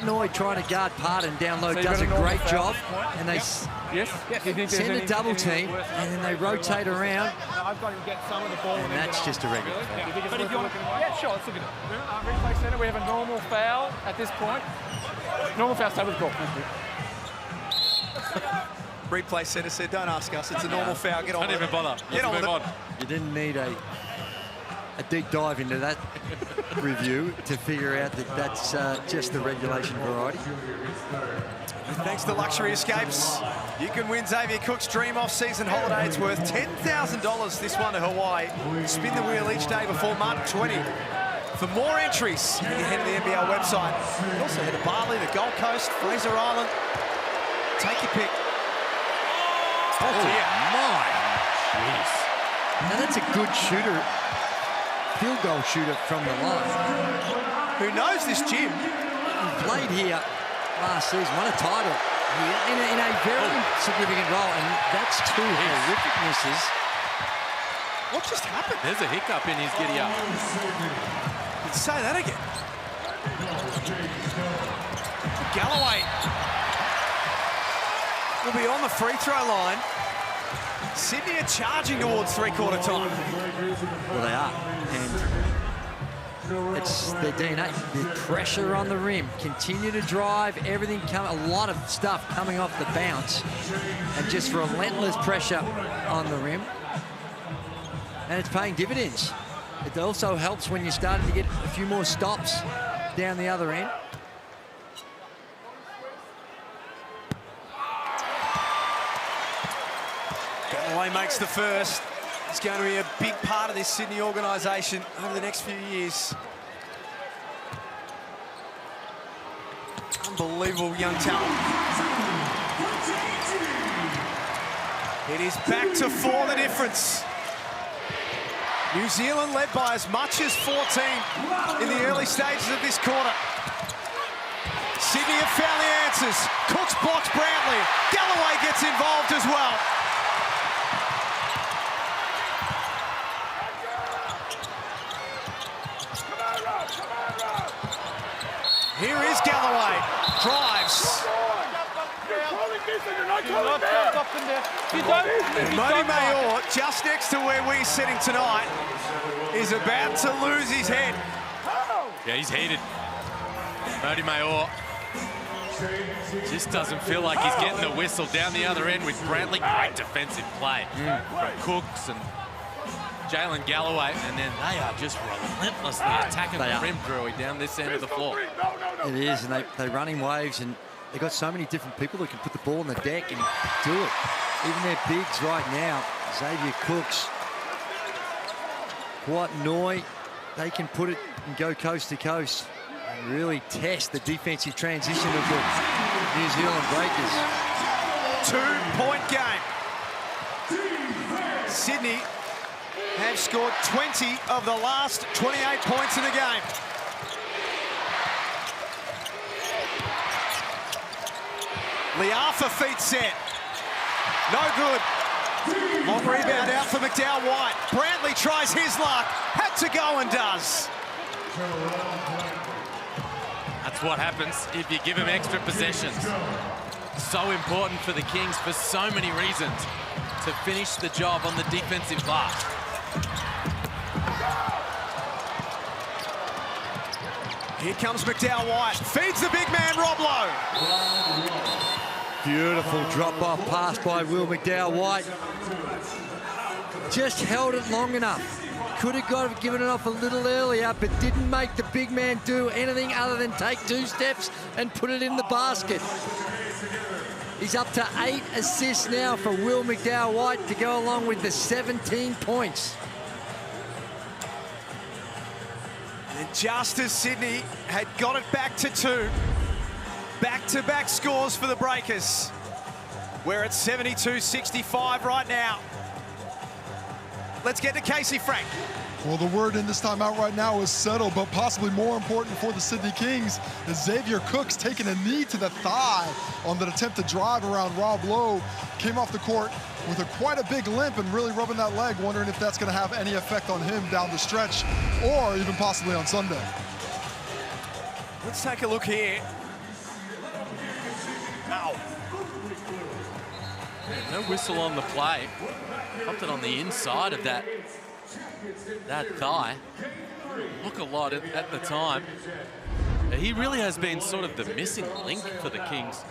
Noy trying to guard Pardon down low, does a great job. And they send a double team, and then they rotate around. I've got to get some of the ball. And that's just a regular foul. But if you want, yeah, sure, let's look at it. Replay center, we have a normal foul at this point. Normal foul, stay with the call. Replay center said, don't ask us, it's a normal foul, get on. Don't even bother. Get on with it. You didn't need a deep dive into that review to figure out that that's just the regulation variety. Thanks to Luxury Escapes, you can win Xavier Cook's dream off-season holiday. It's worth $10,000, this one to Hawaii. Spin the wheel each day before March 20. For more entries, you can head to the NBL website. You also head to Bali, the Gold Coast, Fraser Island. Take your pick. Oh, dear. My. Jeez. Now, that's a good shooter, field goal shooter from the line. Who knows this gym? He played here last season, won a title in a very significant role, and that's two horrific misses. What just happened? There's a hiccup in his giddy up. Let's say that again. Galloway will be on the free throw line. Sydney are charging towards three-quarter time. Well, they are, and it's their DNA. The pressure on the rim, continue to drive, everything a lot of stuff coming off the bounce, and just relentless pressure on the rim. And it's paying dividends. It also helps when you're starting to get a few more stops down the other end. Galloway makes the first. He's going to be a big part of this Sydney organisation over the next few years. Unbelievable young talent. It is back to 4, the difference. New Zealand led by as much as 14 in the early stages of this quarter. Sydney have found the answers. Cooks blocks Brantley. Galloway gets involved as well. Here is Galloway. Drives. Modi Mayor, just next to where we're sitting tonight, is about to lose his head. Yeah, he's heated. Modi Mayor just doesn't feel like he's getting the whistle down the other end with Brantley. Great defensive play from Cooks and Jalen Galloway, and then they are just relentlessly attacking the rim, Drewy, down this end of the floor. It is, and they run in waves, and they've got so many different people that can put the ball on the deck and do it. Even their bigs right now, Xavier Cooks, Kwat Noi, they can put it and go coast to coast and really test the defensive transition of the New Zealand Breakers. 2-point game. Sydney have scored 20 of the last 28 points in the game. Liafa feet set. No good. Long rebound out for McDowell White. Brantley tries his luck. Had to go and does. That's what happens if you give him extra possessions. So important for the Kings for so many reasons to finish the job on the defensive glass. Here comes McDowell White. Feeds the big man, Rob Lowe. Beautiful drop-off pass by Will McDowell White. Just held it long enough. Could have given it off a little earlier, but didn't make the big man do anything other than take 2 steps and put it in the basket. He's up to 8 assists now for Will McDowell White to go along with the 17 points. And just as Sydney had got it back to 2, back-to-back scores for the Breakers. We're at 72-65 right now. Let's get to Casey Frank. Well, the word in this timeout right now is settle, but possibly more important for the Sydney Kings is Xavier Cooks taking a knee to the thigh on that attempt to drive around Rob Lowe. Came off the court with quite a big limp and really rubbing that leg, wondering if that's going to have any effect on him down the stretch or even possibly on Sunday. Let's take a look here. Ow. No whistle on the play. Popped it on the inside of that thigh. Look a lot at the time. He really has been sort of the missing link for the Kings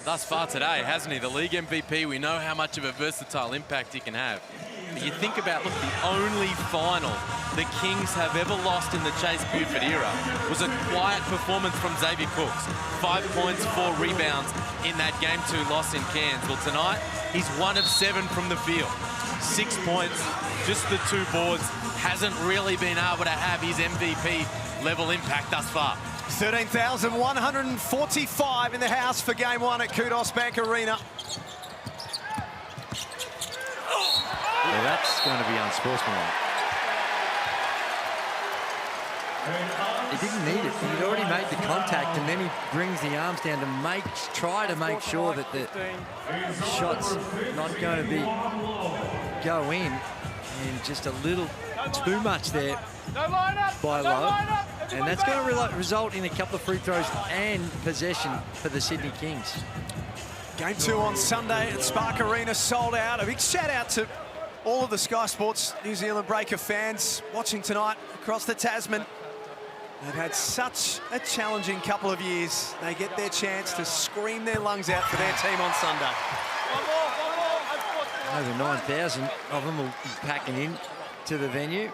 thus far today, hasn't he? The league MVP, we know how much of a versatile impact he can have. But you think about, look, the only final the Kings have ever lost in the Chase Buford era was a quiet performance from Xavier Cooks. 5 points, 4 rebounds in that Game 2 loss in Cairns. Well, tonight, he's 1 of 7 from the field. 6 points, just the 2 boards. Hasn't really been able to have his MVP level impact thus far. 13,145 in the house for Game 1 at Kudos Bank Arena. Yeah, that's going to be unsportsmanlike. He didn't need it. He'd already made the contact, and then he brings the arms down to try to make sure that the shot's not going to go in, and just a little too much there by Lowe. And that's going to result in a couple of free throws and possession for the Sydney Kings. Game 2 on Sunday at Spark Arena, sold out. A big shout out to all of the Sky Sports New Zealand Breaker fans watching tonight across the Tasman. They've had such a challenging couple of years. They get their chance to scream their lungs out for their team on Sunday. Over 9,000 of them will be packing in to the venue.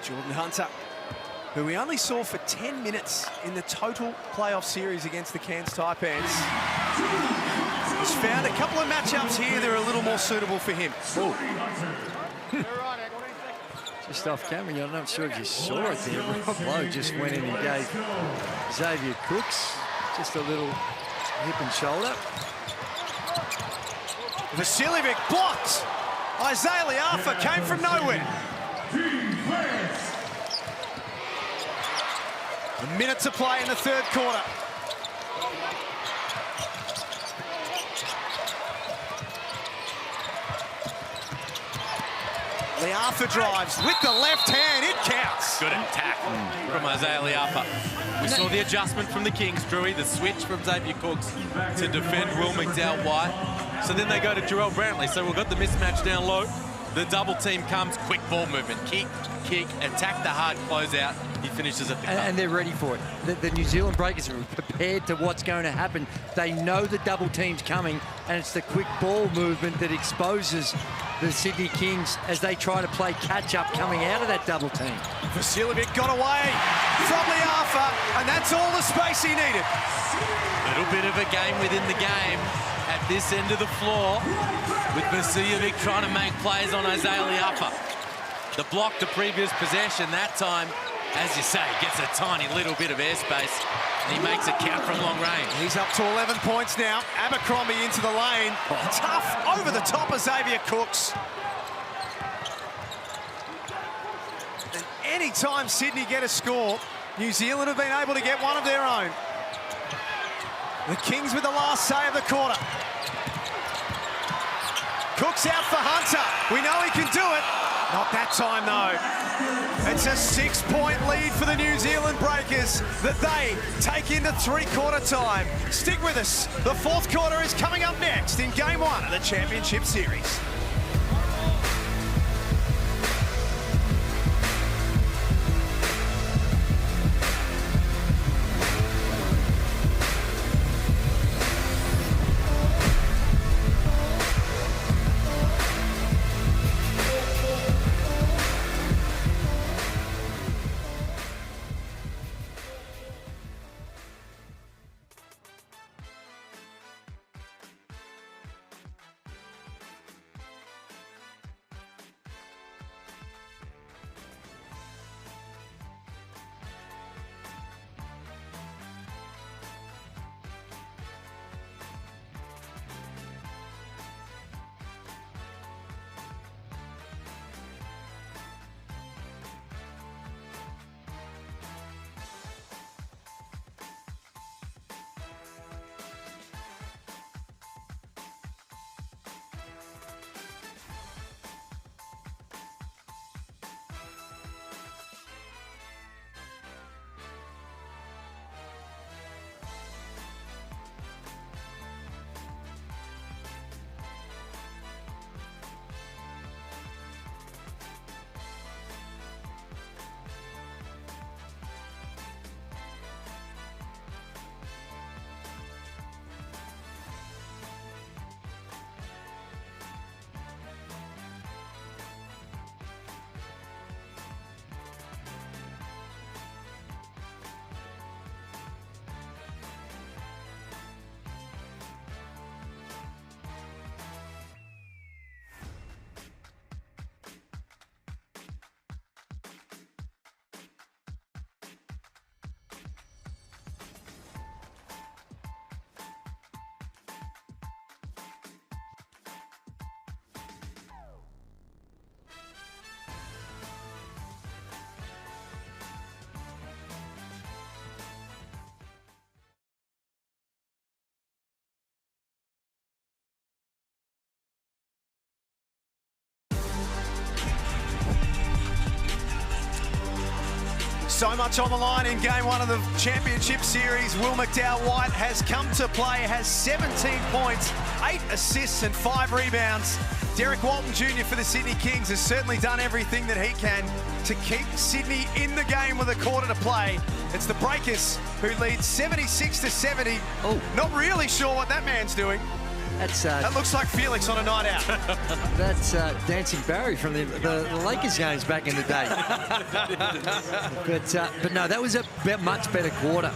Jordan Hunter, who we only saw for 10 minutes in the total playoff series against the Cairns Taipans, has found a couple of matchups here that are a little more suitable for him. Just off camera, I'm not sure if you saw it there. Rob Lowe just went in and gave Xavier Cooks just a little hip and shoulder. Vasiljevic blocked. Isaiah Liafa came from nowhere. A minute to play in the third quarter. Liafa drives with the left hand, it counts. Good attack from Isaiah Liafa. We saw the adjustment from the Kings, Drewy, the switch from Xavier Cooks to defend Will McDowell-White. So then they go to Jarrell Brantley. So we've got the mismatch down low. The double team comes, quick ball movement, kick, attack the hard closeout. He finishes at the cup. And they're ready for it. The New Zealand Breakers are prepared to what's going to happen. They know the double team's coming, and it's the quick ball movement that exposes the Sydney Kings as they try to play catch-up coming out of that double team. Vasiljevic got away from Liafa, and that's all the space he needed. Little bit of a game within the game at this end of the floor, with Vasiljevic trying to make plays on Isaiah Liafa. The block to previous possession that time, as you say, gets a tiny little bit of airspace, and he makes it count from long range. He's up to 11 points now. Abercrombie into the lane. Tough over the top of Xavier Cooks. And any time Sydney get a score, New Zealand have been able to get one of their own. The Kings with the last say of the quarter. Cooks out for Hunter. We know he can do it. Not that time, though. It's a 6-point lead for the New Zealand Breakers that they take into three-quarter time. Stick with us. The fourth quarter is coming up next in Game 1 of the Championship Series. So much on the line in game one of the championship series. Will McDowell-White has come to play, has 17 points, 8 assists and 5 rebounds. Derek Walton Jr. for the Sydney Kings has certainly done everything that he can to keep Sydney in the game with a quarter to play. It's the Breakers who lead 76-70. Oh, not really sure what that man's doing. That looks like Felix on a night out. That's Dancing Barry from the Lakers games back in the day. But no, that was a much better quarter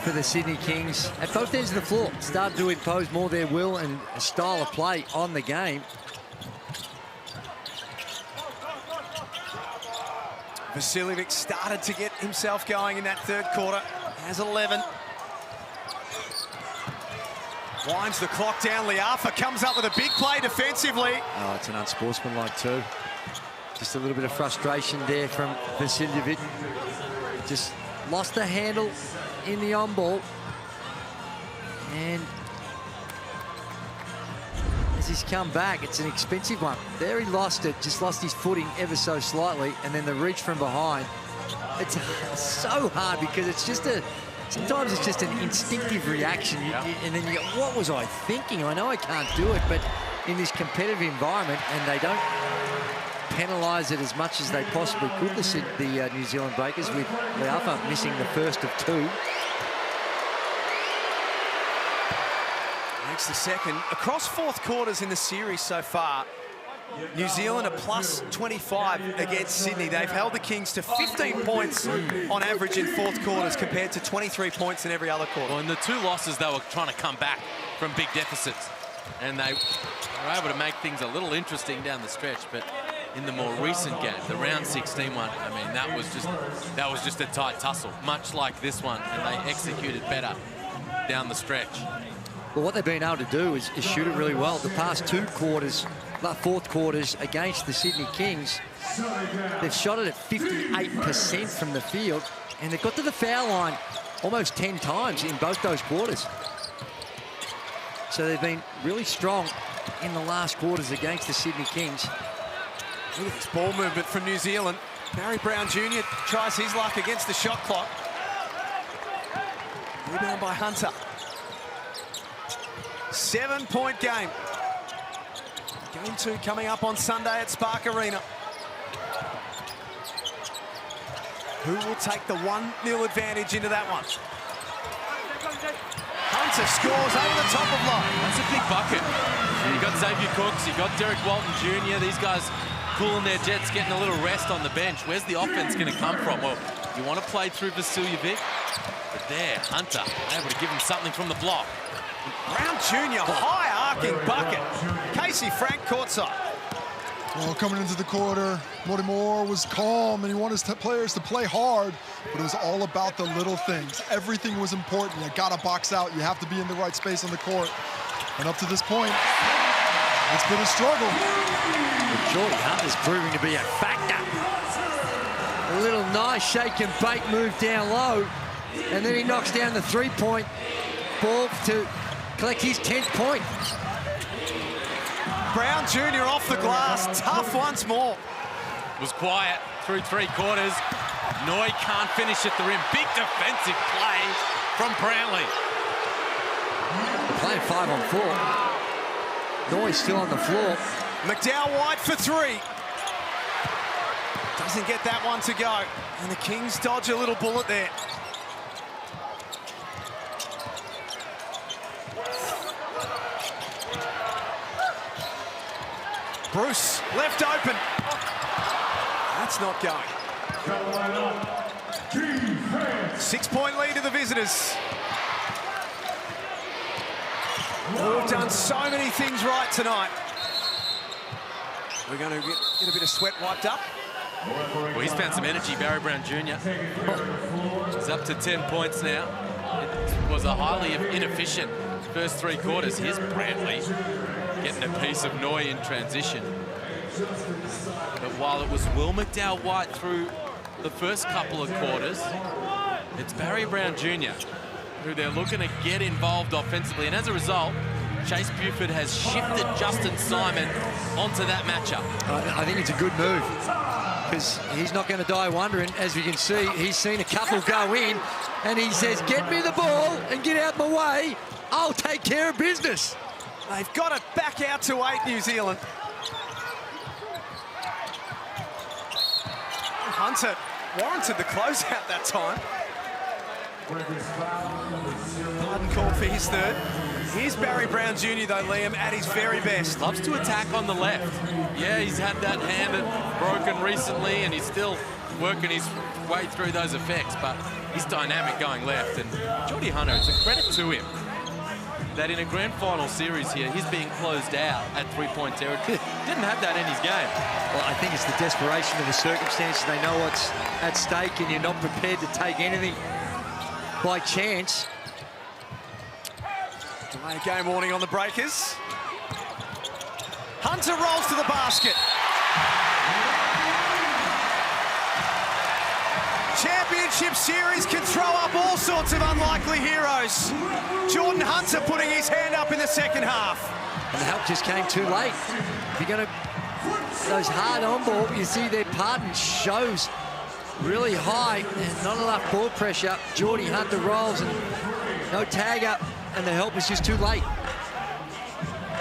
for the Sydney Kings at both ends of the floor. Started to impose more their will and style of play on the game. Vasiljevic started to get himself going in that third quarter. Has 11. Winds the clock down. Liafa comes up with a big play defensively. Oh, it's an unsportsmanlike too. Just a little bit of frustration there from Vasiljevic. Just lost the handle in the on-ball. And as he's come back, it's an expensive one. There he lost it, just lost his footing ever so slightly, and then the reach from behind. It's so hard because it's just sometimes it's just an instinctive reaction, and then you go, what was I thinking? I know I can't do it, but in this competitive environment, and they don't penalise it as much as they possibly could, the New Zealand Breakers, with Liafa missing the first of 2. Makes the second. Across fourth quarters in the series so far, New Zealand are plus 25 against Sydney. They've held the Kings to 15 points on average in fourth quarters compared to 23 points in every other quarter. Well, in the 2 losses, they were trying to come back from big deficits. And they were able to make things a little interesting down the stretch. But in the more recent game, the round 16 one, I mean, that was just a tight tussle, much like this one. And they executed better down the stretch. Well, what they've been able to do is shoot it really well. The past 2 quarters, fourth quarters against the Sydney Kings, they've shot it at 58% from the field, and they've got to the foul line almost 10 times in both those quarters. So they've been really strong in the last quarters against the Sydney Kings. Look at this ball movement from New Zealand. Barry Brown Jr. tries his luck against the shot clock. Rebound by Hunter. 7-point game. Game 2 coming up on Sunday at Spark Arena. Who will take the 1-0 advantage into that one? Hunter scores over the top of Lowe. That's a big bucket. You've got Xavier Cooks, you've got Derek Walton Jr. These guys cooling their jets, getting a little rest on the bench. Where's the offense going to come from? Well, you want to play through Vasiljevic, but there, Hunter able to give him something from the block. Brown Jr., high-arcing bucket. Casey Frank courtside. Well, coming into the quarter, Moore was calm, and he wanted his players to play hard, but it was all about the little things. Everything was important. You got to box out. You have to be in the right space on the court. And up to this point, it's been a struggle. But Jordy Hunter's proving to be a factor. A little nice shake and bake move down low, and then he knocks down the 3-point ball to collect his 10th point. Brown Jr. off the glass, tough once more. Was quiet through 3 quarters. Noy can't finish at the rim. Big defensive play from Brantley. They're playing 5-on-4. Noy still on the floor. McDowell-White for 3. Doesn't get that one to go. And the Kings dodge a little bullet there. Bruce, left open. That's not going. 6-point lead to the visitors. We've done so many things right tonight. We're going to get a bit of sweat wiped up. Well, he's found some energy, Barry Brown Jr. He's up to 10 points now. It was a highly inefficient first 3 quarters. Here's Brantley getting a piece of Noy in transition. But while it was Will McDowell-White through the first couple of quarters, it's Barry Brown Jr. who they're looking to get involved offensively. And as a result, Chase Buford has shifted Justin Simon onto that matchup. I think it's a good move. because he's not going to die wondering. As we can see, he's seen a couple go in, and he says, get me the ball and get out my way. I'll take care of business. They've got it back out to 8, New Zealand. Hunter warranted the closeout that time. Harden called for his third. Here's Barry Brown Jr. though, Liam, at his very best. Loves to attack on the left. Yeah, he's had that hand broken recently, and he's still working his way through those effects, but he's dynamic going left. And Geordie Hunter, it's a credit to him that in a grand final series here, he's being closed out at three-point territory. Didn't have that in his game. Well, I think it's the desperation of the circumstances. They know what's at stake, and you're not prepared to take anything by chance. Delay game warning on the breakers. Hunter rolls to the basket. Championship series can throw up all sorts of unlikely heroes. Jordan Hunter putting his hand up in the second half. And the help just came too late. If you're going to, those hard on ball, you see their Parton shows really high and not enough ball pressure. Geordie Hunter rolls and no tag up, and the help is just too late.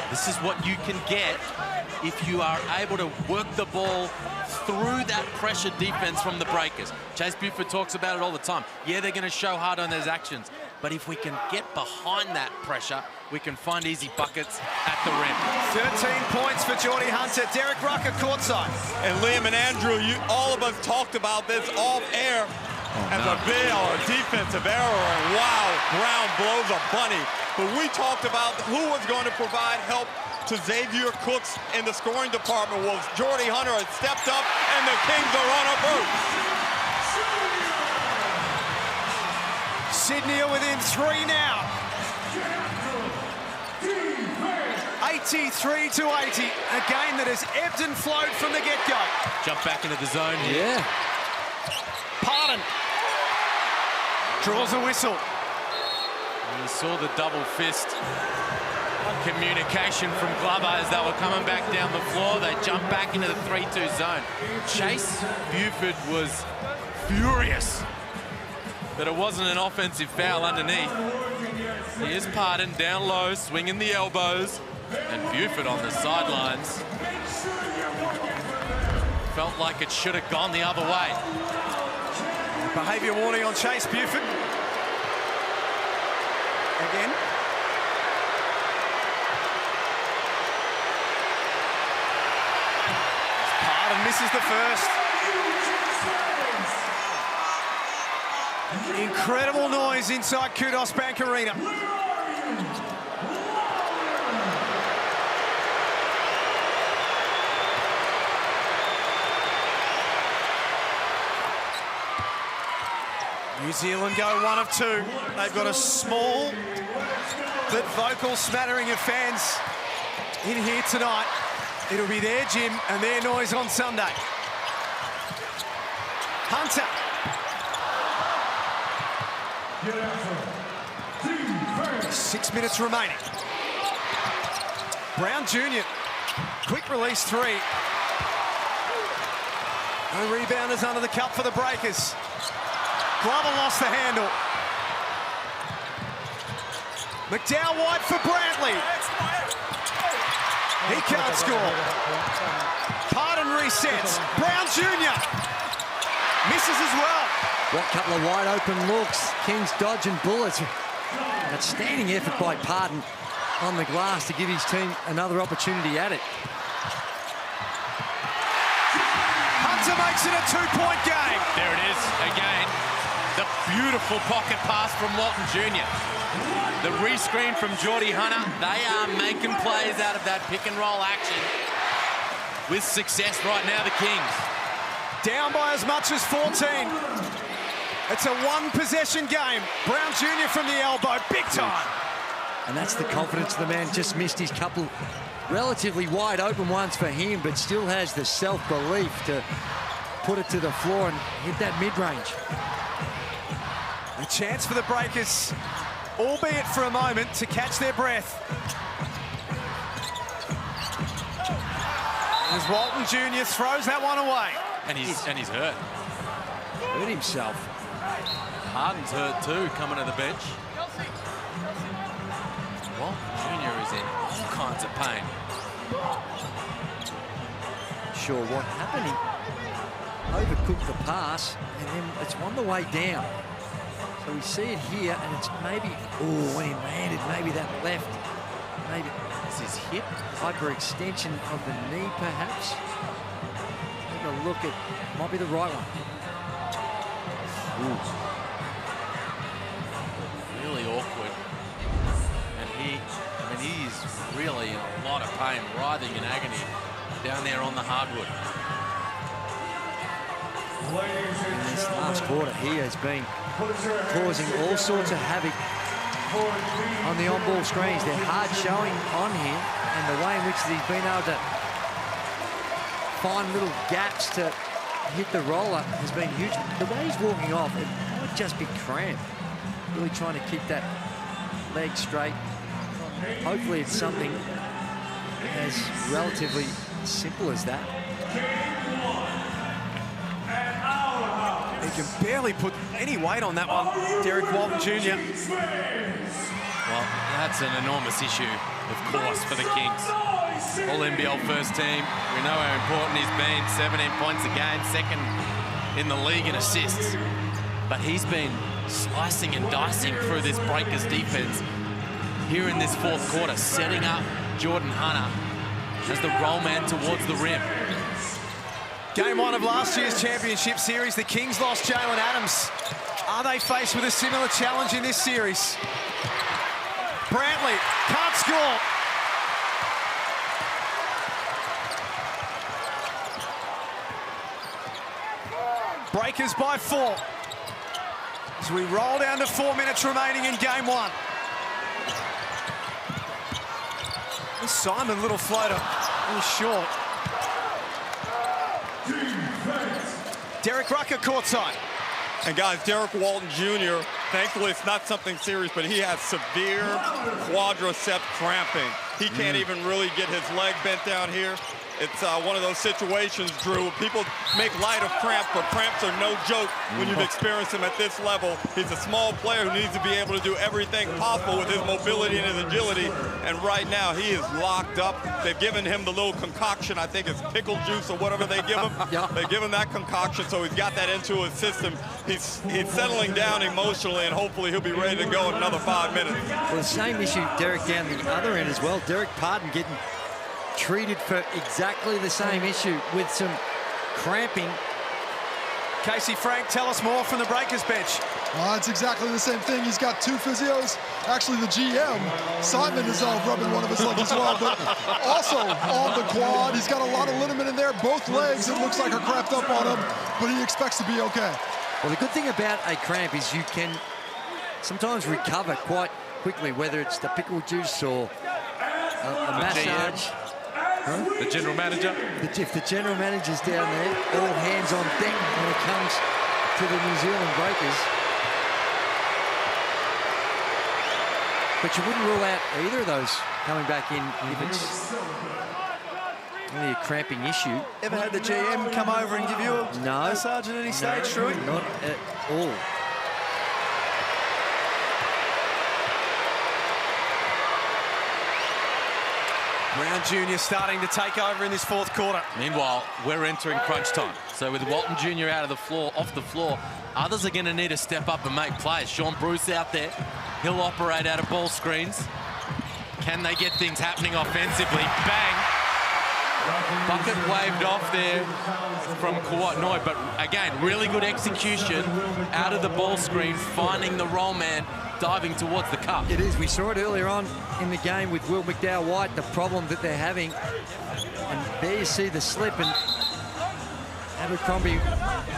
This is what you can get if you are able to work the ball through that pressure defense from the breakers. Chase Buford talks about it all the time. Yeah, they're going to show hard on those actions, but if we can get behind that pressure, we can find easy buckets at the rim. 13 points for Geordie Hunter. Derek Rucker courtside. And Liam and Andrew, all of us talked about this off air as a defensive error, and wow, Brown blows a bunny. But we talked about who was going to provide help to Xavier Cooks in the scoring department. Well, Geordie Hunter has stepped up, and the Kings are on a boat. Sydney are within 3 now. 83 to 80. A game that has ebbed and flowed from the get-go. Jump back into the zone here. Yeah. Parton draws a whistle. And you saw the double fist communication from Glover as they were coming back down the floor. They jumped back into the 3-2 zone. Chase Buford was furious that it wasn't an offensive foul underneath. Here's Parton down low, swinging the elbows, and Buford on the sidelines. Felt like it should have gone the other way. Behaviour warning on Chase Buford. Again. Parton misses the first. Incredible noise inside Kudos Bank Arena. New Zealand go 1 of 2. They've got a small but vocal smattering of fans in here tonight. It'll be their gym and their noise on Sunday. Hunter. 6 minutes remaining. Brown Jr. Quick release 3. No rebounders under the cup for the Breakers. Glover lost the handle. McDowell White for Brantley. He can't score. Parton resets. Brown Jr. misses as well. What couple of wide open looks. Kings dodging bullets. Outstanding effort by Parton on the glass to give his team another opportunity at it. Hunter makes it a 2-point game. There it is again. The beautiful pocket pass from Walton Jr. The rescreen from Geordie Hunter. They are making plays out of that pick and roll action with success right now, the Kings. Down by as much as 14. It's a 1-possession game. Brown Jr. from the elbow, big time. And that's the confidence of the man. Just missed his couple relatively wide open ones for him, but still has the self-belief to put it to the floor and hit that mid-range. A chance for the Breakers, albeit for a moment, to catch their breath. As Walton Jr. throws that one away. And he's hurt. Hurt himself. Harden's hurt too, coming to the bench. Well, Junior is in all kinds of pain. Sure what happened. He overcooked the pass, and then it's on the way down. So we see it here, and it's maybe, when he landed, maybe that left, maybe it's his hip, hyperextension of the knee, perhaps. Take a look at, might be the right one. Really awkward. And he's really in a lot of pain, writhing in agony down there on the hardwood. In this last quarter, he has been causing all sorts of havoc on the on-ball screens. They're hard showing on him, and the way in which he's been able to find little gaps to hit the roller has been huge. The way he's walking off, it might just be cramp. Really trying to keep that leg straight. Hopefully it's something as relatively simple as that. He can barely put any weight on that one, Derek Walton Jr. Well, that's an enormous issue, of course, for the Kings. All NBL first team. We know how important he's been. 17 points a game, second in the league in assists. But he's been slicing and dicing through this Breakers defense here in this fourth quarter, setting up Jordan Hunter as the roll man towards the rim. Game one of last year's championship series, the Kings lost Jalen Adams. Are they faced with a similar challenge in this series? Brantley can't score. Breakers by 4. As we roll down to 4 minutes remaining in game one. This Simon little floater is short. Derek Rucker courtside. And guys, Derek Walton Jr., thankfully it's not something serious, but he has severe quadricep cramping. He can't even really get his leg bent down here. It's one of those situations, Drew, people make light of cramp, but cramps are no joke when you've experienced them at this level. He's a small player who needs to be able to do everything possible with his mobility and his agility, and right now he is locked up. They've given him the little concoction, I think it's pickle juice or whatever they give him. They give him that concoction, so he's got that into his system. He's settling down emotionally, and hopefully he'll be ready to go in another 5 minutes. Well, the same issue, Derek, down the other end as well. Derek Pardon getting treated for exactly the same issue with some cramping. Casey Frank, tell us more from the Breakers bench. It's exactly the same thing. He's got 2 physios. Actually, the GM, Simon, is rubbing one of his legs as well, but also on the quad. He's got a lot of liniment in there. Both legs, it looks like, are cramped up on him, but he expects to be okay. Well, the good thing about a cramp is you can sometimes recover quite quickly, whether it's the pickle juice or a massage. Huh? The general manager? If the general manager's down there, all hands on deck when it comes to the New Zealand Breakers. But you wouldn't rule out either of those coming back in if it's only a cramping issue. Ever had the GM come over and give you a massage at any stage, Drew? Not at all. Brown Jr. starting to take over in this fourth quarter. Meanwhile, we're entering crunch time. So with Walton Jr. out of the floor, off the floor, others are going to need to step up and make plays. Sean Bruce out there. He'll operate out of ball screens. Can they get things happening offensively? Bang! Bucket waved off there from Kawhi Noy, but again, really good execution out of the ball screen, finding the roll man, diving towards the cup. It is. We saw it earlier on in the game with Will McDowell-White, the problem that they're having. And there you see the slip, and Abercrombie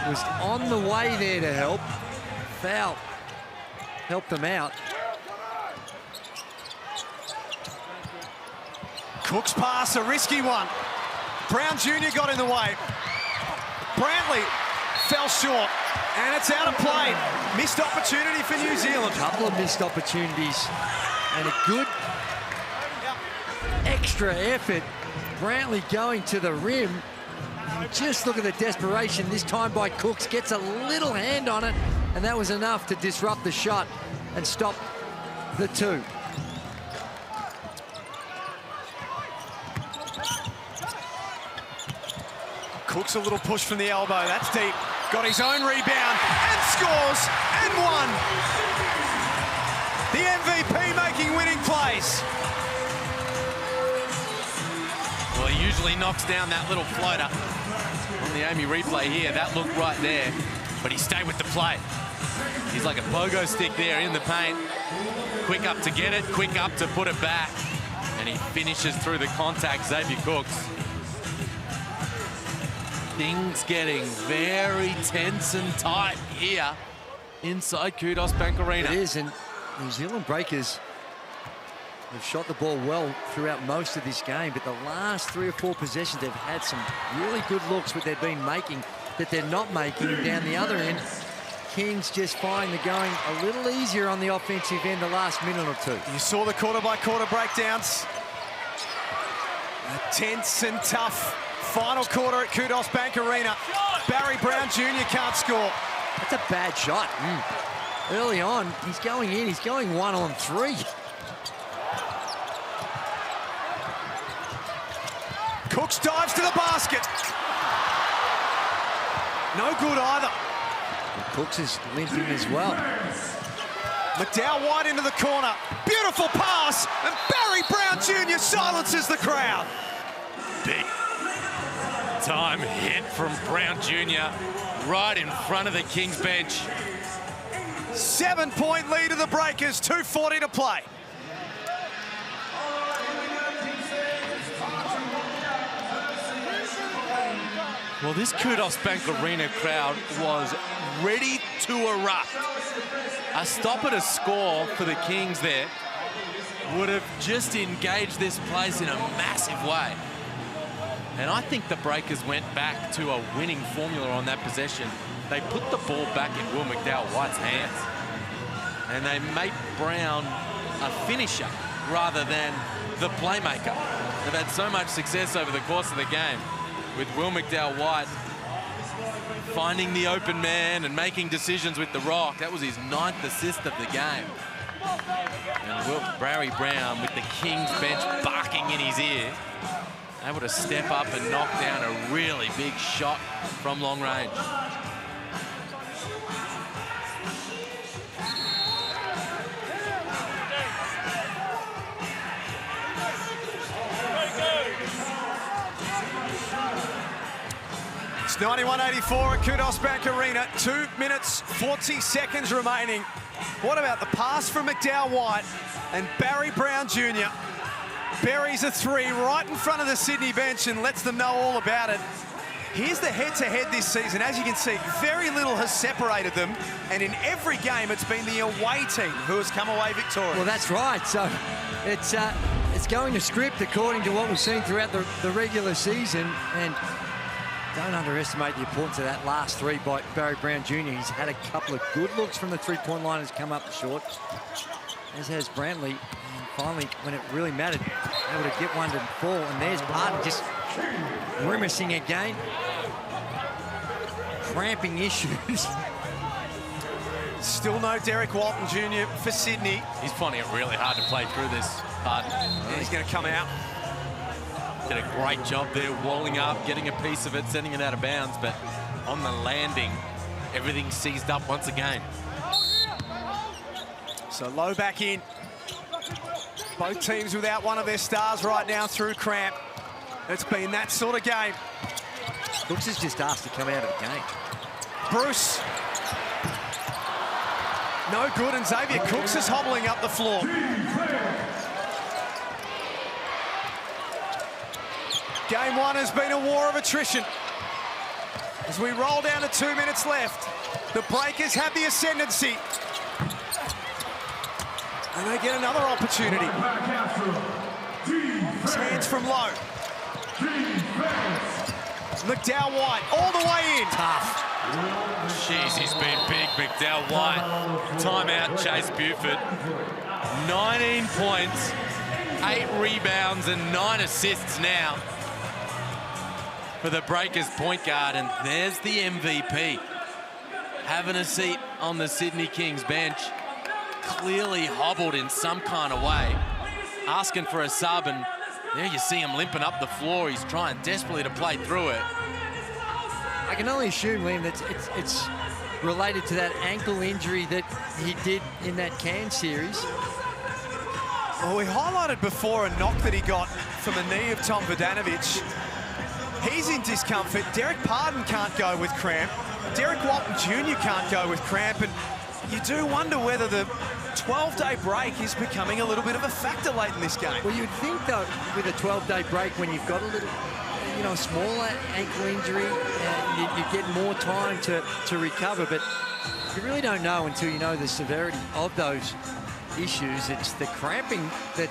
was on the way there to help. Foul helped them out. Cook's pass, a risky one. Brown Jr. got in the way. Brantley fell short, and it's out of play. Missed opportunity for New Zealand. A couple of missed opportunities, and a good extra effort. Brantley going to the rim. And just look at the desperation this time by Cooks. Gets a little hand on it, and that was enough to disrupt the shot and stop the two. Cooks a little push from the elbow. That's deep. Got his own rebound and scores and won. The MVP making winning plays. Well, he usually knocks down that little floater. On the Amy replay here, that looked right there, but he stayed with the play. He's like a pogo stick there in the paint. Quick up to get it, quick up to put it back. And he finishes through the contact, Xavier Cooks. Things getting very tense and tight here inside Kudos Bank Arena. It is, and New Zealand Breakers have shot the ball well throughout most of this game, but the last 3 or 4 possessions, they've had some really good looks that they've been making that they're not making. And down the other end, Kings just find they're going a little easier on the offensive end the last minute or two. You saw the quarter-by-quarter breakdowns. A tense and tough final quarter at Kudos Bank Arena. Barry Brown Jr. can't score. That's a bad shot. Early on, he's going in. He's going 1 on 3. Cooks dives to the basket. No good either. Cooks is limping as well. McDowell White into the corner. Beautiful pass, and Barry Brown Jr. silences the crowd. Big time hit from Brown Jr. right in front of the Kings bench. 7-point lead of the Breakers, 2:40 to play. Well, this Kudos Bank Arena crowd was ready to erupt. A stop at a score for the Kings there would have just engaged this place in a massive way. And I think the Breakers went back to a winning formula on that possession. They put the ball back in Will McDowell White's hands. And they made Brown a finisher rather than the playmaker. They've had so much success over the course of the game with Will McDowell White finding the open man and making decisions with the rock. That was his 9th assist of the game. And Barry Brown with the Kings bench barking in his ear, able to step up and knock down a really big shot from long range. It's 91-84 at Kudos Bank Arena. 2 minutes, 40 seconds remaining. What about the pass from McDowell White and Barry Brown Jr. buries a 3 right in front of the Sydney bench and lets them know all about it. Here's the head-to-head this season. As you can see, very little has separated them, and in every game it's been the away team who has come away victorious. Well, that's right. So it's going to script according to what we've seen throughout the regular season, and don't underestimate the importance of that last 3 by Barry Brown Jr. He's had a couple of good looks from the three-point line, has come up short, as has Brantley. And finally, when it really mattered, able to get one to fall. And there's Parton just grimacing again. Cramping issues. Still no Derek Walton Jr. for Sydney. He's finding it really hard to play through this, Parton. And he's going to come out. Did a great job there, walling up, getting a piece of it, sending it out of bounds, but on the landing, everything seized up once again. So Low back in. Both teams without one of their stars right now through cramp. It's been that sort of game. Brooks is just asked to come out of the game. Bruce. No good, and Xavier Cooks is hobbling up the floor. Game 1 has been a war of attrition. As we roll down to 2 minutes left, the Breakers have the ascendancy. And they get another opportunity. His hands from Low. McDowell White all the way in. Tough. Jeez, he's been big, McDowell White. Timeout, Chase Buford. 19 points, 8 rebounds and 9 assists now. for the Breakers point guard, and there's the MVP. Having a seat on the Sydney Kings bench, clearly hobbled in some kind of way, asking for a sub, and there you see him limping up the floor. He's trying desperately to play through it. I can only assume, Liam, that it's related to that ankle injury that he did in that Cairns series. Well, we highlighted before a knock that he got from a knee of Tom Vodanovic. He's in discomfort. Derek Pardon can't go with cramp. Derek Walton Jr. can't go with cramp. And you do wonder whether the 12-day break is becoming a little bit of a factor late in this game. Well, you'd think, though, with a 12-day break, when you've got a little, a smaller ankle injury, you get more time to recover. But you really don't know until you know the severity of those issues. It's the cramping that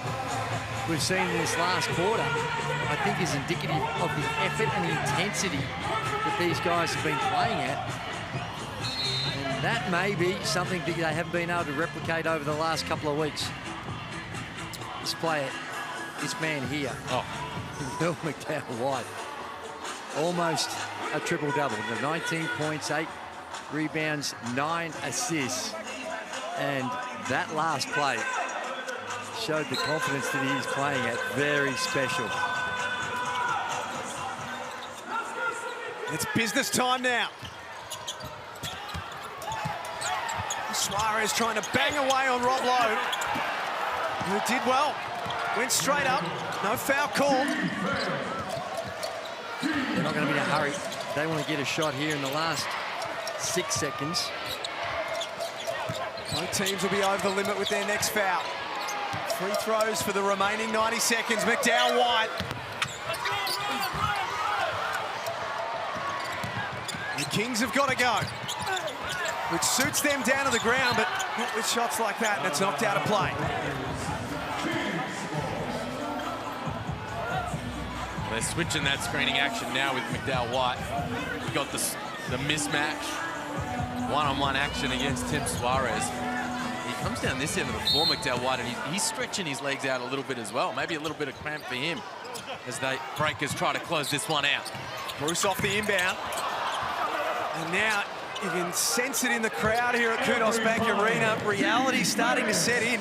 we've seen in this last quarter, I think, is indicative of the effort and the intensity that these guys have been playing at. And that may be something that they haven't been able to replicate over the last couple of weeks. This player, this man here, Will McDowell-White, almost a triple-double. 19 points, 8 rebounds, 9 assists. And that last play showed the confidence that he's playing at. Very special. It's business time now. Suarez trying to bang away on Rob Lowe, who did well. Went straight up, no foul called. They're not going to be in a hurry. They want to get a shot here in the last 6 seconds. Both teams will be over the limit with their next foul. Free throws for the remaining 90 seconds. McDowell-White. The Kings have got to go, which suits them down to the ground, but not with shots like that, and it's knocked out of play. They're switching that screening action now with McDowell-White. You've got the mismatch. One-on-one action against Tim Suarez. He comes down this end of the floor, McDowell-White, and he's stretching his legs out a little bit as well. Maybe a little bit of cramp for him as the Breakers try to close this one out. Bruce off the inbound. And now you can sense it in the crowd here at Kudos Bank Arena. Reality starting to set in.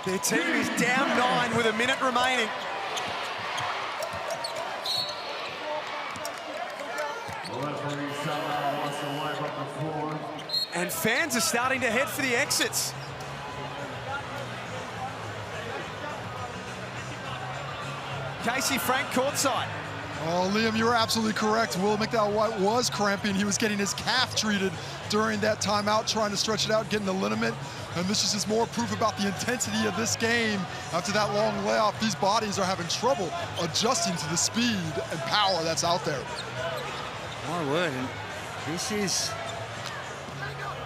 Their team is down 9 with a minute remaining. And fans are starting to head for the exits. Casey Frank courtside. Oh, Liam, you were absolutely correct. Will McDowell-White was cramping. He was getting his calf treated during that timeout, trying to stretch it out, getting the liniment. And this is just more proof about the intensity of this game. After that long layoff, these bodies are having trouble adjusting to the speed and power that's out there. My word, and this is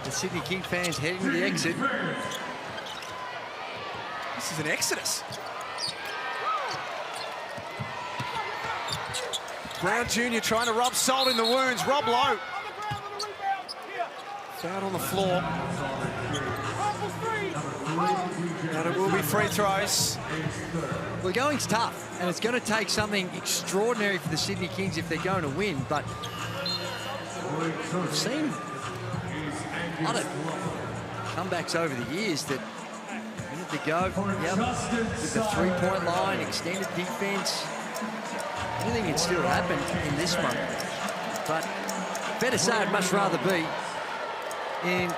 the Sydney King fans heading to the exit. This is an exodus. Brown Jr. trying to rub salt in the wounds. Rob Lowe. Foul on the floor. And it will be free throws. Well, the going's tough, and it's going to take something extraordinary for the Sydney Kings if they're going to win, but we've seen a lot of comebacks over the years that a minute to go, with the three-point line, extended defense. Anything can still happen in this one. But better say I'd much rather be in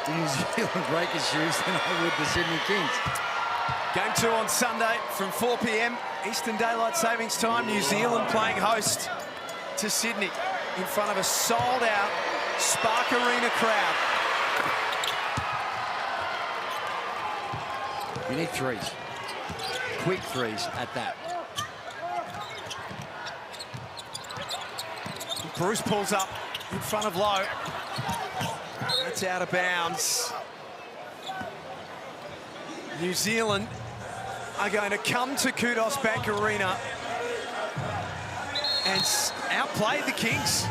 the New Zealand Breakers shoes than I would the Sydney Kings. Game 2 on Sunday from 4 p.m. Eastern Daylight Savings Time. New Zealand playing host to Sydney in front of a sold-out Spark Arena crowd. You need threes. Quick threes at that. Bruce pulls up in front of Lowe. That's out of bounds. New Zealand are going to come to Kudos Bank Arena and outplay the Kings.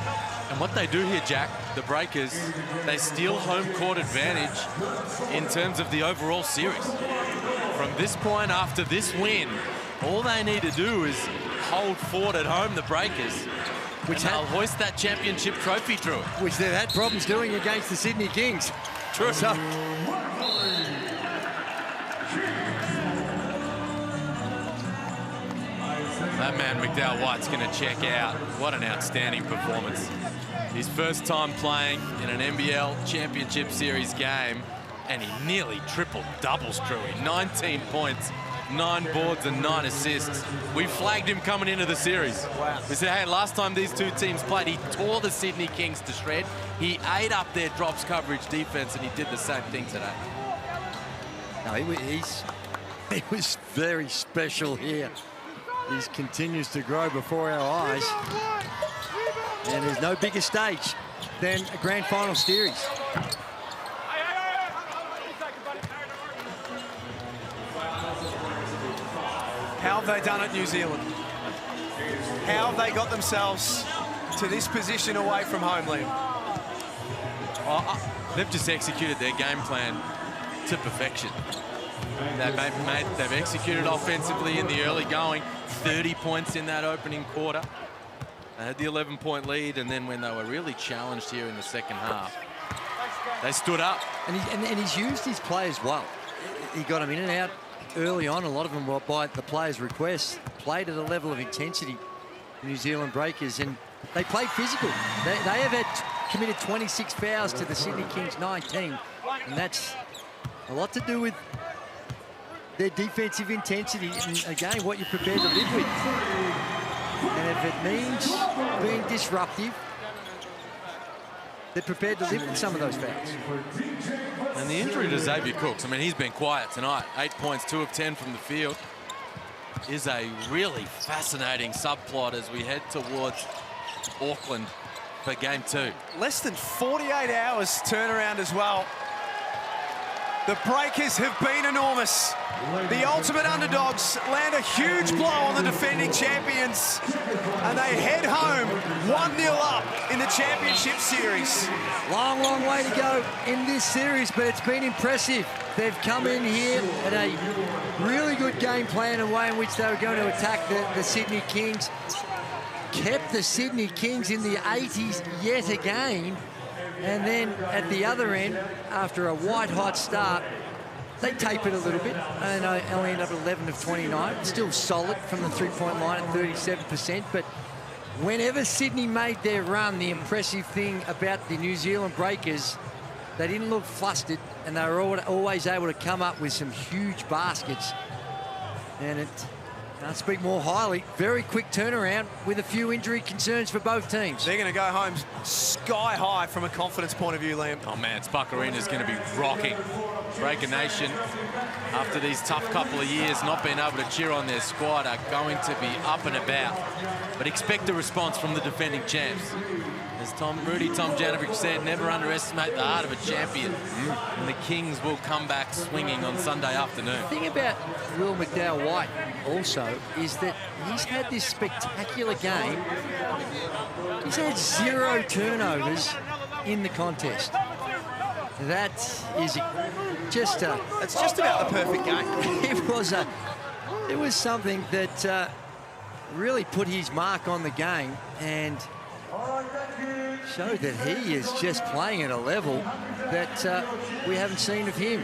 And what they do here, Jack, the Breakers, they steal home court advantage in terms of the overall series. From this point, after this win, all they need to do is hold fort at home, the Breakers, And they'll hoist that championship trophy through it. Which they've had problems doing against the Sydney Kings. True. So, that man, McDowell White's going to check out. What an outstanding performance. His first time playing in an NBL Championship Series game, and he nearly triple doubles, Drewy. 19 points, 9 boards, and 9 assists. We flagged him coming into the series. Wow. We said, hey, last time these two teams played, he tore the Sydney Kings to shred. He ate up their drops coverage defense, and he did the same thing today. No, he was very special here. He continues to grow before our eyes. And there's no bigger stage than a grand final series. How have they done it, New Zealand? How have they got themselves to this position away from home, Liam? They've just executed their game plan to perfection. They've executed offensively in the early going, 30 points in that opening quarter. They had the 11-point lead, and then when they were really challenged here in the second half, they stood up. And he's used his players well. He got them in and out early on. A lot of them were by the players' request. Played at a level of intensity, New Zealand Breakers, and they played physical. They have committed 26 fouls to the Sydney Kings 19, and that's a lot to do with their defensive intensity and, again, what you're prepared to live with. And if it means being disruptive, they're prepared to live with some of those fouls. And the injury to Xavier Cooks, I mean, he's been quiet tonight. 8 points, 2 of 10 from the field. Is a really fascinating subplot as we head towards Auckland for game 2. Less than 48 hours turnaround as well. The Breakers have been enormous. The ultimate underdogs land a huge blow on the defending champions, and they head home 1-0 up in the championship series. Long, long way to go in this series, but it's been impressive. They've come in here at a really good game plan and way in which they were going to attack the Sydney Kings. Kept the Sydney Kings in the 80s yet again. And then at the other end, after a white-hot start, they tape it a little bit and only end up at 11 of 29. Still solid from the three-point line at 37%. But whenever Sydney made their run, the impressive thing about the New Zealand Breakers, they didn't look flustered, and they were always able to come up with some huge baskets. And it can't speak more highly. Very quick turnaround with a few injury concerns for both teams. They're going to go home sky high from a confidence point of view, Liam. Oh man, Spuck Arena's going to be rocking. Breaker Nation, after these tough couple of years, not being able to cheer on their squad, are going to be up and about. But expect a response from the defending champs. As Tom Janovic said, never underestimate the heart of a champion. And the Kings will come back swinging on Sunday afternoon. The thing about Will McDowell White also is that he's had this spectacular game. He's had 0 turnovers in the contest. That is just a... It's just about the perfect game. It was something that really put his mark on the game and showed that he is just playing at a level that we haven't seen of him.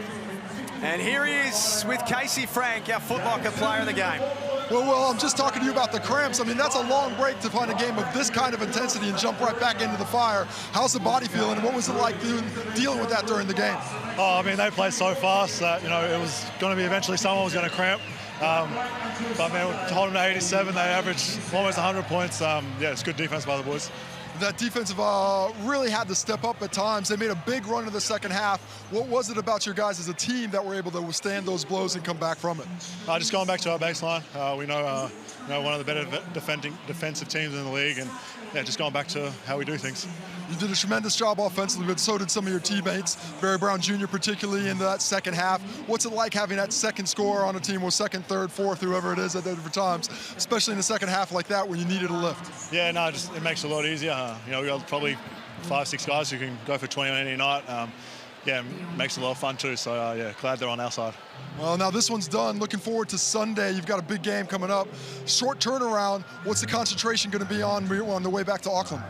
And here he is with Casey Frank, our Foot Locker player of the game. Well, I'm just talking to you about the cramps. I mean, that's a long break to find a game of this kind of intensity and jump right back into the fire. How's the body feeling, and what was it like dealing with that during the game? Oh, I mean, they played so fast that, you know, it was going to be eventually someone was going to cramp. But, man, to hold them to 87, they averaged almost 100 points. Yeah, it's good defense by the boys. That defensive really had to step up at times. They made a big run in the second half. What was it about your guys as a team that were able to withstand those blows and come back from it? Just going back to our baseline. We know one of the better defensive teams in the league, and yeah, just going back to how we do things. You did a tremendous job offensively, but so did some of your teammates, Barry Brown Jr. particularly in that second half. What's it like having that second scorer on a team with second, third, fourth, whoever it is at different times, especially in the second half like that when you needed a lift? Yeah, no, it makes it a lot easier. You know, we got probably 5-6 guys who can go for 20 on any night. yeah, makes it a lot of fun too. So yeah, glad they're on our side. Well, now this one's done. Looking forward to Sunday. You've got a big game coming up. Short turnaround. What's the concentration going to be on the way back to Auckland?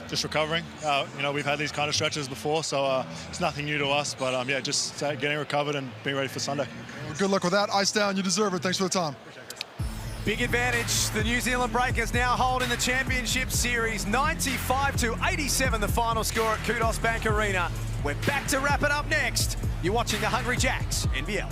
Just recovering. You know, we've had these kind of stretches before, so it's nothing new to us. But yeah, just getting recovered and being ready for Sunday. Well, good luck with that. Ice down. You deserve it. Thanks for the time. Big advantage the New Zealand Breakers now hold in the championship series. 95-87 the final score at Kudos Bank Arena. We're back to wrap it up next. You're watching the Hungry Jacks NBL.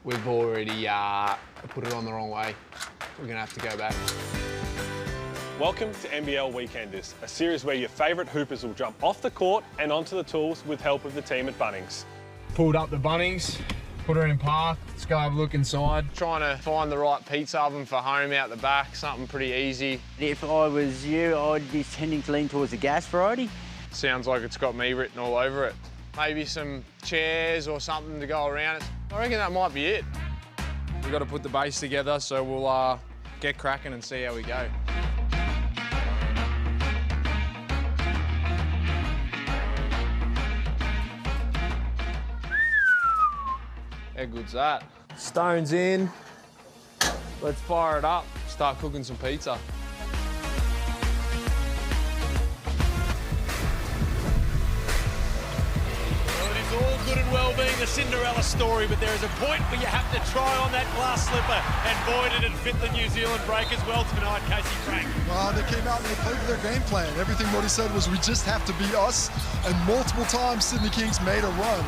We've already put it on the wrong way. We're going to have to go back. Welcome to NBL Weekenders, a series where your favourite hoopers will jump off the court and onto the tools with help of the team at Bunnings. Pulled up the Bunnings, put her in park. Let's go have a look inside. Trying to find the right pizza oven for home out the back, something pretty easy. If I was you, I'd be tending to lean towards the gas variety. Sounds like it's got me written all over it. Maybe some chairs or something to go around it. I reckon that might be it. We've got to put the base together, so we'll get cracking and see how we go. How good's that? Stones in. Let's fire it up. Start cooking some pizza. All good and well being a Cinderella story, but there is a point where you have to try on that glass slipper, and boy did it fit the New Zealand Breakers well tonight, Casey Frank. Well, they came out and they played their game plan. Everything Modi said was we just have to be us, and multiple times Sydney Kings made a run,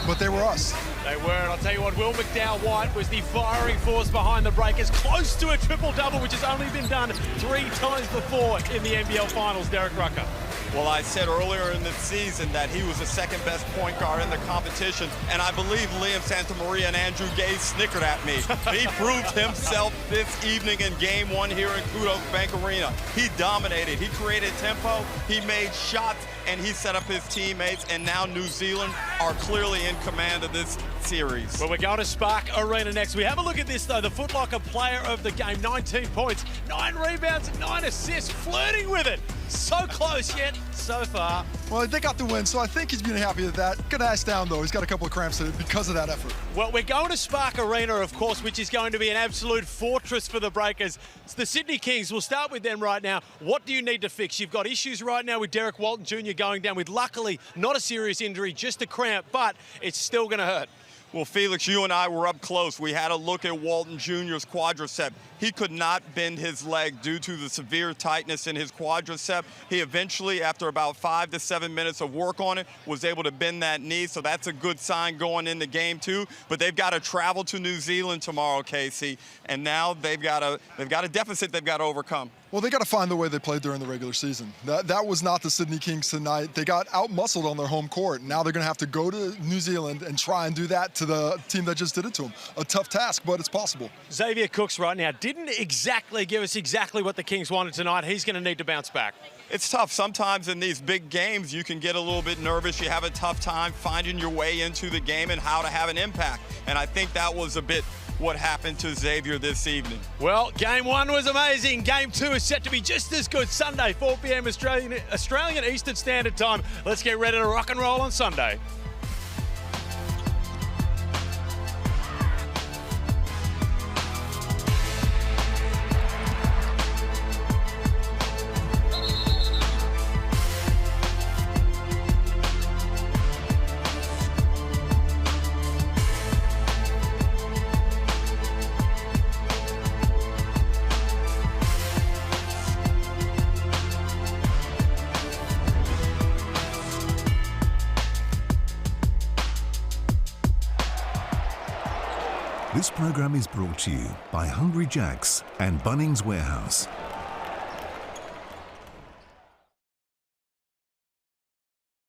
but they were us. They were, and I'll tell you what, Will McDowell-White was the firing force behind the Breakers, close to a triple-double, which has only been done 3 times before in the NBL Finals, Derek Rucker. Well, I said earlier in the season that he was the second best point guard in the competition, and I believe Liam Santamaria and Andrew Gay snickered at me. He proved himself this evening in Game 1 here in Kudos Bank Arena. He dominated. He created tempo. He made shots, and he set up his teammates, and now New Zealand are clearly in command of this series. Well, we're going to Spark Arena next. We have a look at this, though. The Foot Locker player of the game, 19 points, 9 rebounds, 9 assists, flirting with it. So close yet so far. Well, they got the win, so I think he's been happy with that. Gonna ask down, though. He's got a couple of cramps because of that effort. Well, we're going to Spark Arena, of course, which is going to be an absolute fortress for the Breakers. It's the Sydney Kings. We'll start with them right now. What do you need to fix? You've got issues right now with Derek Walton Jr. going down with, luckily, not a serious injury, just a cramp, but it's still going to hurt. Well, Felix, you and I were up close. We had a look at Walton Jr.'s quadricep. He could not bend his leg due to the severe tightness in his quadricep. He eventually, after about 5 to 7 minutes of work on it, was able to bend that knee, so that's a good sign going into Game 2. But they've got to travel to New Zealand tomorrow, Casey, and now they've got a deficit they've got to overcome. Well, they got to find the way they played during the regular season. That was not the Sydney Kings tonight. They got out-muscled on their home court. Now they're going to have to go to New Zealand and try and do that to the team that just did it to them. A tough task, but it's possible. Xavier Cooks right now didn't exactly give us exactly what the Kings wanted tonight. He's going to need to bounce back. It's tough. Sometimes in these big games, you can get a little bit nervous. You have a tough time finding your way into the game and how to have an impact. And I think that was a bit what happened to Xavier this evening. Well, Game 1 was amazing. Game 2 is set to be just as good. Sunday, 4 p.m. Australian Eastern Standard Time. Let's get ready to rock and roll on Sunday. This program is brought to you by Hungry Jack's and Bunnings Warehouse.